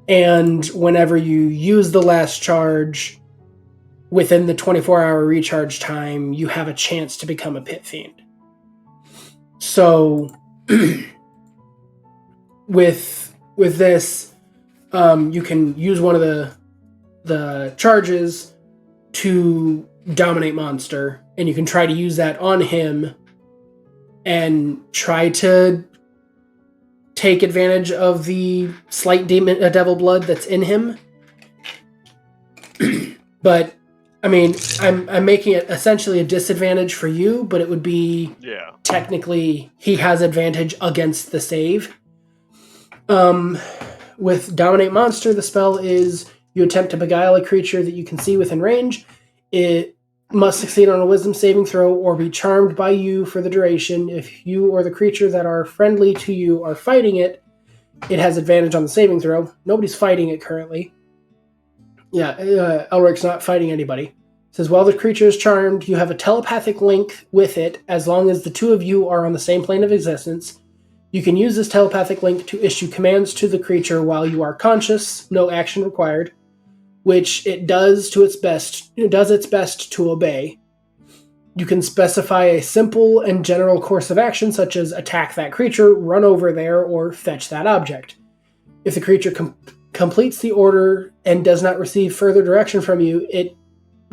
And whenever you use the last charge, within the 24-hour recharge time, you have a chance to become a Pit Fiend. So... With this, you can use one of the charges to Dominate Monster, and you can try to use that on him and try to take advantage of the slight devil blood that's in him. But I mean, I'm making it essentially a disadvantage for you, but it would be technically he has advantage against the save. With Dominate Monster, the spell is you attempt to beguile a creature that you can see within range. It must succeed on a wisdom saving throw or be charmed by you for the duration. If you or the creature that are friendly to you are fighting it, it has advantage on the saving throw. Nobody's fighting it currently. Yeah, Elric's not fighting anybody. It says, while the creature is charmed, you have a telepathic link with it as long as the two of you are on the same plane of existence. You can use this telepathic link to issue commands to the creature while you are conscious, no action required, which it does its best to obey. You can specify a simple and general course of action, such as attack that creature, run over there, or fetch that object. If the creature completes the order and does not receive further direction from you, it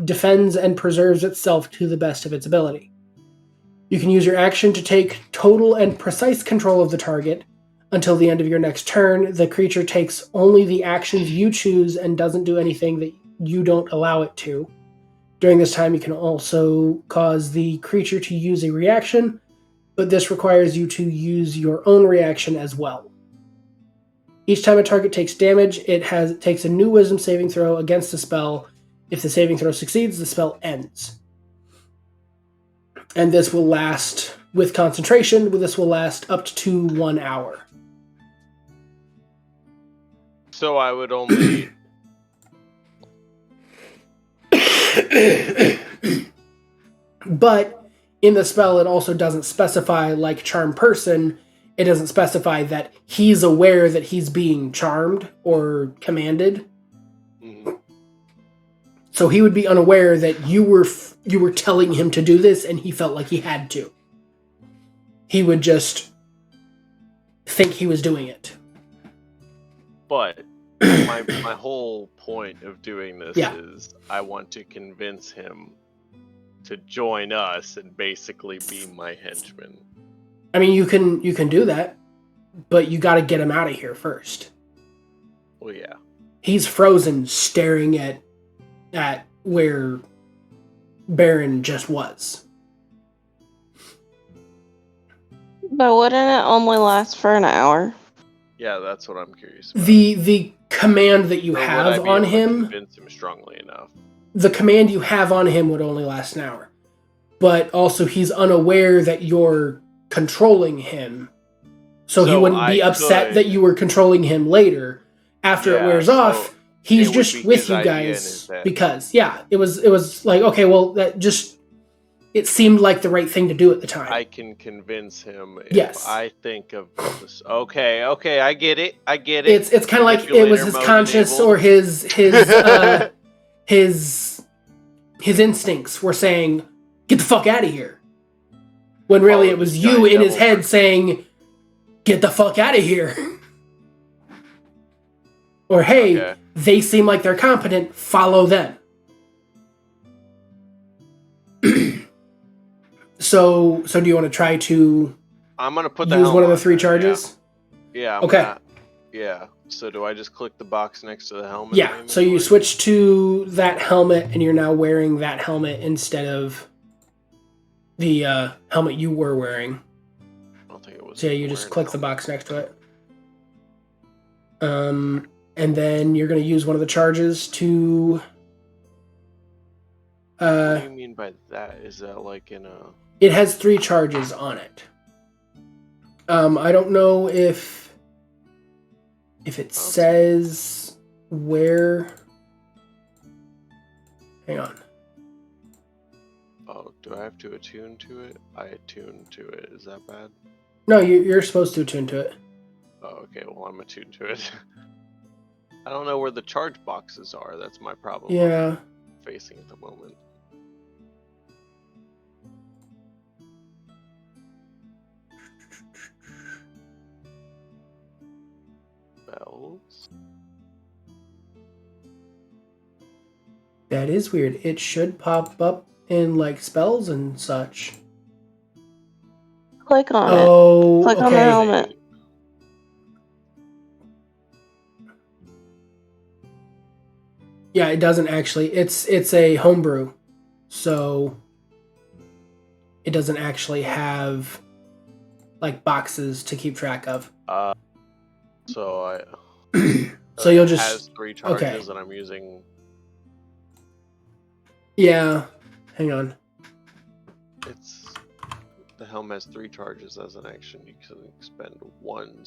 defends and preserves itself to the best of its ability. You can use your action to take total and precise control of the target. Until the end of your next turn, the creature takes only the actions you choose and doesn't do anything that you don't allow it to. During this time, you can also cause the creature to use a reaction, but this requires you to use your own reaction as well. Each time a target takes damage, it takes a new wisdom saving throw against the spell. If the saving throw succeeds, the spell ends. And this will last, with concentration, this will last up to 1 hour. So I would only... But in the spell, it also doesn't specify, like Charm Person, it doesn't specify that he's aware that he's being charmed or commanded. Mm-hmm. So he would be unaware that you were telling him to do this, and he felt like he had to. He would just think he was doing it. But my whole point of doing this is I want to convince him to join us and basically be my henchman. I mean, you can do that, but you got to get him out of here first. Well, yeah. He's frozen, staring at where Baron just was. But wouldn't it only last for an hour? Yeah, that's what I'm curious about. The command that you have on him, convince him strongly enough. The command you have on him would only last an hour. But also he's unaware that you're controlling him. So he wouldn't be upset that you were controlling him later. After it wears off, he's just with you guys because it was like, okay, well, that just, it seemed like the right thing to do at the time. I can convince him if I think of this. Okay, I get it. It's kind of like it was his conscience or his instincts were saying, get the fuck out of here. When really it was you in his head saying, get the fuck out of here. Or, hey, they seem like they're competent, follow them. So do you want to try to I'm gonna put use one of the 3 charges? Yeah. Okay. So do I just click the box next to the helmet? Yeah, so you switch to that helmet, and you're now wearing that helmet instead of the helmet you were wearing. I don't think it was. So you just click the box next to it. And then you're going to use one of the charges to... what do you mean by that? Is that like in a... It has 3 charges on it. I don't know if it says where... Hang on. Oh, do I have to attune to it? I attune to it. Is that bad? No, you're supposed to attune to it. Oh, okay. Well, I'm attuned to it. I don't know where the charge boxes are. That's my problem. Yeah. I'm facing at the moment. Bells? That is weird. It should pop up in like spells and such. Click on it. Oh, click on the helmet. Yeah, it doesn't actually. It's a homebrew, so it doesn't actually have like boxes to keep track of. So so you'll just has 3 charges and I'm using. Yeah, hang on. It's the helm has 3 charges as an action. You can expend 1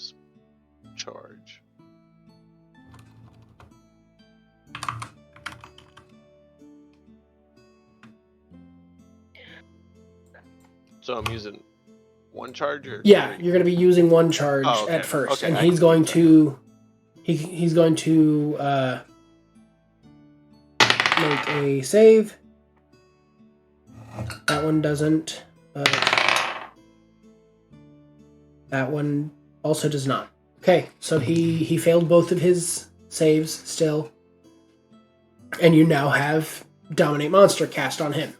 charge. So I'm using 1 charge, or yeah, you're going to be using 1 charge at first, and he's going to he's going to make a save. That one doesn't. That one also does not. Okay, so he failed both of his saves still, and you now have Dominate Monster cast on him.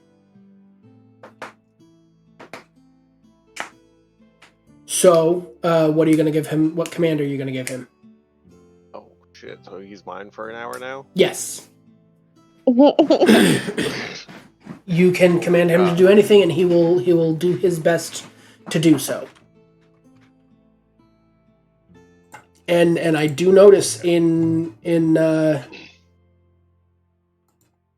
So, what are you going to give him? What command are you going to give him? Oh, shit. So he's mine for an hour now? Yes. you can command him to do anything, and he will do his best to do so. And I do notice in the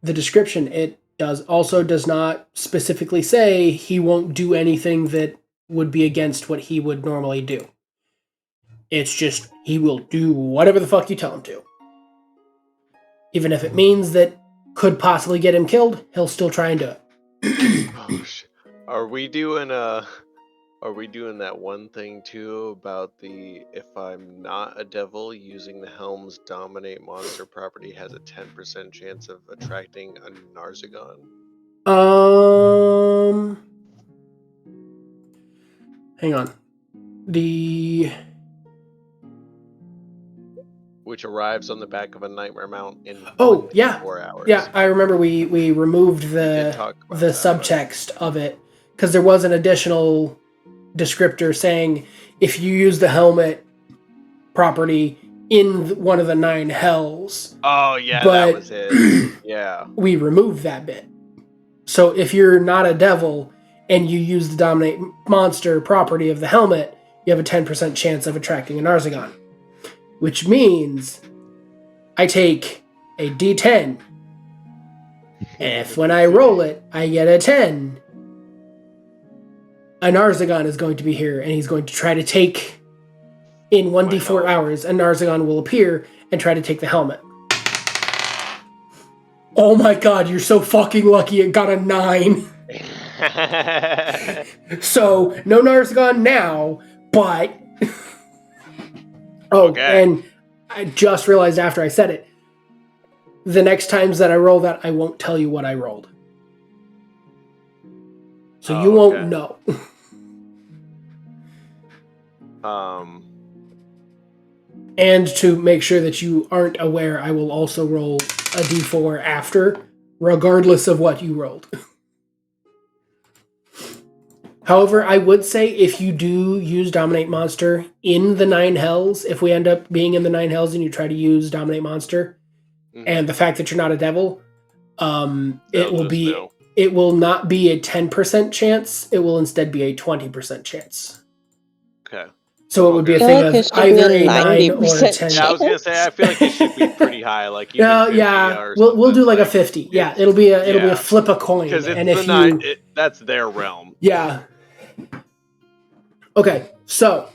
description, it does not specifically say he won't do anything that would be against what he would normally do. It's just he will do whatever the fuck you tell him to. Even if it means that could possibly get him killed, he'll still try and do it. Oh shit. Are we doing that one thing too about the if I'm not a devil, using the helm's dominate monster property has a 10% chance of attracting a Narzagon? Hang on. Which arrives on the back of a nightmare mount in 4 hours. Yeah, I remember we removed the subtext of it because there was an additional descriptor saying if you use the helmet property in one of the 9 hells. Oh yeah, that was it. Yeah. We removed that bit. So if you're not a devil and you use the dominate monster property of the helmet, you have a 10% chance of attracting a Narzagon. Which means I take a D10. And if when I roll it, I get a 10, a Narzagon is going to be here, and he's going to try to take, in 1d4 hours, a Narzagon will appear and try to take the helmet. Oh my god, you're so fucking lucky it got a 9. So, no Narzagon now, but... Okay. And I just realized after I said it, the next times that I roll that, I won't tell you what I rolled. So you won't know. And to make sure that you aren't aware, I will also roll a d4 after, regardless of what you rolled. However, I would say if you do use Dominate Monster in the 9 hells, if we end up being in the 9 hells and you try to use Dominate Monster, and the fact that you're not a devil, it will not be a 10% chance. It will instead be a 20% chance. Okay. So it would be a thing of either a 9 or a 10. Yeah, I was gonna say I feel like it should be pretty high, like even 50 we'll do like a 50. Yeah, it'll be a flip a coin, because and if that's their realm. Yeah. Okay, so.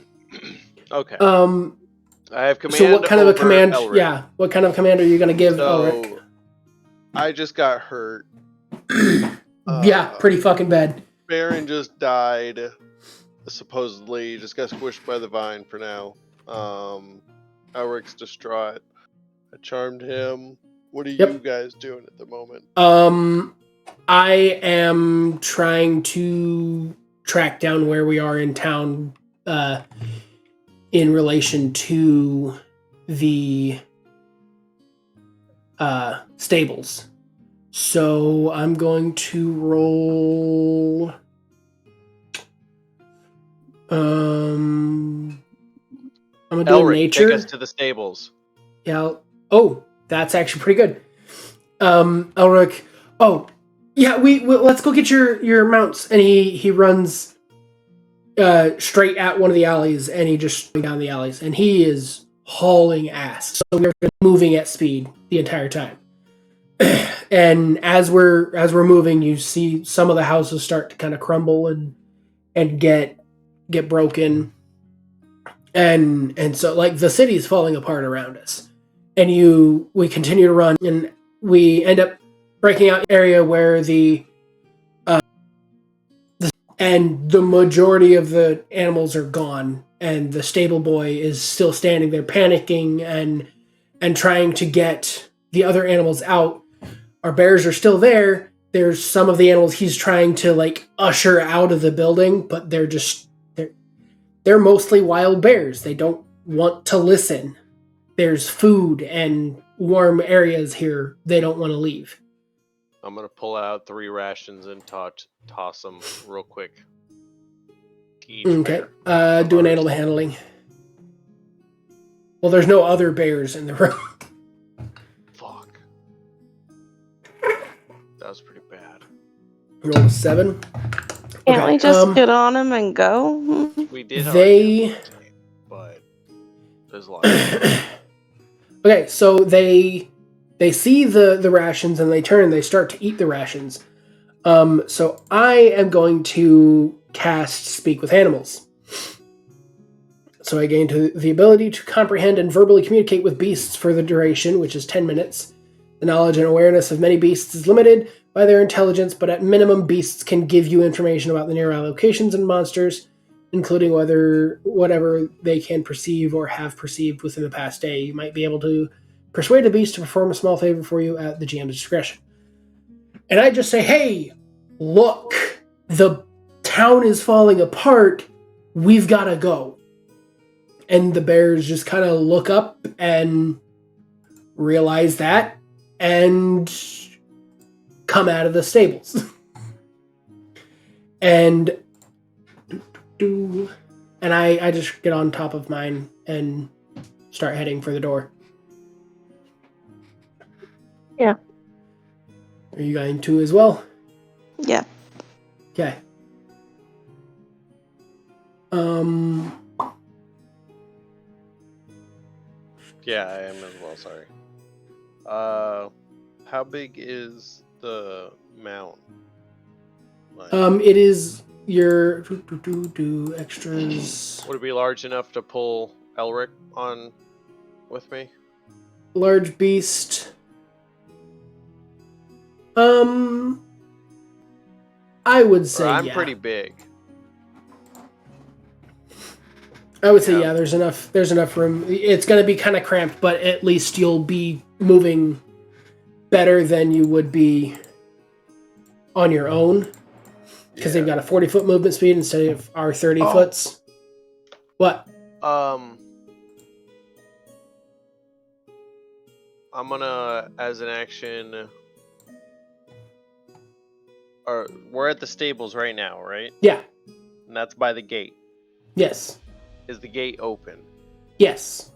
Okay. I have command. So what kind of a command? Elric. Yeah, what kind of command are you going to give Elric? I just got hurt. Yeah, pretty fucking bad. Baron just died. Supposedly, just got squished by the vine for now. Elric's distraught. I charmed him. What are you guys doing at the moment? I am trying to track down where we are in town in relation to the stables. So I'm going to roll I'm gonna do Elric, nature. Take us to the stables. Yeah. Oh, that's actually pretty good. Elric. Oh, yeah. We let's go get your mounts. And he runs straight at one of the alleys, and he just goes down the alleys, and he is hauling ass. So we're moving at speed the entire time. And as we're moving, you see some of the houses start to kind of crumble and get broken, and so like the city's falling apart around us. And we continue to run, and we end up breaking out an area where and the majority of the animals are gone, and the stable boy is still standing there panicking and trying to get the other animals out. Our bears are still there. There's some of the animals he's trying to like usher out of the building, but they're mostly wild bears. They don't want to listen. There's food and warm areas here. They don't want to leave. I'm going to pull out 3 rations and toss them real quick. Okay. Do an animal handling. Well, there's no other bears in the room. Fuck. That was pretty bad. Roll a 7. Can't we just get on them and go? We did. But there's a lot. Okay, so they see the rations and they turn and they start to eat the rations. So I am going to cast Speak with Animals. So I gain the ability to comprehend and verbally communicate with beasts for the duration, which is 10 minutes. The knowledge and awareness of many beasts is limited by their intelligence, but at minimum, beasts can give you information about the nearby locations and monsters, including whatever they can perceive or have perceived within the past day. You might be able to persuade a beast to perform a small favor for you at the GM's discretion. And I just say, hey, look, the town is falling apart. We've got to go. And the bears just kind of look up and realize that and come out of the stables. And I just get on top of mine and start heading for the door. Yeah. Are you going to as well? Yeah. Okay. Yeah, I am as well, sorry. How big is the mount? It is your extras. Would it be large enough to pull Elric on with me? Large beast. I would say I'm pretty big. I would say there's enough room. It's going to be kind of cramped, but at least you'll be moving better than you would be on your own. Because they've got a 40-foot movement speed instead of our 30 foots. What? I'm gonna, as an action... we're at the stables right now, right? Yeah. And that's by the gate. Yes. Is the gate open? Yes.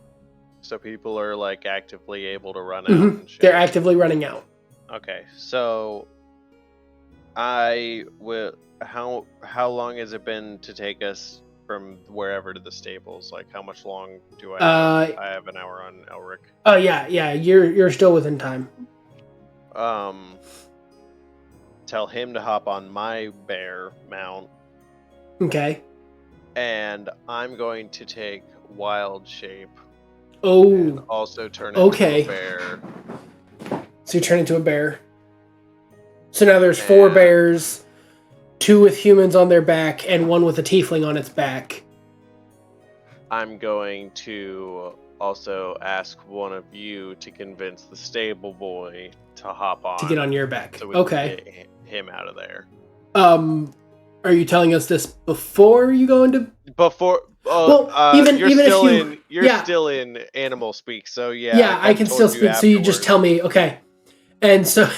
So people are like actively able to run out and shit. They're actively running out. Okay, so I will. How long has it been to take us from wherever to the stables? Like, how much long do I have? I have an hour on Elric. Oh yeah. You're still within time. Tell him to hop on my bear mount. Okay. And I'm going to take wild shape. Oh. And also turn into a bear. So you turn into a bear. So now there's 4 bears, 2 with humans on their back, and 1 with a tiefling on its back. I'm going to also ask one of you to convince the stable boy to hop on. To get on your back. So we can get him out of there. Are you telling us this before you go into... Before... You're still in animal speak, so yeah. Yeah, I can still speak, so you just tell me, okay. And so,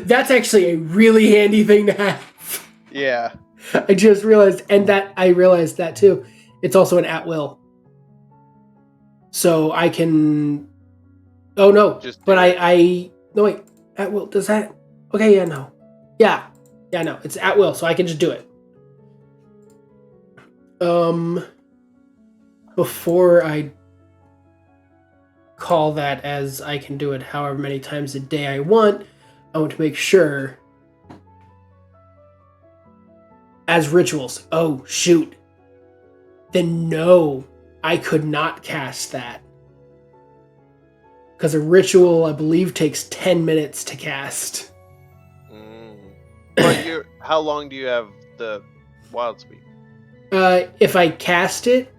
that's actually a really handy thing to have. Yeah. I just realized, I realized that too. It's also an at-will. So I can... Oh, no. No, wait. At-will, does that... Okay, yeah, no. Yeah, no. It's at-will, so I can just do it. Before I call that as I can do it however many times a day I want to make sure as rituals. Oh, shoot. Then no, I could not cast that. Because a ritual, I believe, takes 10 minutes to cast. But how long do you have the wild speak? If I cast it,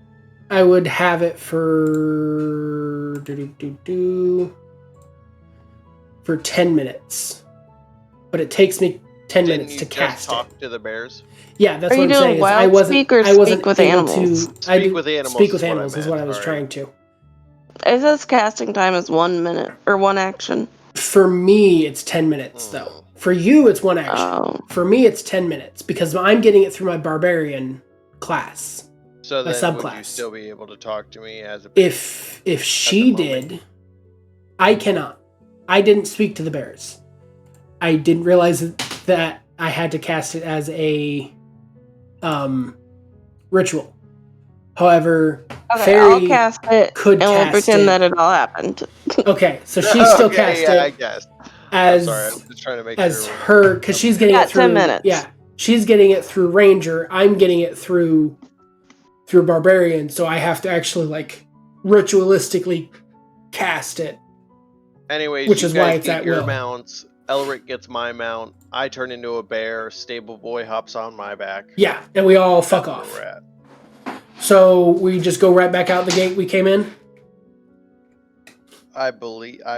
I would have it for 10 minutes. But it takes me 10 minutes to cast it. Talk to the bears? Yeah, that's what I'm saying. I wasn't speak with animals? Speak with animals. Speak with animals is what I was trying to. It says casting time is 1 minute or 1 action. For me, it's 10 minutes though. For you, it's 1 action. Oh. For me, it's 10 minutes because I'm getting it through my barbarian class. So my then subclass. Would you still be able to talk to me as a bear? If she did, I cannot. I didn't speak to the bears. I didn't realize that I had to cast it as a ritual. However, Okay, Fairy I'll cast it, could and we'll cast pretend it. that it all happened. Okay, so she still cast yeah, I it guess. as I'm sorry, I'm just trying to make as sure. her, because she's getting it through. 10 minutes. Yeah, she's getting it through Ranger. I'm getting it through Barbarian. So I have to actually like ritualistically cast it. Anyways, which you is guys why it's get at your will. mounts. Elric gets my mount. I turn into a bear. Stable Boy hops on my back. Yeah, and we all fuck That's off. where we're at. So we just go right back out the gate we came in. I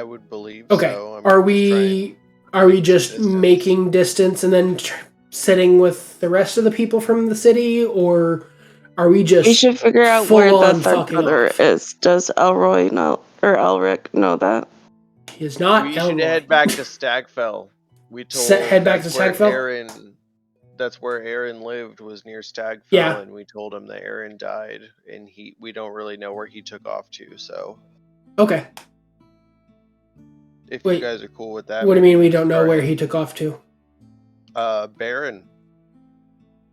would believe. Okay. So. Are we just making distance and then sitting with the rest of the people from the city, or are we just? We should figure out where the third brother is. Does Elroy know, or Elric know that? He is not. We should head back to Stagfell. We told head back to Stagfell. That's where Aaron lived, was near Stagfell, yeah. And we told him that Aaron died, and we don't really know where he took off to. So. Okay. If you guys are cool with that. What do you mean we don't know where he took off to? Baron.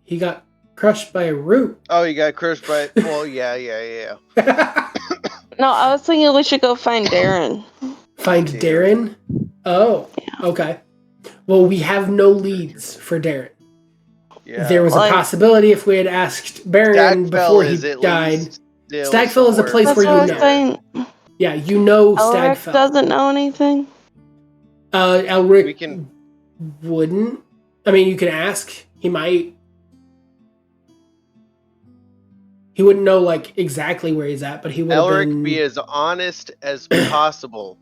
He got crushed by a root. Oh, he got crushed by... Well, yeah. No, I was thinking we should go find Darren. Find Darren? Oh, yeah. Okay. Well, we have no leads for Darren. Yeah. There was a possibility if we had asked Baron before he died. Stagfell is a place where you know. Saying. Yeah, you know Stagfell. Doesn't know anything? Elric wouldn't. I mean, you can ask. He might. He wouldn't know, like, exactly where he's at, but he would Elric, be as honest as possible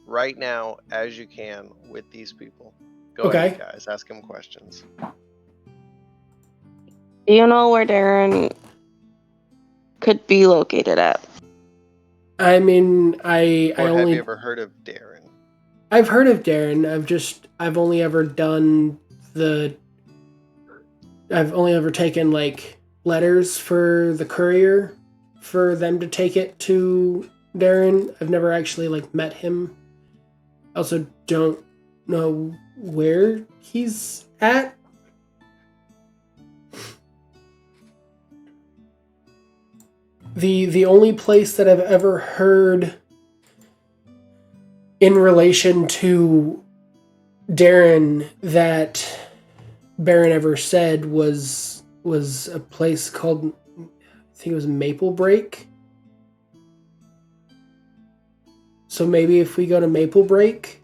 right now as you can with these people. Go ahead, guys. Ask him questions. Do you know where Darren could be located at? I mean, I only... Have you ever heard of Darren? I've heard of Darren. I've only ever done I've only ever taken, like, letters for the courier for them to take it to Darren. I've never actually, like, met him. I also don't know where he's at. The only place that I've ever heard in relation to Darren that Baron ever said was a place called, I think it was Maple Break. So maybe if we go to Maple Break,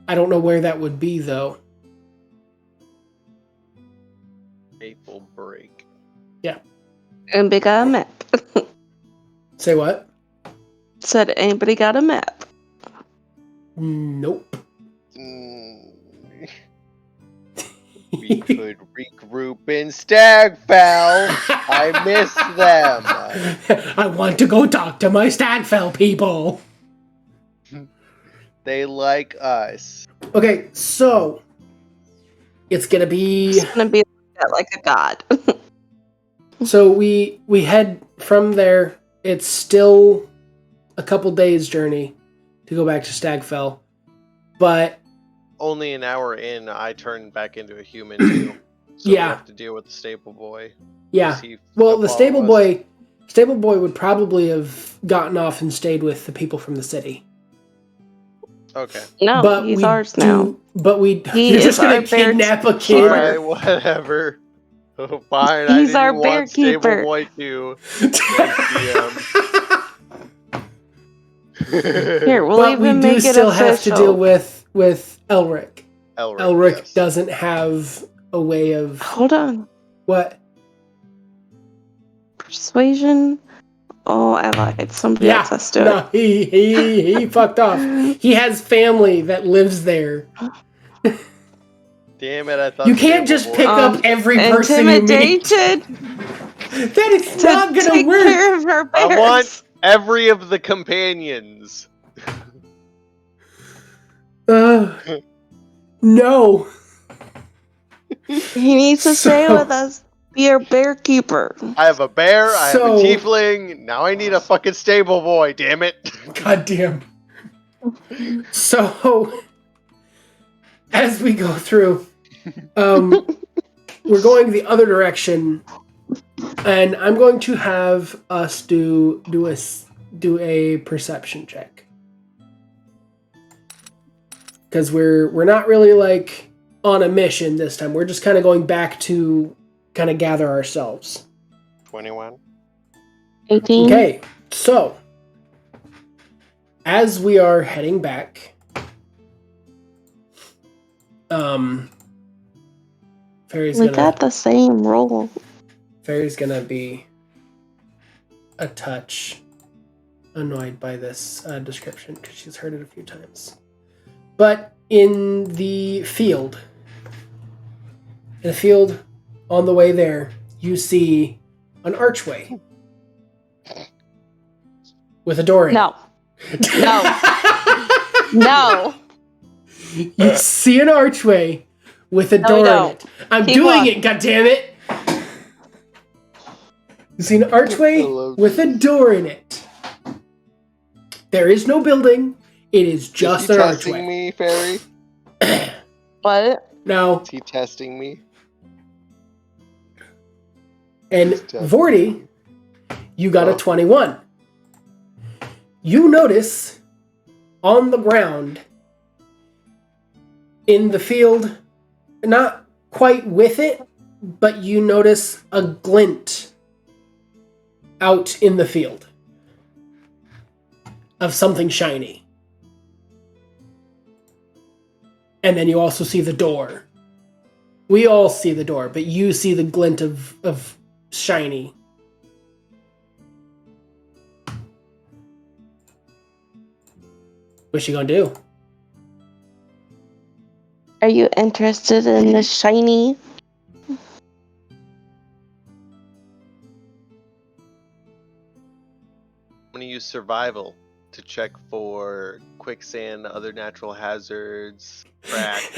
I don't know where that would be though. Maple Break. Yeah. Anybody got a map? Say what? Said anybody got a map? Nope. We could regroup in Stagfell. I miss them. I want to go talk to my Stagfell people. They like us. Okay, so it's gonna be like a god. So we head from there. It's still a couple days journey to go back to Stagfell, but only an hour in, I turn back into a human too. So yeah, we have to deal with the stable boy. Yeah. Well, the stable boy would probably have gotten off and stayed with the people from the city. Okay. No, but he's ours now. But you're just gonna kidnap a kid. Alright, whatever. Oh, fine. He's I our didn't bear want keeper. Stable Boy too. Here, we'll but we do still have to deal with Elric. Elric yes. Doesn't have a way of. Hold on. What? Persuasion. Oh, I lied. Somebody else has to. No, he fucked off. He has family that lives there. Damn it! I thought you can't just pick up every person you meet. That is not gonna work. Care of our bears. I want every of the companions. No. He needs to stay with us. Be our bear keeper. I have a bear. I have a tiefling. Now I need a fucking stable boy. Damn it! God damn. So as we go through, we're going the other direction, and I'm going to have us do a perception check, because we're not really like on a mission this time. We're just kind of going back to kind of gather ourselves. 21. 18. Okay, so as we are heading back, We got the same roll. Fairy's gonna be a touch annoyed by this description because she's heard it a few times. But in the field on the way there, you see an archway with a door in No. it. No. You see an archway with a door in it. I'm doing it, goddammit! You see an archway with a door in it. There is no building. It is just an archway. Is he testing me, Fairy? What? No. Is he testing me? And Vorty, you got a 21. You notice on the ground in the field, not quite with it, but you notice a glint out in the field of something shiny. And then you also see the door. We all see the door, but you see the glint of shiny. What's she gonna do? Are you interested in the shiny? I'm gonna use survival to check for quicksand, other natural hazards, cracks,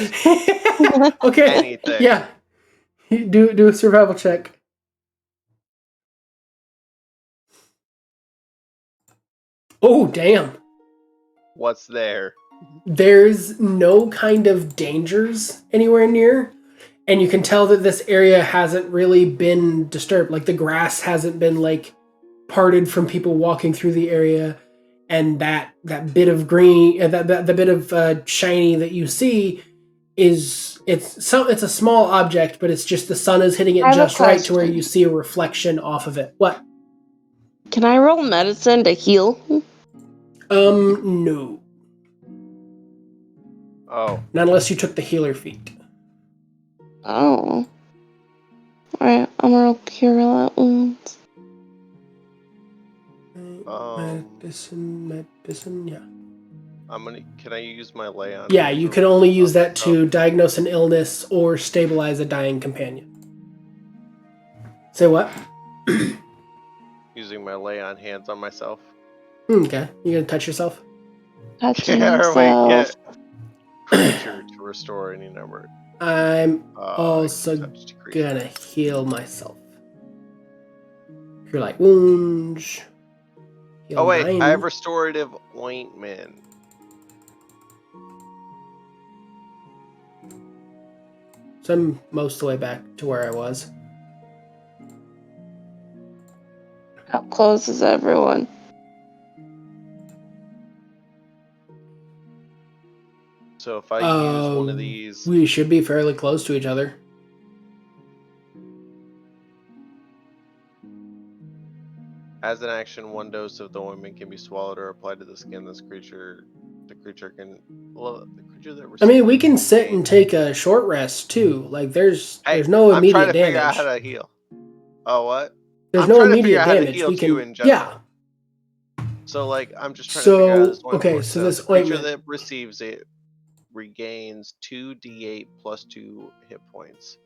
Okay. anything. Yeah. Do a survival check. Oh, damn. What's there? There's no kind of dangers anywhere near, and you can tell that this area hasn't really been disturbed. Like the grass hasn't been like parted from people walking through the area, and that bit of green, the bit of shiny that you see it's a small object, but it's just the sun is hitting it just right to where you see a reflection off of it. What? Can I roll medicine to heal? No. Oh. Not unless you took the healer feat. Oh. Alright, I'm gonna roll cure light wounds. Medicine, yeah. Can I use my lay on? Yeah, you can only use that to diagnose an illness or stabilize a dying companion. Say what? Using my lay on hands on myself. Okay, you gonna touch yourself? Touching yourself. Creature to restore any number. I'm also gonna heal myself. You're like wounds. Oh wait, 9. I have restorative ointment. So I'm most of the way back to where I was. How close is everyone? So if I use one of these... We should be fairly close to each other. As an action, 1 dose of the ointment can be swallowed or applied to the skin. The creature can... Well, the creature that receives... I mean, we can sit and take a short rest, too. Like, there's no immediate damage. I'm trying to figure out how to heal. Oh, what? There's no immediate damage. We can... Yeah. So, like, I'm just trying to figure out this ointment. Okay, so this creature ointment... that receives it regains 2d8 plus 2 hit points.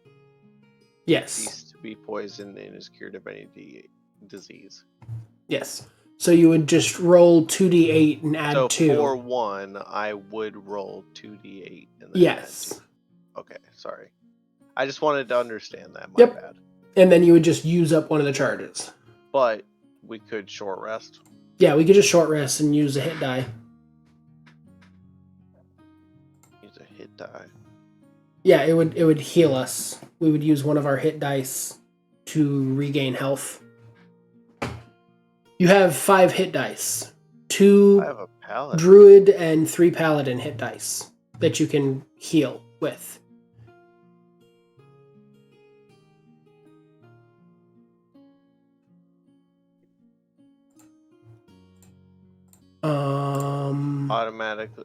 Yes. Cease to be poisoned and is cured of any disease. Yes. So you would just roll 2d8 and add 2. So for 1, I would roll 2d8 and then yes. add 2. Okay, sorry. I just wanted to understand that. My bad. And then you would just use up one of the charges. But we could short rest. Yeah, we could just short rest and use a hit die. Use a hit die. Yeah, it would heal us. We would use one of our hit dice to regain health. You have 5 hit dice. 2 I have a paladin. druid and 3 paladin hit dice that you can heal with. Automatically.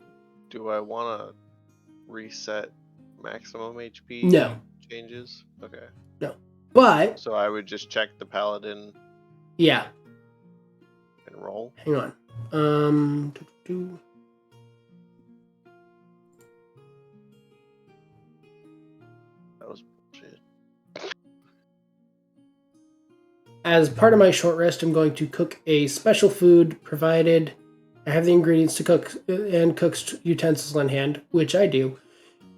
Do I want to reset maximum HP? No. Changes? Okay. No. But... So I would just check the paladin. Yeah. And roll? Hang on. That was bullshit. As part of my short rest, I'm going to cook a special food, provided I have the ingredients to cook and cook's utensils on hand, which I do.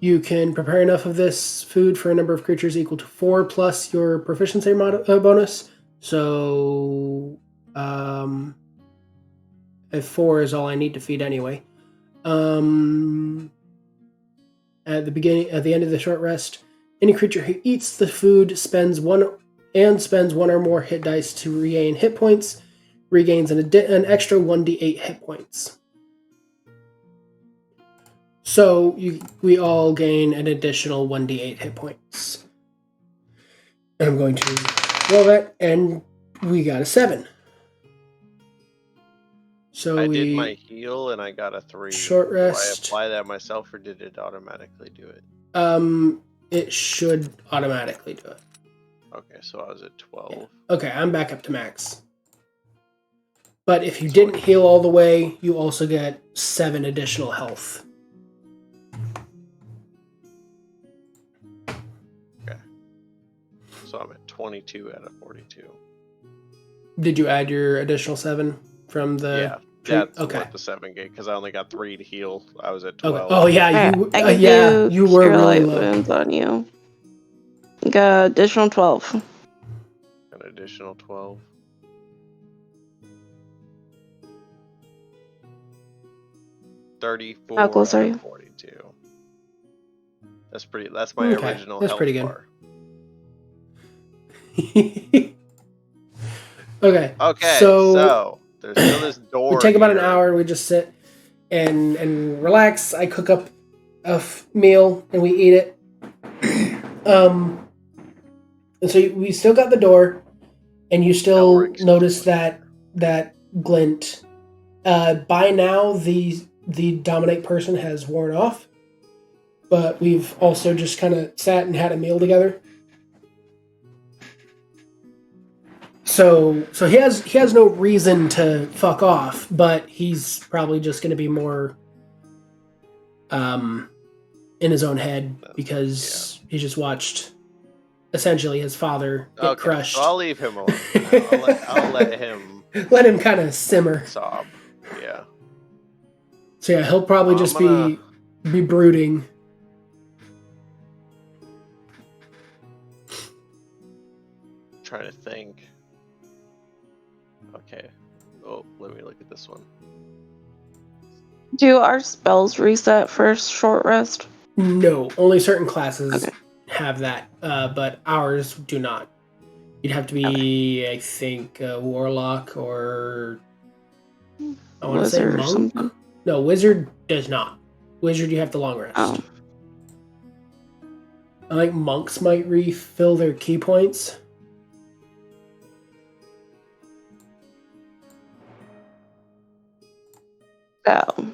You can prepare enough of this food for a number of creatures equal to 4 plus your proficiency bonus. So, 4 is all I need to feed anyway. At the end of the short rest, any creature who eats the food spends one or more hit dice to regain hit points, regains an extra 1d8 hit points. So we all gain an additional 1d8 hit points. I'm going to roll that, and we got a 7. So I did my heal, and I got a 3. Short rest. Do I apply that myself, or did it automatically do it? It should automatically do it. Okay, so I was at 12. Yeah. Okay, I'm back up to max. But if you didn't heal all the way, you also get 7 additional health. Okay. So I'm at 22 out of 42. Did you add your additional 7 from the... Yeah. That's what the 7 gave, because I only got 3 to heal. I was at 12. Okay. Oh, yeah, you were Cure really Light low. Wounds on you. You got additional 12. An additional 12. $34 How close are you? 42. That's my original That's health pretty good. bar. Okay. Okay, so there's still this door. We take about an here. hour, and we just sit and relax. I cook up a meal, and we eat it. And so we still got the door, and you still notice that glint. By now, the dominate person has worn off, but we've also just kind of sat and had a meal together. So he has no reason to fuck off, but he's probably just going to be more in his own head because he just watched essentially his father get crushed. So I'll leave him alone. I'll let him let him kind of simmer. Sob. Yeah. So yeah, he'll probably be brooding. Trying to think. Okay. Oh, let me look at this one. Do our spells reset for short rest? No, only certain classes have that, but ours do not. You'd have to be, I think, a warlock or I want to say monk. Something. No, wizard does not. Wizard, you have the long rest. Oh. I think monks might refill their key points. Oh.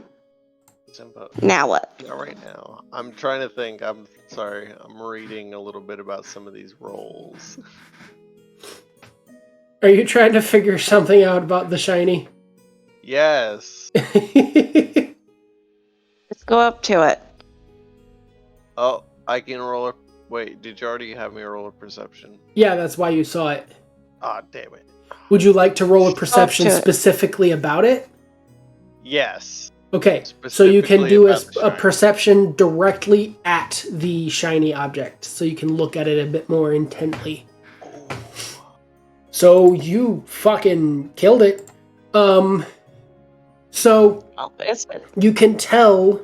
Now what? Not right now. I'm trying to think. I'm sorry. I'm reading a little bit about some of these rolls. Are you trying to figure something out about the shiny? Yes. Let's go up to it. Oh, I can roll a... Wait, did you already have me roll a perception? Yeah, that's why you saw it. Ah, damn it. Would you like to roll a perception specifically about it? Yes. Okay, so you can do a perception directly at the shiny object, so you can look at it a bit more intently. So you fucking killed it. So you can tell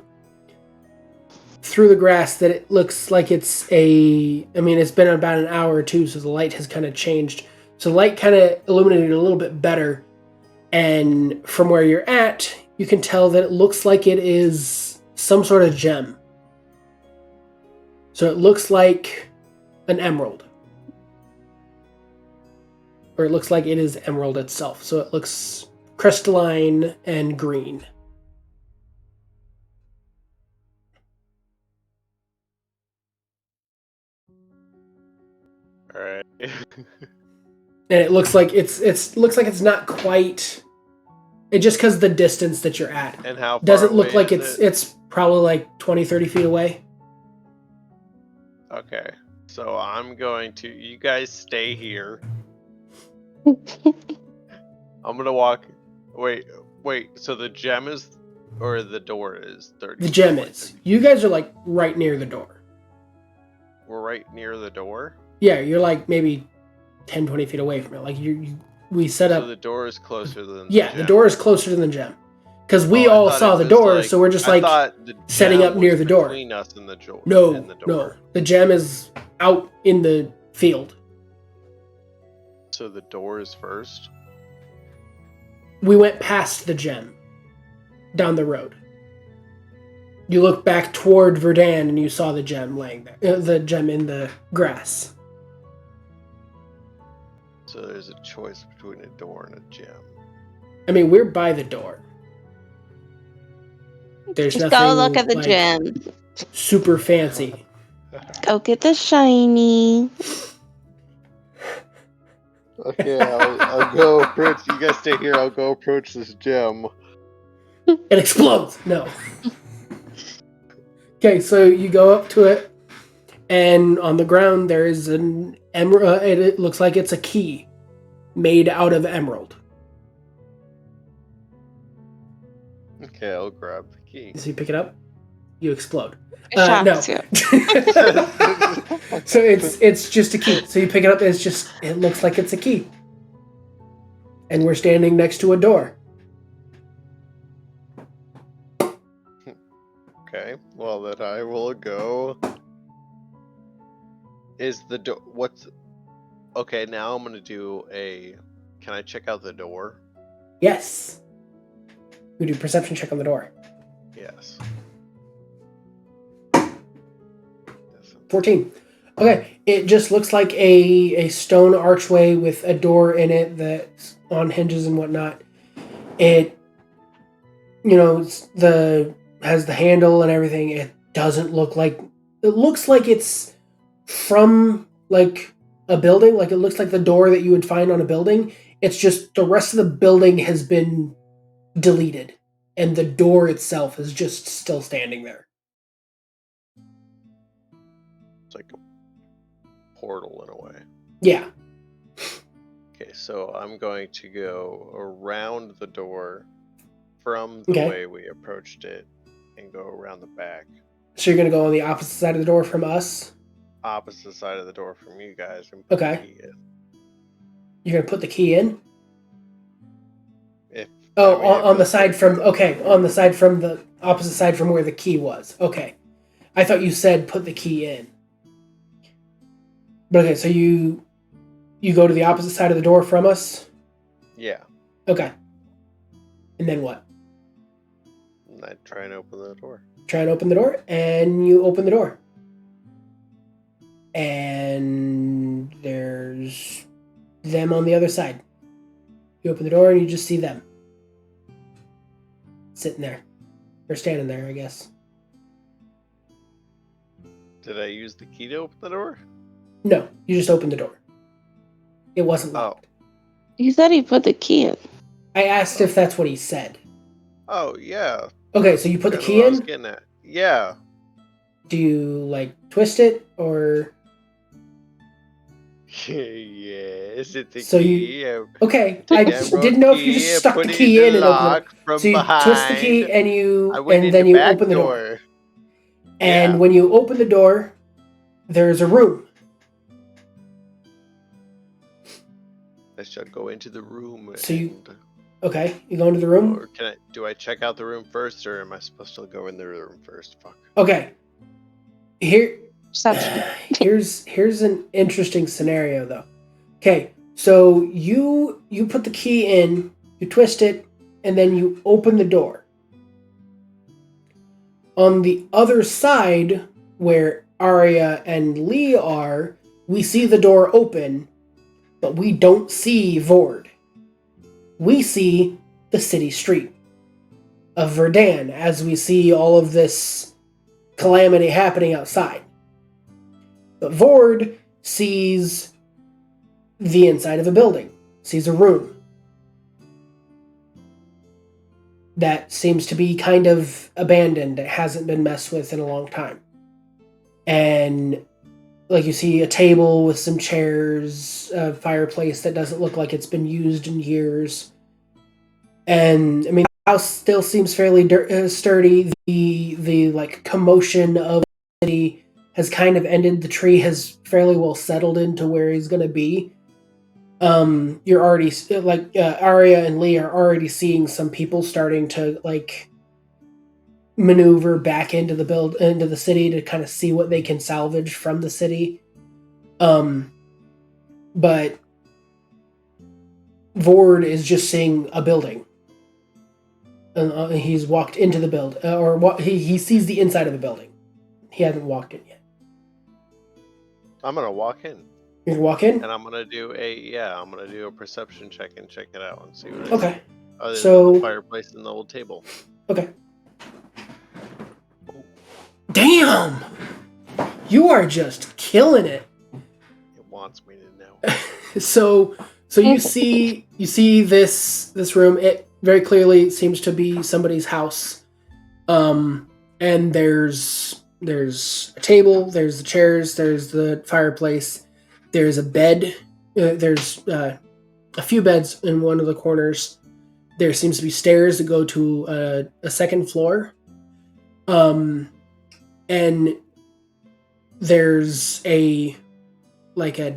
through the grass that it looks like it's it's been about an hour or two, so the light has kind of changed. So the light kind of illuminated a little bit better. And from where you're at, you can tell that it looks like it is some sort of gem. So it looks like an emerald. Or it looks like it is emerald itself. So it looks crystalline and green. All right. And it looks like it's not quite. It just because the distance that you're at. And how far doesn't look away like is it's probably like 20, 30 feet away. Okay. So I'm going to. You guys stay here. I'm gonna walk. Wait. So the gem is, or the door is 30. The gem is. You guys are like right near the door. We're right near the door. Yeah, you're like maybe 10, 20 feet away from it. Like we set up. So the door is closer than. Yeah, the door is closer than the gem. Because we I all thought saw it the was door, like- so we're just I like thought the setting gem up near was the door. Between us and the door. No. The gem is out in the field. So the door is first. We went past the gem down the road. You look back toward Verdun and you saw the gem laying there. The gem in the grass. So there's a choice between a door and a gem. I mean, we're by the door. There's Just nothing go look at the like, gem. super fancy. Go get the shiny. Okay, I'll go approach. You guys stay here. I'll go approach this gem. It explodes. No. Okay, so you go up to it, and on the ground there is an emerald. It looks like it's a key made out of emerald. Okay, I'll grab the key. So you pick it up, you explode. It No. shocks you. So it's just a key. So you pick it up, it looks like it's a key. And we're standing next to a door. Okay, well then I will go. Is the door? What's? Okay, now I'm gonna do a. Can I check out the door? Yes. We do perception check on the door. Yes. 14. Okay, it just looks like a stone archway with a door in it that's on hinges and whatnot. It, has the handle and everything. It doesn't look like. It looks like it's from like a building. Like it looks like the door that you would find on a building. It's just the rest of the building has been deleted, and the door itself is just still standing there. It's like a portal in a way. Yeah. Okay, so I'm going to go around the door from the way we approached it and go around the back. So you're going to go on the opposite side of the door from us? Opposite side of the door from you guys. And put the key in. You're going to put the key in? If on the side from... Okay, on the side from the opposite side from where the key was. Okay. I thought you said put the key in. But okay, so you go to the opposite side of the door from us? Yeah. Okay. And then what? And I try and open the door. Try and open the door, and you open the door. And there's them on the other side. You open the door, and you just see them. Sitting there. Or standing there, I guess. Did I use the key to open the door? No, you just opened the door. It wasn't locked. He said he put the key in. I asked if that's what he said. Oh, yeah. Okay, so you put the That's key what I was in? getting at. Yeah. Do you, twist it, or... Yes, it's a So key. Okay, I didn't know if you just stuck the key in and opened it. So you twist the key, and then you open the door. And when you open the door, there's a room. I should go into the room. So you go into the room? Or do I check out the room first, or am I supposed to go in the room first? Fuck. Okay. Here's an interesting scenario though. Okay, so you put the key in, you twist it, and then you open the door. On the other side, where Arya and Lee are, we see the door open, but we don't see Vord. We see the city street of Verdan as we see all of this calamity happening outside. But Vord sees the inside of a building, sees a room that seems to be kind of abandoned. It hasn't been messed with in a long time. And like you see a table with some chairs, a fireplace that doesn't look like it's been used in years. And I mean, the house still seems fairly sturdy. The like commotion of the city has kind of ended. The tree has fairly well settled into where he's going to be. You're already like Arya and Lee are already seeing some people starting to like maneuver back into the city to kind of see what they can salvage from the city. But Vord is just seeing a building. He's walked into the building, he sees the inside of the building. He hasn't walked in yet. I'm gonna walk in. You're gonna walk in, and I'm gonna do a perception check and check it out and see what. Okay. Other than the fireplace and the old table. Okay. Damn! You are just killing it. It wants me to know. So you see this room. It very clearly seems to be somebody's house. And there's a table, there's the chairs, there's the fireplace, there's a bed, there's a few beds in one of the corners. There seems to be stairs that go to a second floor. And there's a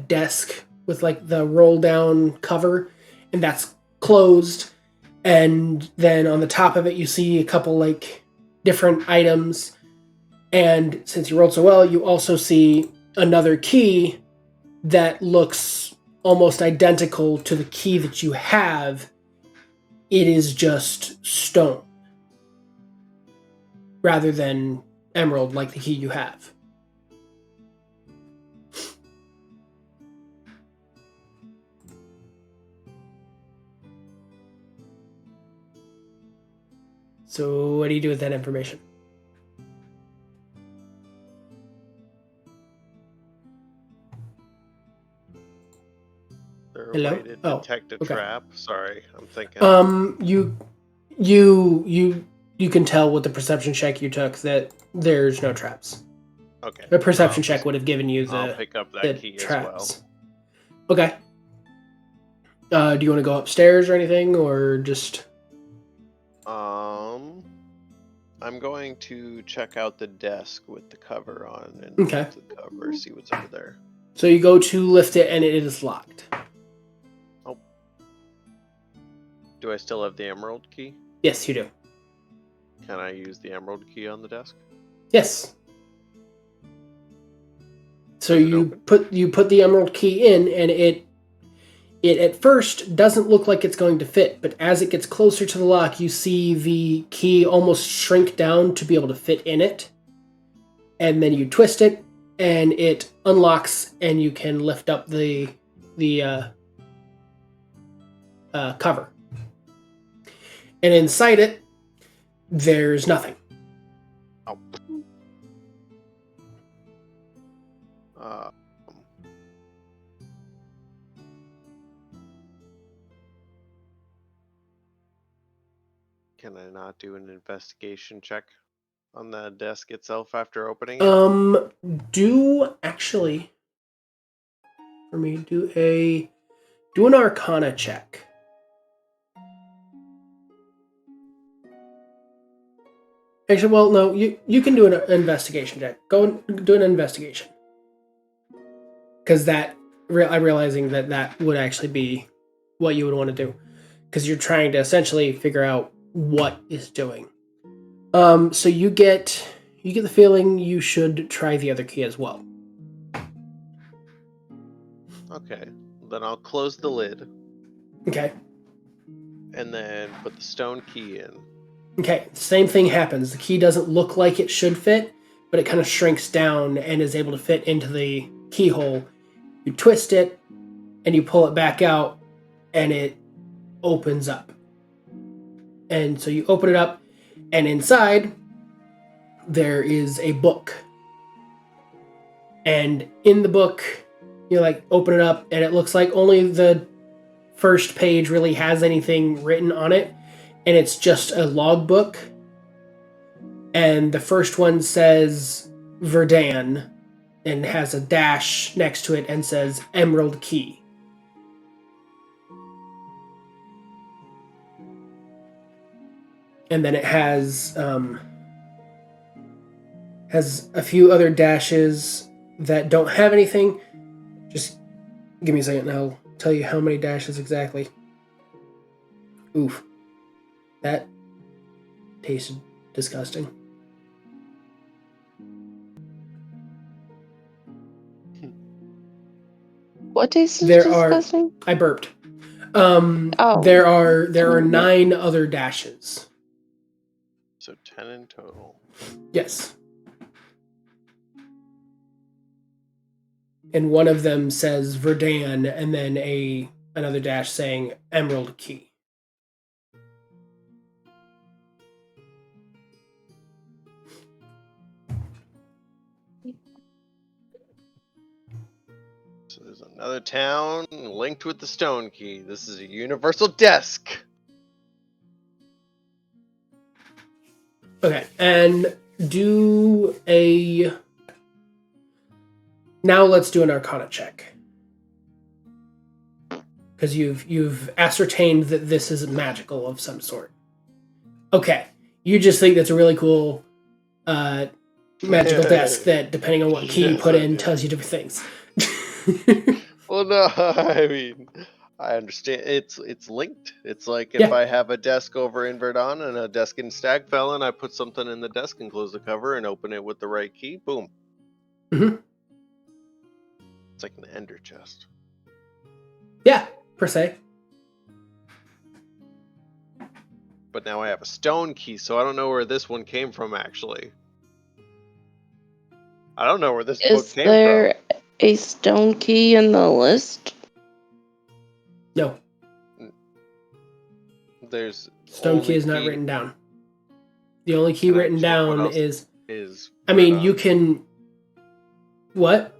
desk with like the roll down cover, and that's closed. And then on the top of it, you see a couple like different items. And since you rolled so well, you also see another key that looks almost identical to the key that you have. It is just stone rather than emerald like the key you have. So what do you do with that information? There a Hello? way to detect a trap? Sorry, I'm thinking. You can tell with the perception check you took that there's no traps. Okay. The perception check would have given you I'll pick up that key traps. as well. Okay. Do you want to go upstairs or anything, or just? I'm going to check out the desk with the cover on and Okay. lift the cover, see what's over there. So you go to lift it and it is locked. Oh. Do I still have the emerald key? Yes, you do. Can I use the emerald key on the desk? Yes. So you put the emerald key in, and it at first doesn't look like it's going to fit, but as it gets closer to the lock, you see the key almost shrink down to be able to fit in it. And then you twist it, and it unlocks, and you can lift up the cover. And inside it, there's nothing. Oh. Can I not do an investigation check on the desk itself after opening it? Do an Arcana check. Actually, well, no, you can do an investigation check. Go and do an investigation. Because I'm realizing that would actually be what you would want to do. Because you're trying to essentially figure out what is doing. So you get you get the feeling you should try the other key as well. Okay, then I'll close the lid. Okay. And then put the stone key in. Okay, same thing happens. The key doesn't look like it should fit, but it kind of shrinks down and is able to fit into the keyhole. You twist it, and you pull it back out, and it opens up. And so you open it up, and inside, there is a book. And in the book, you open it up, and it looks like only the first page really has anything written on it, and it's just a logbook. And the first one says Verdan, and has a dash next to it and says Emerald Key. And then it has a few other dashes that don't have anything. Just give me a second and I'll tell you how many dashes exactly. Oof. That tasted disgusting. What tasted disgusting? I burped. There are 9 other dashes. So 10 in total. Yes. And one of them says Verdan, and then another dash saying Emerald Key. So there's another town linked with the stone key. This is a universal desk. Okay, and now let's do an Arcana check. Because you've ascertained that this is magical of some sort. Okay, you just think that's a really cool magical desk that, depending on what key you put in, tells you different things. Well, no, I mean, I understand. It's linked. It's like if I have a desk over in Verdun and a desk in Stagfell, and I put something in the desk and close the cover and open it with the right key, boom. Mm-hmm. It's like an ender chest. Yeah, per se. But now I have a stone key, so I don't know where this one came from, actually. I don't know where this book came from. Is there a stone key in the list? No. There's stone key is not written down. The only key written down is I mean, you can... What?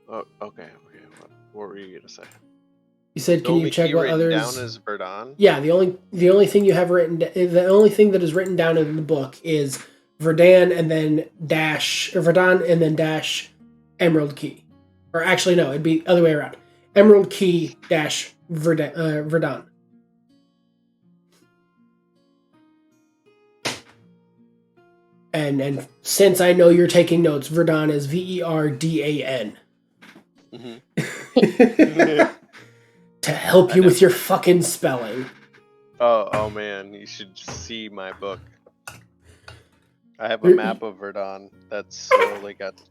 Oh, okay. What were you gonna say? You said, can you check what others? Down is Verdun? Yeah, the only thing you have written, the only thing that is written down in the book is Verdan and then dash, or Verdun and then dash Emerald Key. Or actually, no, it'd be the other way around. Emerald Key dash Verdun. And since I know you're taking notes, Verdun is Verdan. Mm-hmm. To help you with your fucking spelling. Oh man, you should see my book. I have a map of Verdun that's slowly got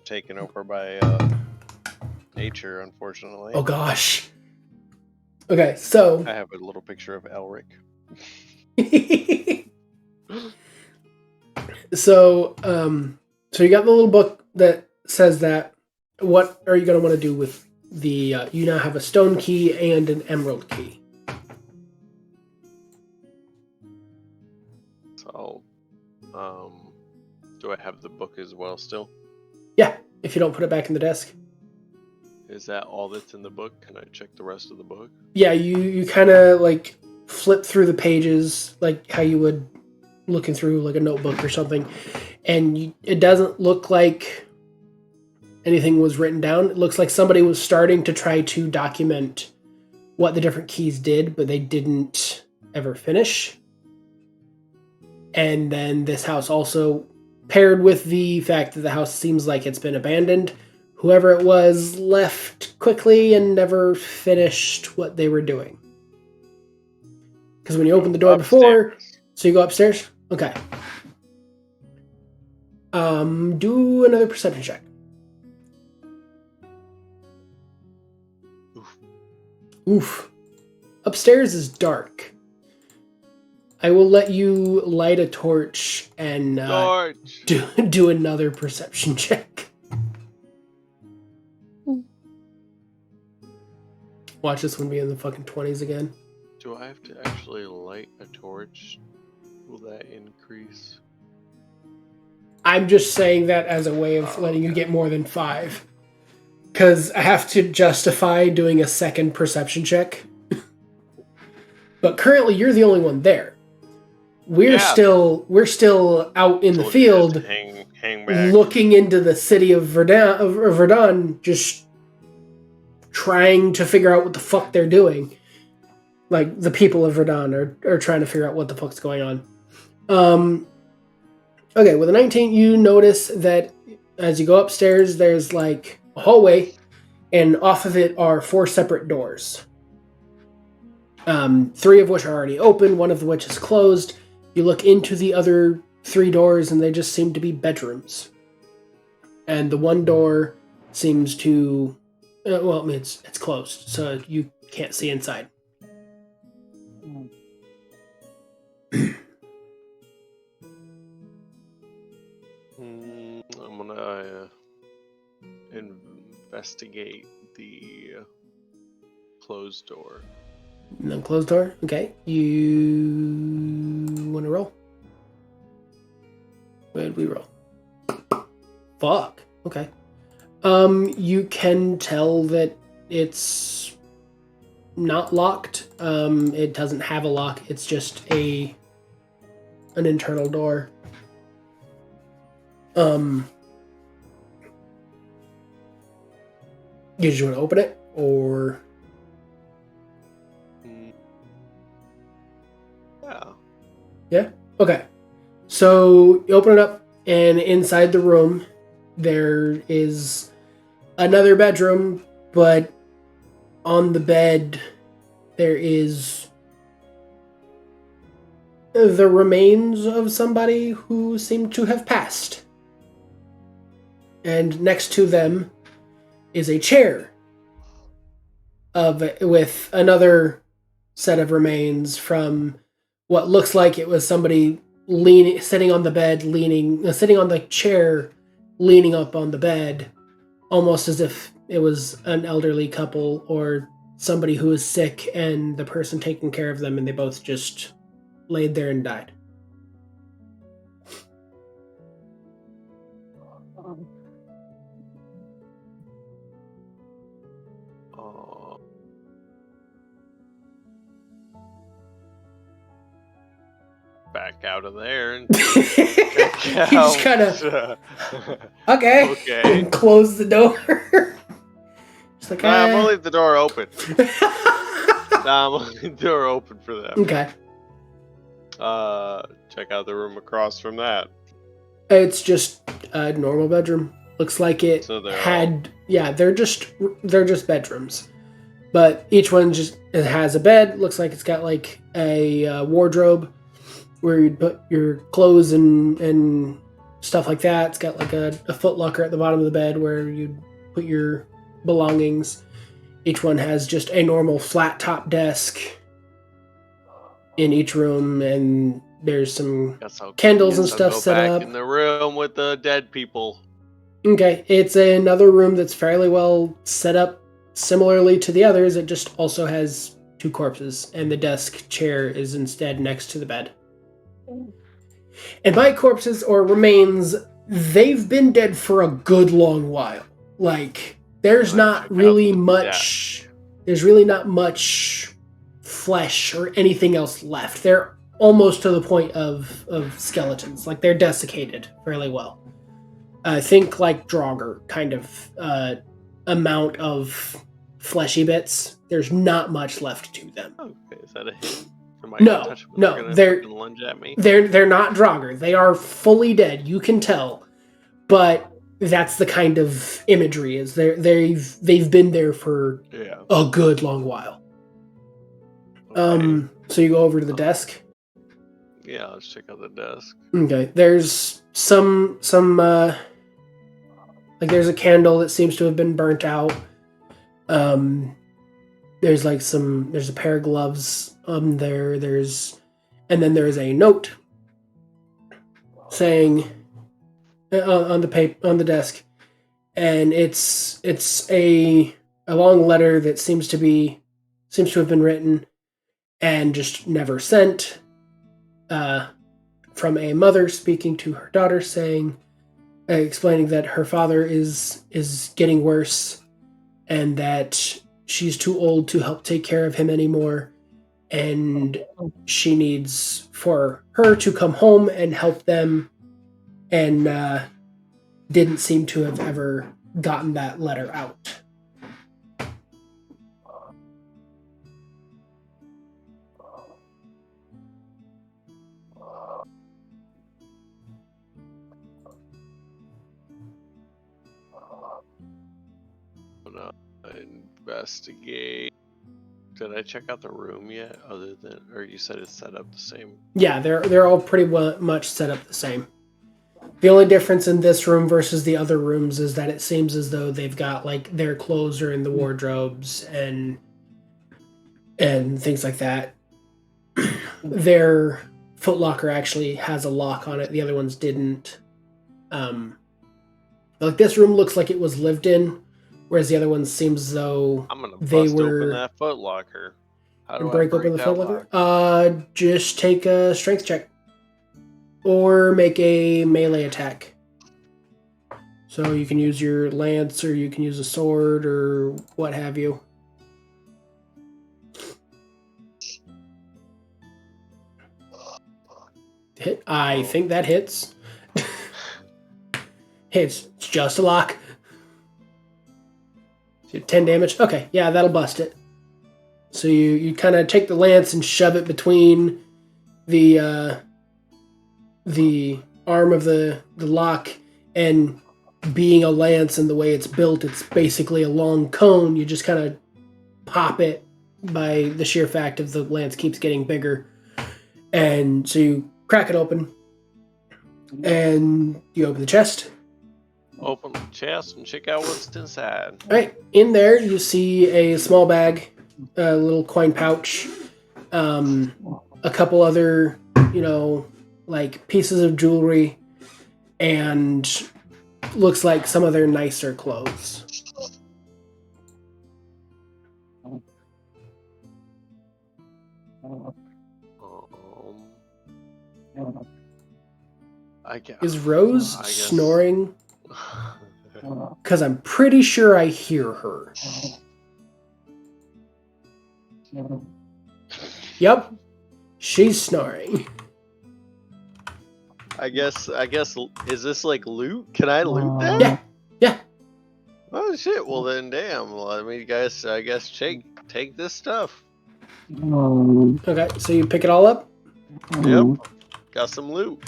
taken over by nature, unfortunately. Oh gosh. Okay, so I have a little picture of Elric. So you got the little book that says that. What are you going to want to do with the... you now have a stone key and an emerald key. So, do I have the book as well still? Yeah, if you don't put it back in the desk. Is that all that's in the book? Can I check the rest of the book? Yeah, you kind of flip through the pages like how you would looking through a notebook or something, and it doesn't look like anything was written down. It looks like somebody was starting to try to document what the different keys did, but they didn't ever finish. And then this house also, paired with the fact that the house seems like it's been abandoned, whoever it was left quickly and never finished what they were doing. Because when you opened the door before... So you go upstairs? Okay. Do another perception check. Oof. Upstairs is dark. I will let you light a torch and do another perception check. Watch this one be in the fucking 20s again. Do I have to actually light a torch? Will that increase? I'm just saying that as a way of letting you get more than 5. Because I have to justify doing a second perception check. But currently you're the only one there. We're still out in the field hang back. Looking into the city of Verdun, just trying to figure out what the fuck they're doing. Like, the people of Verdun are trying to figure out what the fuck's going on. Okay, with a 19, you notice that as you go upstairs, there's like a hallway, and off of it are 4 separate doors. 3 of which are already open, 1 of which is closed. You look into the other 3 doors, and they just seem to be bedrooms. And the one door seems to... it's closed, so you can't see inside. I'm gonna investigate the closed door. No closed door? Okay. You want to roll? Where did we roll? Fuck. Okay. You can tell that it's not locked. It doesn't have a lock. It's just an internal door. You just want to open it, or? Yeah? Okay. So you open it up, and inside the room, there is another bedroom, but on the bed, there is the remains of somebody who seemed to have passed. And next to them is a chair with another set of remains from what looks like it was somebody sitting on the bed, sitting on the chair, leaning up on the bed, almost as if it was an elderly couple or somebody who was sick and the person taking care of them, and they both just laid there and died. Back out of there and He just kind of okay, and close the door. Just like, I'm gonna leave the door open. I'm gonna leave the door open for them. Okay. Check out the room across from that. It's just a normal bedroom. Looks like it they're just bedrooms. But each one it has a bed. Looks like it's got like a wardrobe where you'd put your clothes and stuff like that. It's got like a foot locker at the bottom of the bed where you'd put your belongings. Each one has just a normal flat top desk in each room, and there's some candles and stuff set up. In the room with the dead people. Okay, it's another room that's fairly well set up similarly to the others. It just also has 2 corpses, and the desk chair is instead next to the bed. And by corpses or remains, they've been dead for a good long while. Like, there's not really much flesh or anything else left. They're almost to the point of skeletons. Like, they're desiccated fairly well. Think like Draugr kind of amount of fleshy bits. There's not much left to them. Okay, is that a hint? No, they're not Draugr. They are fully dead. You can tell, but that's the kind of imagery. Is they've been there for a good long while. Okay. So you go over to the desk. Yeah, let's check out the desk. Okay, there's some like there's a candle that seems to have been burnt out. There's like there's a pair of gloves there. And then there's a note saying on the desk, and it's a long letter that seems to have been written and just never sent. From a mother speaking to her daughter, saying, explaining that her father is getting worse, and that she's too old to help take care of him anymore, and she needs for her to come home and help them, and didn't seem to have ever gotten that letter out. Investigate. Did I check out the room yet? Other than, or you said it's set up the same? Yeah, they're all pretty much set up the same. The only difference in this room versus the other rooms is that it seems as though they've got like their clothes are in the wardrobes and things like that. Their footlocker actually has a lock on it. The other ones didn't. Like this room looks like it was lived in, whereas the other one seems as though I'm gonna they bust were open that footlocker. How do break I open the that footlocker. lock? Just take a strength check, or make a melee attack. So you can use your lance, or you can use a sword, or what have you. Hit. I think that hits. Hits. It's just a lock. 10 damage. Okay, yeah, that'll bust it. So you kind of take the lance and shove it between the arm of the lock, and being a lance and the way it's built, it's basically a long cone. You just kind of pop it by the sheer fact of the lance keeps getting bigger. And so you crack it open, and you open the chest. Open the chest and check out what's inside. All right, in there you see a small bag, a little coin pouch, a couple other, like pieces of jewelry, and looks like some of their nicer clothes. Is Rose snoring? Because I'm pretty sure I hear her. Yep, she's snoring. I guess. Is this like loot? Can I loot that? Yeah. Oh shit! Well then, damn. Well, I mean, guys, I guess take this stuff. Okay, so you pick it all up. Yep. Got some loot.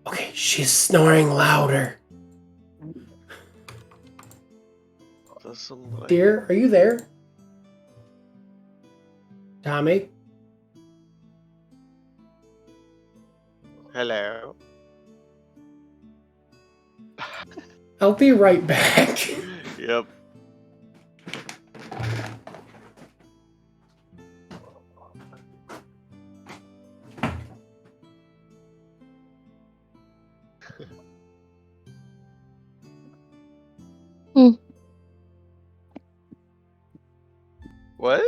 Okay, she's snoring louder. Dear, are you there? Tommy? Hello. I'll be right back. Yep. What?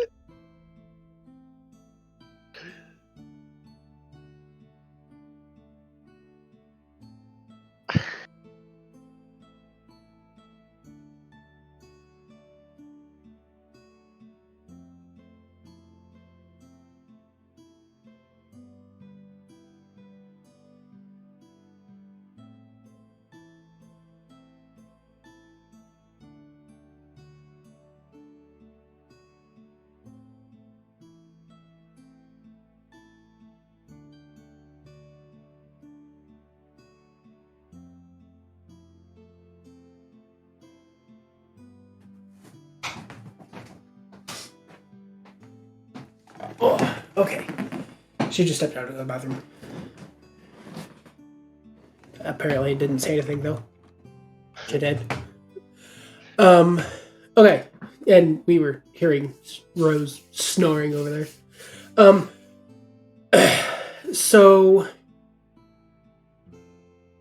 Oh, okay. She just stepped out of the bathroom. apparently didn't say anything though. She did. Okay, and we were hearing Rose snoring over there. So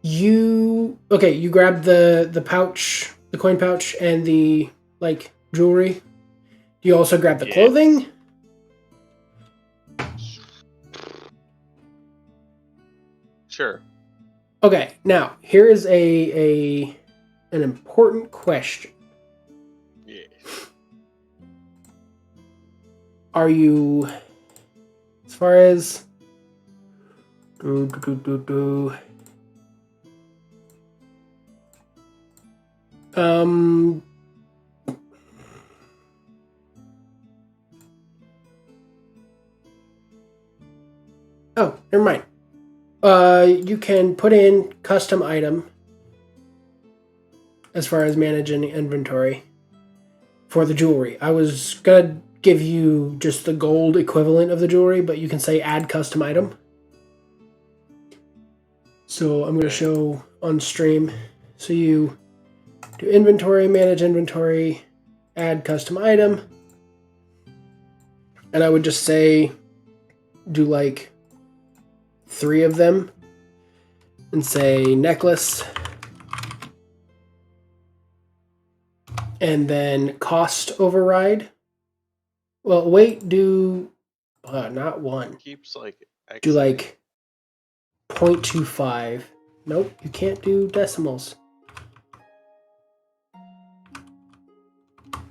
you grabbed the pouch, the coin pouch, and the jewelry. Do you also grab the clothing? Sure. Okay, now here is an important question. Yeah. Are you, as far as oh, never mind. You can put in custom item as far as managing inventory for the jewelry. I was gonna give you just the gold equivalent of the jewelry, but you can say add custom item. So I'm gonna show on stream. So you do inventory, manage inventory, add custom item, and I would just say do 3 of them and say necklace, and then cost override. Well, wait, do not 1. Keeps Do 0.25. Nope, you can't do decimals.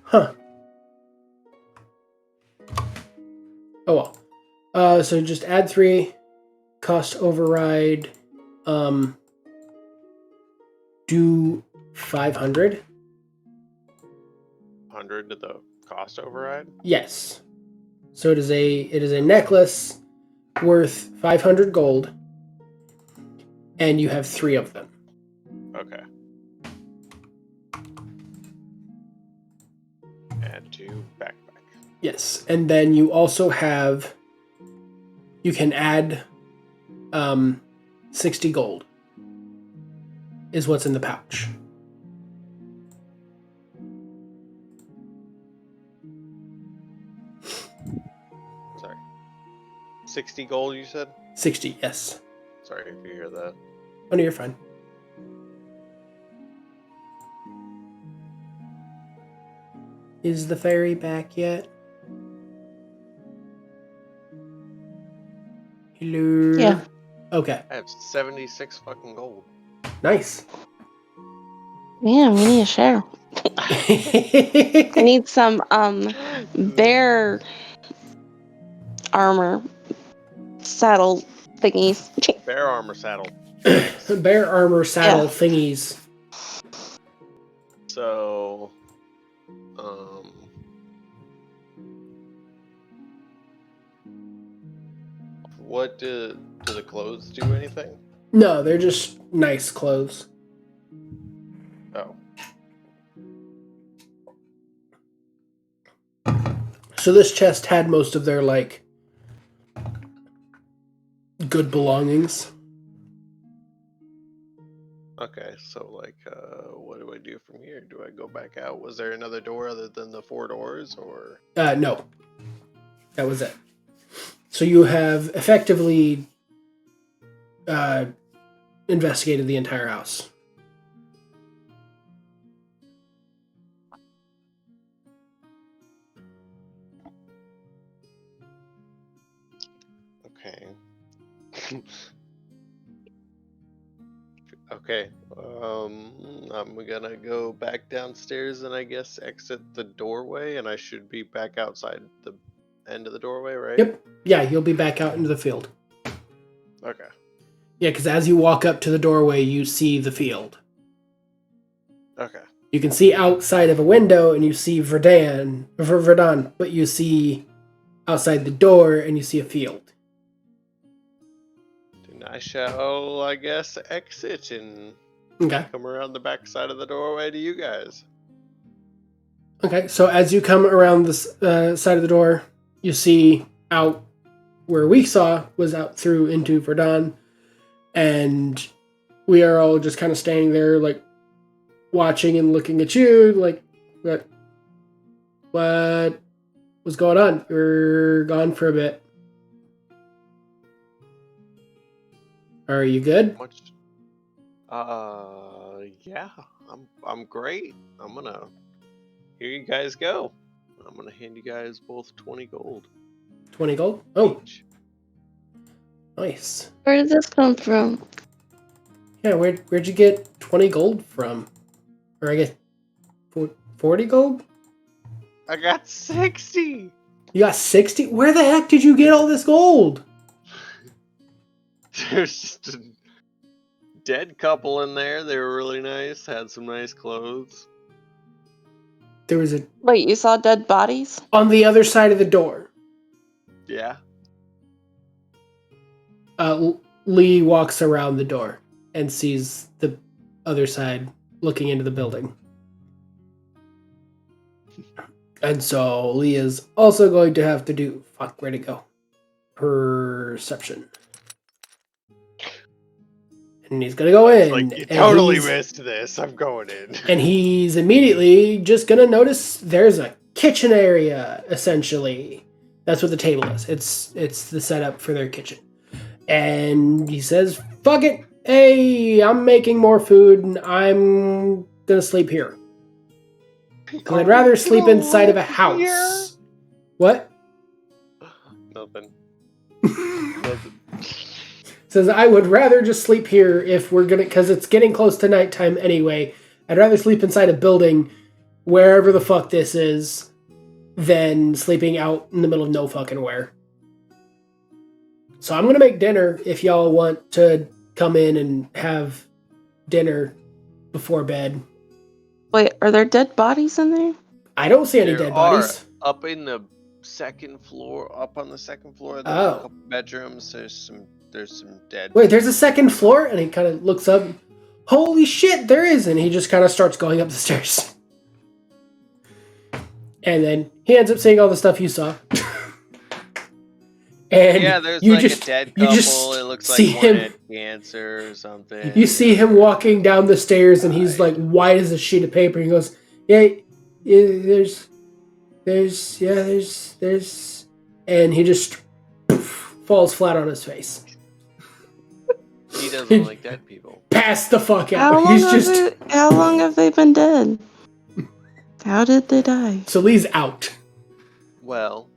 Huh. Oh well. So just add 3, cost override, do 500. 100 to the cost override? Yes. So it is a necklace worth 500 gold, and you have 3 of them. Okay. Add to backpack. Yes, and then you also have. You can add 60 gold. Is what's in the pouch. Sorry. 60 gold, you said? 60, yes. Sorry if you hear that. Oh, no, you're fine. Is the fairy back yet? Hello? Yeah. Okay. I have 76 fucking gold. Nice. Yeah, we need to share. I need some bear armor saddle thingies. Bear armor saddle. Bear armor saddle thingies. So, what do the clothes do anything? No, they're just nice clothes. Oh. So this chest had most of their good belongings. Okay, so what do I do from here? Do I go back out? Was there another door other than the 4 doors, or? No. That was it. So you have effectively investigated the entire house. Okay. Okay. I'm gonna go back downstairs and I guess exit the doorway, and I should be back outside the end of the doorway, right? Yep. Yeah, you'll be back out into the field. Okay. Yeah, because as you walk up to the doorway, you see the field. Okay. You can see outside of a window and you see Verdun, but you see outside the door and you see a field. Then I shall, I guess, exit and come around the back side of the doorway to you guys. Okay, so as you come around the side of the door, you see out where we saw was out through into Verdun, and we are all just kind of standing there, like, watching and looking at you, like, what was going on? You're gone for a bit. Are you good? Yeah, I'm great. I'm gonna, here you guys go. I'm gonna hand you guys both 20 gold. 20 gold? Oh, Each. nice. Where did this come from? Yeah, where'd you get 20 gold from? Or I guess 40 gold? I got 60! You got 60? Where the heck did you get all this gold? There's just a dead couple in there. They were really nice. Had some nice clothes. There was a... Wait, you saw dead bodies? On the other side of the door. Yeah. Lee walks around the door and sees the other side looking into the building. And so Lee is also going to have to do... Fuck, where'd it go? Perception. And he's going to go in. Like, you totally missed this. I'm going in. And he's immediately just going to notice there's a kitchen area, essentially. That's what the table is. It's the setup for their kitchen. And he says, fuck it. Hey, I'm making more food and I'm going to sleep here. Because I'd rather sleep inside of a house. Here? What? Nothing. Says, I would rather just sleep here if we're going to... Because it's getting close to nighttime anyway. I'd rather sleep inside a building, wherever the fuck this is, than sleeping out in the middle of no fucking where. So I'm going to make dinner if y'all want to come in and have dinner before bed. Wait, are there dead bodies in there? I don't see any dead bodies. Up in the second floor, up on the second floor, there's a couple bedrooms. There's some dead. Wait, there's a second floor? And he kind of looks up. Holy shit, there is. And he just kind of starts going up the stairs. And then he ends up seeing all the stuff you saw. And yeah, there's you like just, a dead couple. It looks like one had cancer or something. You see him walking down the stairs, and he's like white as a sheet of paper. He goes, yeah, there's, and he just falls flat on his face. He doesn't like dead people. Pass the fuck out. How long have they been dead? How did they die? So Lee's out. Well,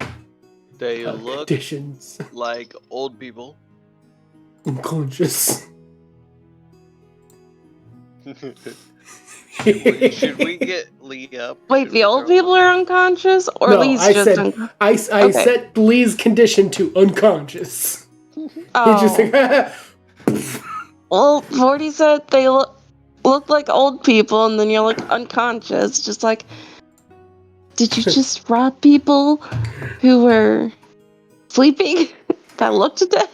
they look conditions. Like old people. Unconscious. Should we get Lee up? Wait, the old people are unconscious? Or no, Lee's I set Lee's condition to unconscious. Oh. He just like... Well, 40 said they look like old people, and then you're like unconscious. Just like, did you just rob people who were sleeping that looked dead?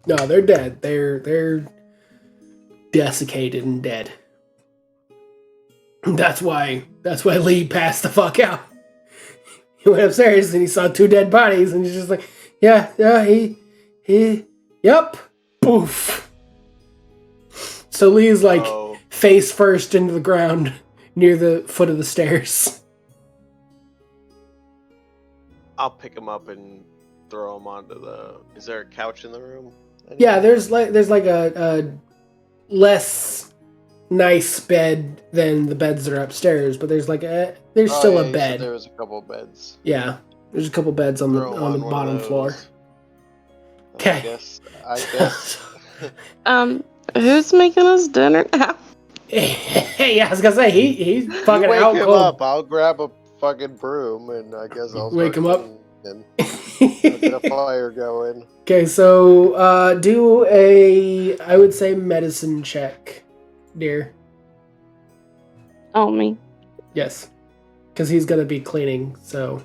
No, they're dead. They're desiccated and dead. That's why Lee passed the fuck out. He went upstairs and he saw 2 dead bodies, and he's just like, yeah, yep, poof. So Lee's like face first into the ground near the foot of the stairs. I'll pick him up and throw him onto the... Is there a couch in the room? Yeah, there's like a less nice bed than the beds that are upstairs, but there's still a bed. There was a couple beds. Yeah, there's a couple beds on the bottom floor. Okay. I guess. Who's making us dinner now? Hey, I was gonna say he's fucking out cold. Wake him up. I'll grab a fucking broom and I guess I'll wake him up. And get a fire going. Okay, so do I would say medicine check, dear. Oh, me. Yes, because he's gonna be cleaning. So,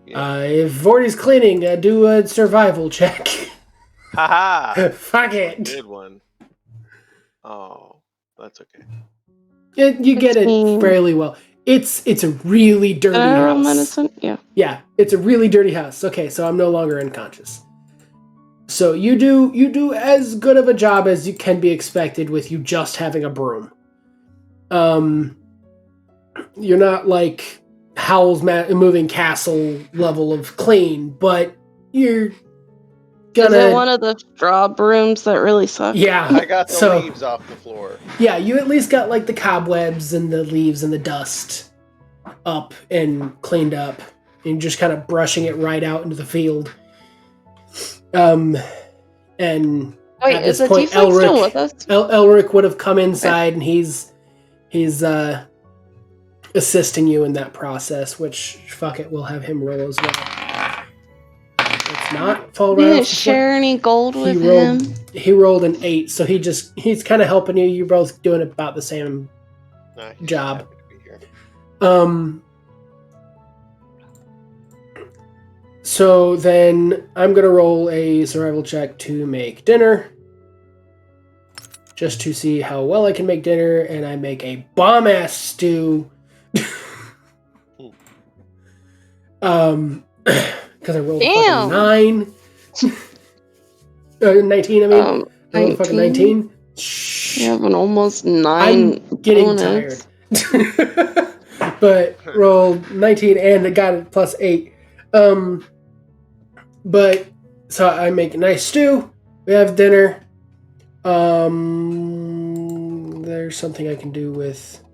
if Vorty's cleaning, do a survival check. Haha! Fuck it. Good one. Oh, that's okay. You get it fairly well. It's a really dirty house. Medicine? Yeah. Yeah, it's a really dirty house. Okay, so I'm no longer unconscious. So you do as good of a job as you can be expected with you just having a broom. You're not like Howl's Moving Castle level of clean, but you're gonna... Is it one of the straw brooms that really suck? Yeah. I got the leaves off the floor. Yeah, you at least got like the cobwebs and the leaves and the dust up and cleaned up. And just kind of brushing it right out into the field. And wait, at is this the point, tiefling still with us? Elric would have come inside, and he's assisting you in that process. Which, fuck it, we'll have him roll as well. It's not fall You right. didn't share any gold with him. He rolled an 8, so he's kind of helping you. You're both doing about the same job. Happy to be here. So then I'm going to roll a survival check to make dinner. Just to see how well I can make dinner, and I make a bomb-ass stew. Because I rolled a fucking 9. 19, I mean. I rolled a fucking 19. You have an almost 9 I'm getting bonus. tired. But rolled 19 and I got it plus 8. But so I make a nice stew. We have dinner. There's something I can do with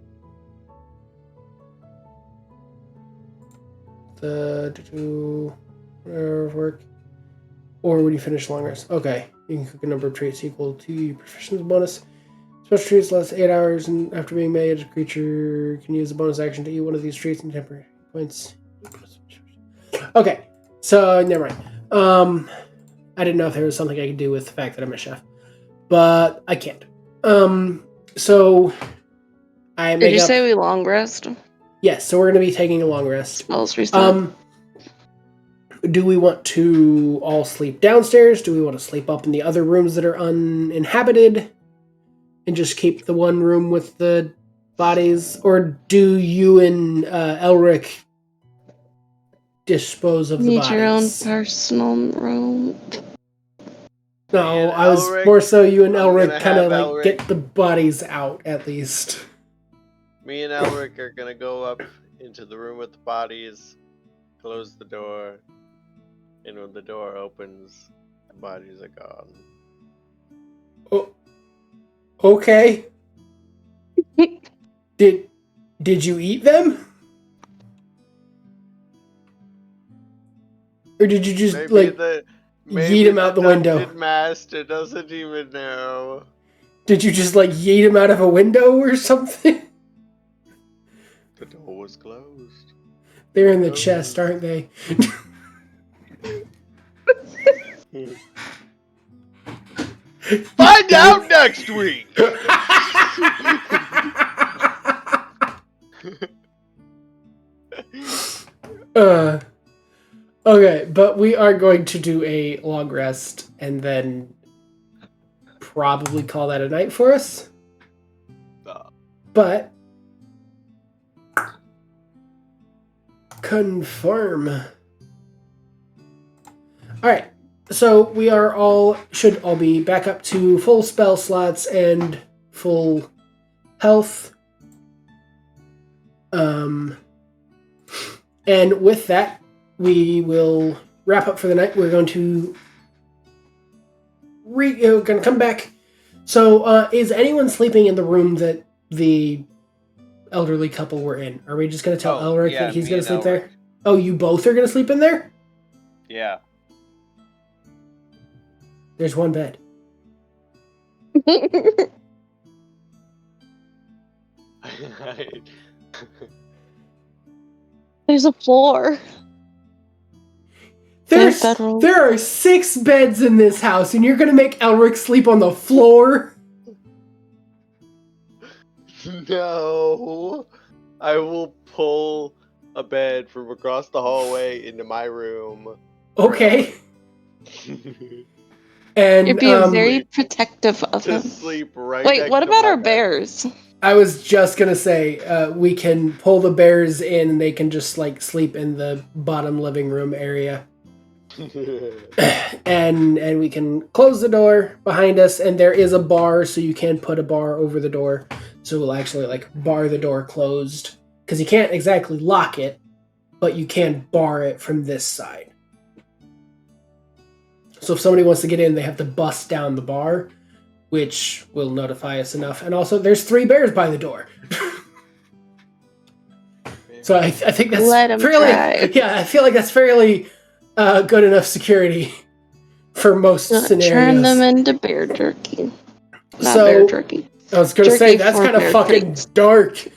the work. Or when you finish long rest. Okay. You can cook a number of traits equal to your proficiency bonus. Special treats last 8 hours, and after being made, a creature can use a bonus action to eat one of these treats and temporary points. Okay, so never mind. I didn't know if there was something I could do with the fact that I'm a chef, but I can't. So I Did you say we long rest? Yes, so we're going to be taking a long rest. Spells restart. Do we want to all sleep downstairs? Do we want to sleep up in the other rooms that are uninhabited? And just keep the one room with the bodies? Or do you and Elric dispose of the bodies? Need your own personal room. No, And I was Elric, more so you and I'm Elric gonna kind of have like Elric- get the bodies out at least. Me and Elric are gonna go up into the room with the bodies, close the door, and when the door opens, the bodies are gone. Oh, okay. Did you eat them? Or did you just Maybe yeet him out the window? Dungeon Master doesn't even know. Did you just yeet him out of a window or something? The door was closed. They're in the chest, aren't they? Find out next week! Okay, but we are going to do a long rest and then probably call that a night for us. But confirm. Alright, so we should all be back up to full spell slots and full health. And with that, we will wrap up for the night. We're going to come back. So, is anyone sleeping in the room that the elderly couple were in? Are we just going to tell Elric that he's going to sleep there? Oh, you both are going to sleep in there? Yeah. There's one bed. There's a floor. There are 6 beds in this house, and you're going to make Elric sleep on the floor? No. I will pull a bed from across the hallway into my room. Okay. And You're being very protective of to him. sleep right Wait, next what to about my our bed. bears? I was just going to say, we can pull the bears in, and they can just, sleep in the bottom living room area. and we can close the door behind us, and there is a bar, so you can put a bar over the door, so we'll actually like bar the door closed, because you can't exactly lock it, but you can bar it from this side. So if somebody wants to get in, they have to bust down the bar, which will notify us enough. And also, there's 3 bears by the door. So I think that's fairly... Yeah, I feel like that's fairly good enough security for most scenarios. Turn them into bear jerky. Not bear jerky. I was going to say, that's kind of fucking treats. Dark.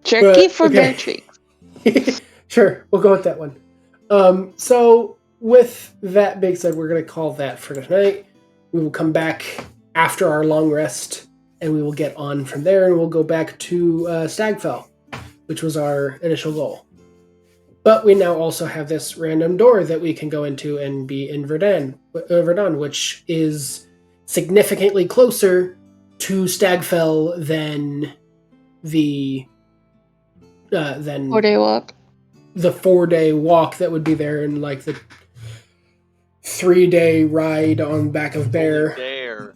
Jerky for bear treats. Sure, we'll go with that one. So with that being said, we're going to call that for tonight. We will come back after our long rest, and we will get on from there, and we'll go back to Stagfell, which was our initial goal. But we now also have this random door that we can go into and be in Verdun, which is significantly closer to Stagfell than the 4-day walk. The 4-day walk that would be there, and like the 3-day ride on back of bear. There,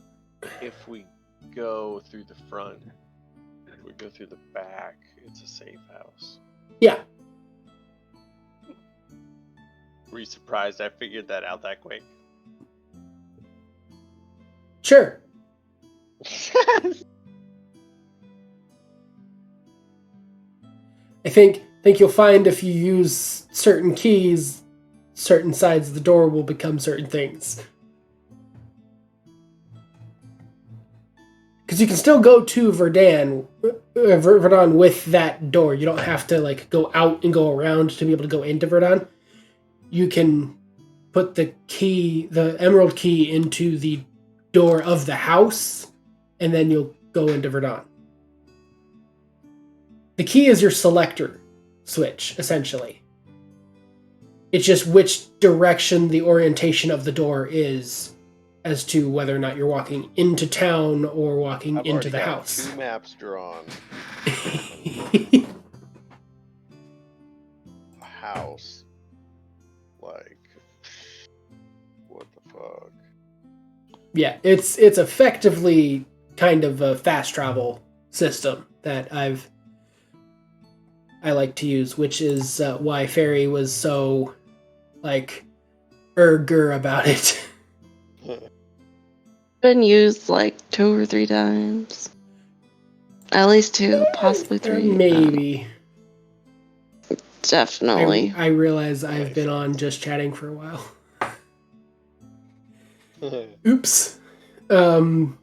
if we go through the front, if we go through the back, it's a safe house. Yeah. Were you surprised I figured that out that quick? Sure. I think you'll find if you use certain keys, certain sides of the door will become certain things. Because you can still go to Verdun with that door. You don't have to like go out and go around to be able to go into Verdun. You can put the key, the emerald key, into the door of the house, and then you'll go into Verdun. The key is your selector switch, essentially. It's just which direction the orientation of the door is as to whether or not you're walking into town or walking into the house. 2 maps drawn. A house. Like, what the fuck? Yeah, it's effectively kind of a fast travel system that I like to use, which is why Fairy was so like erger about it. Been used like 2 or 3 times. At least 2, possibly 3. Maybe. Definitely. I realize I've been on just chatting for a while. Oops. Oh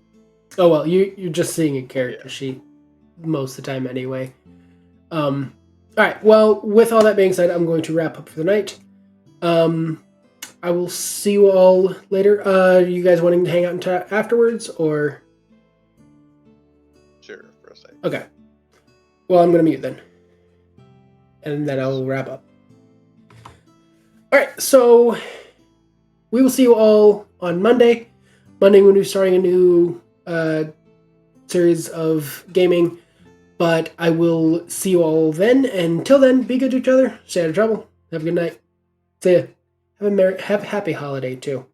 well, you're just seeing a character sheet most of the time anyway. Alright, well, with all that being said, I'm going to wrap up for the night. I will see you all later. You guys wanting to hang out afterwards, or? Sure, for a second. Okay. Well, I'm going to mute then. And then I'll wrap up. Alright, so we will see you all on Monday. Monday when we're starting a new series of gaming. But I will see you all then. And until then, be good to each other. Stay out of trouble. Have a good night. See ya. Have a happy holiday too.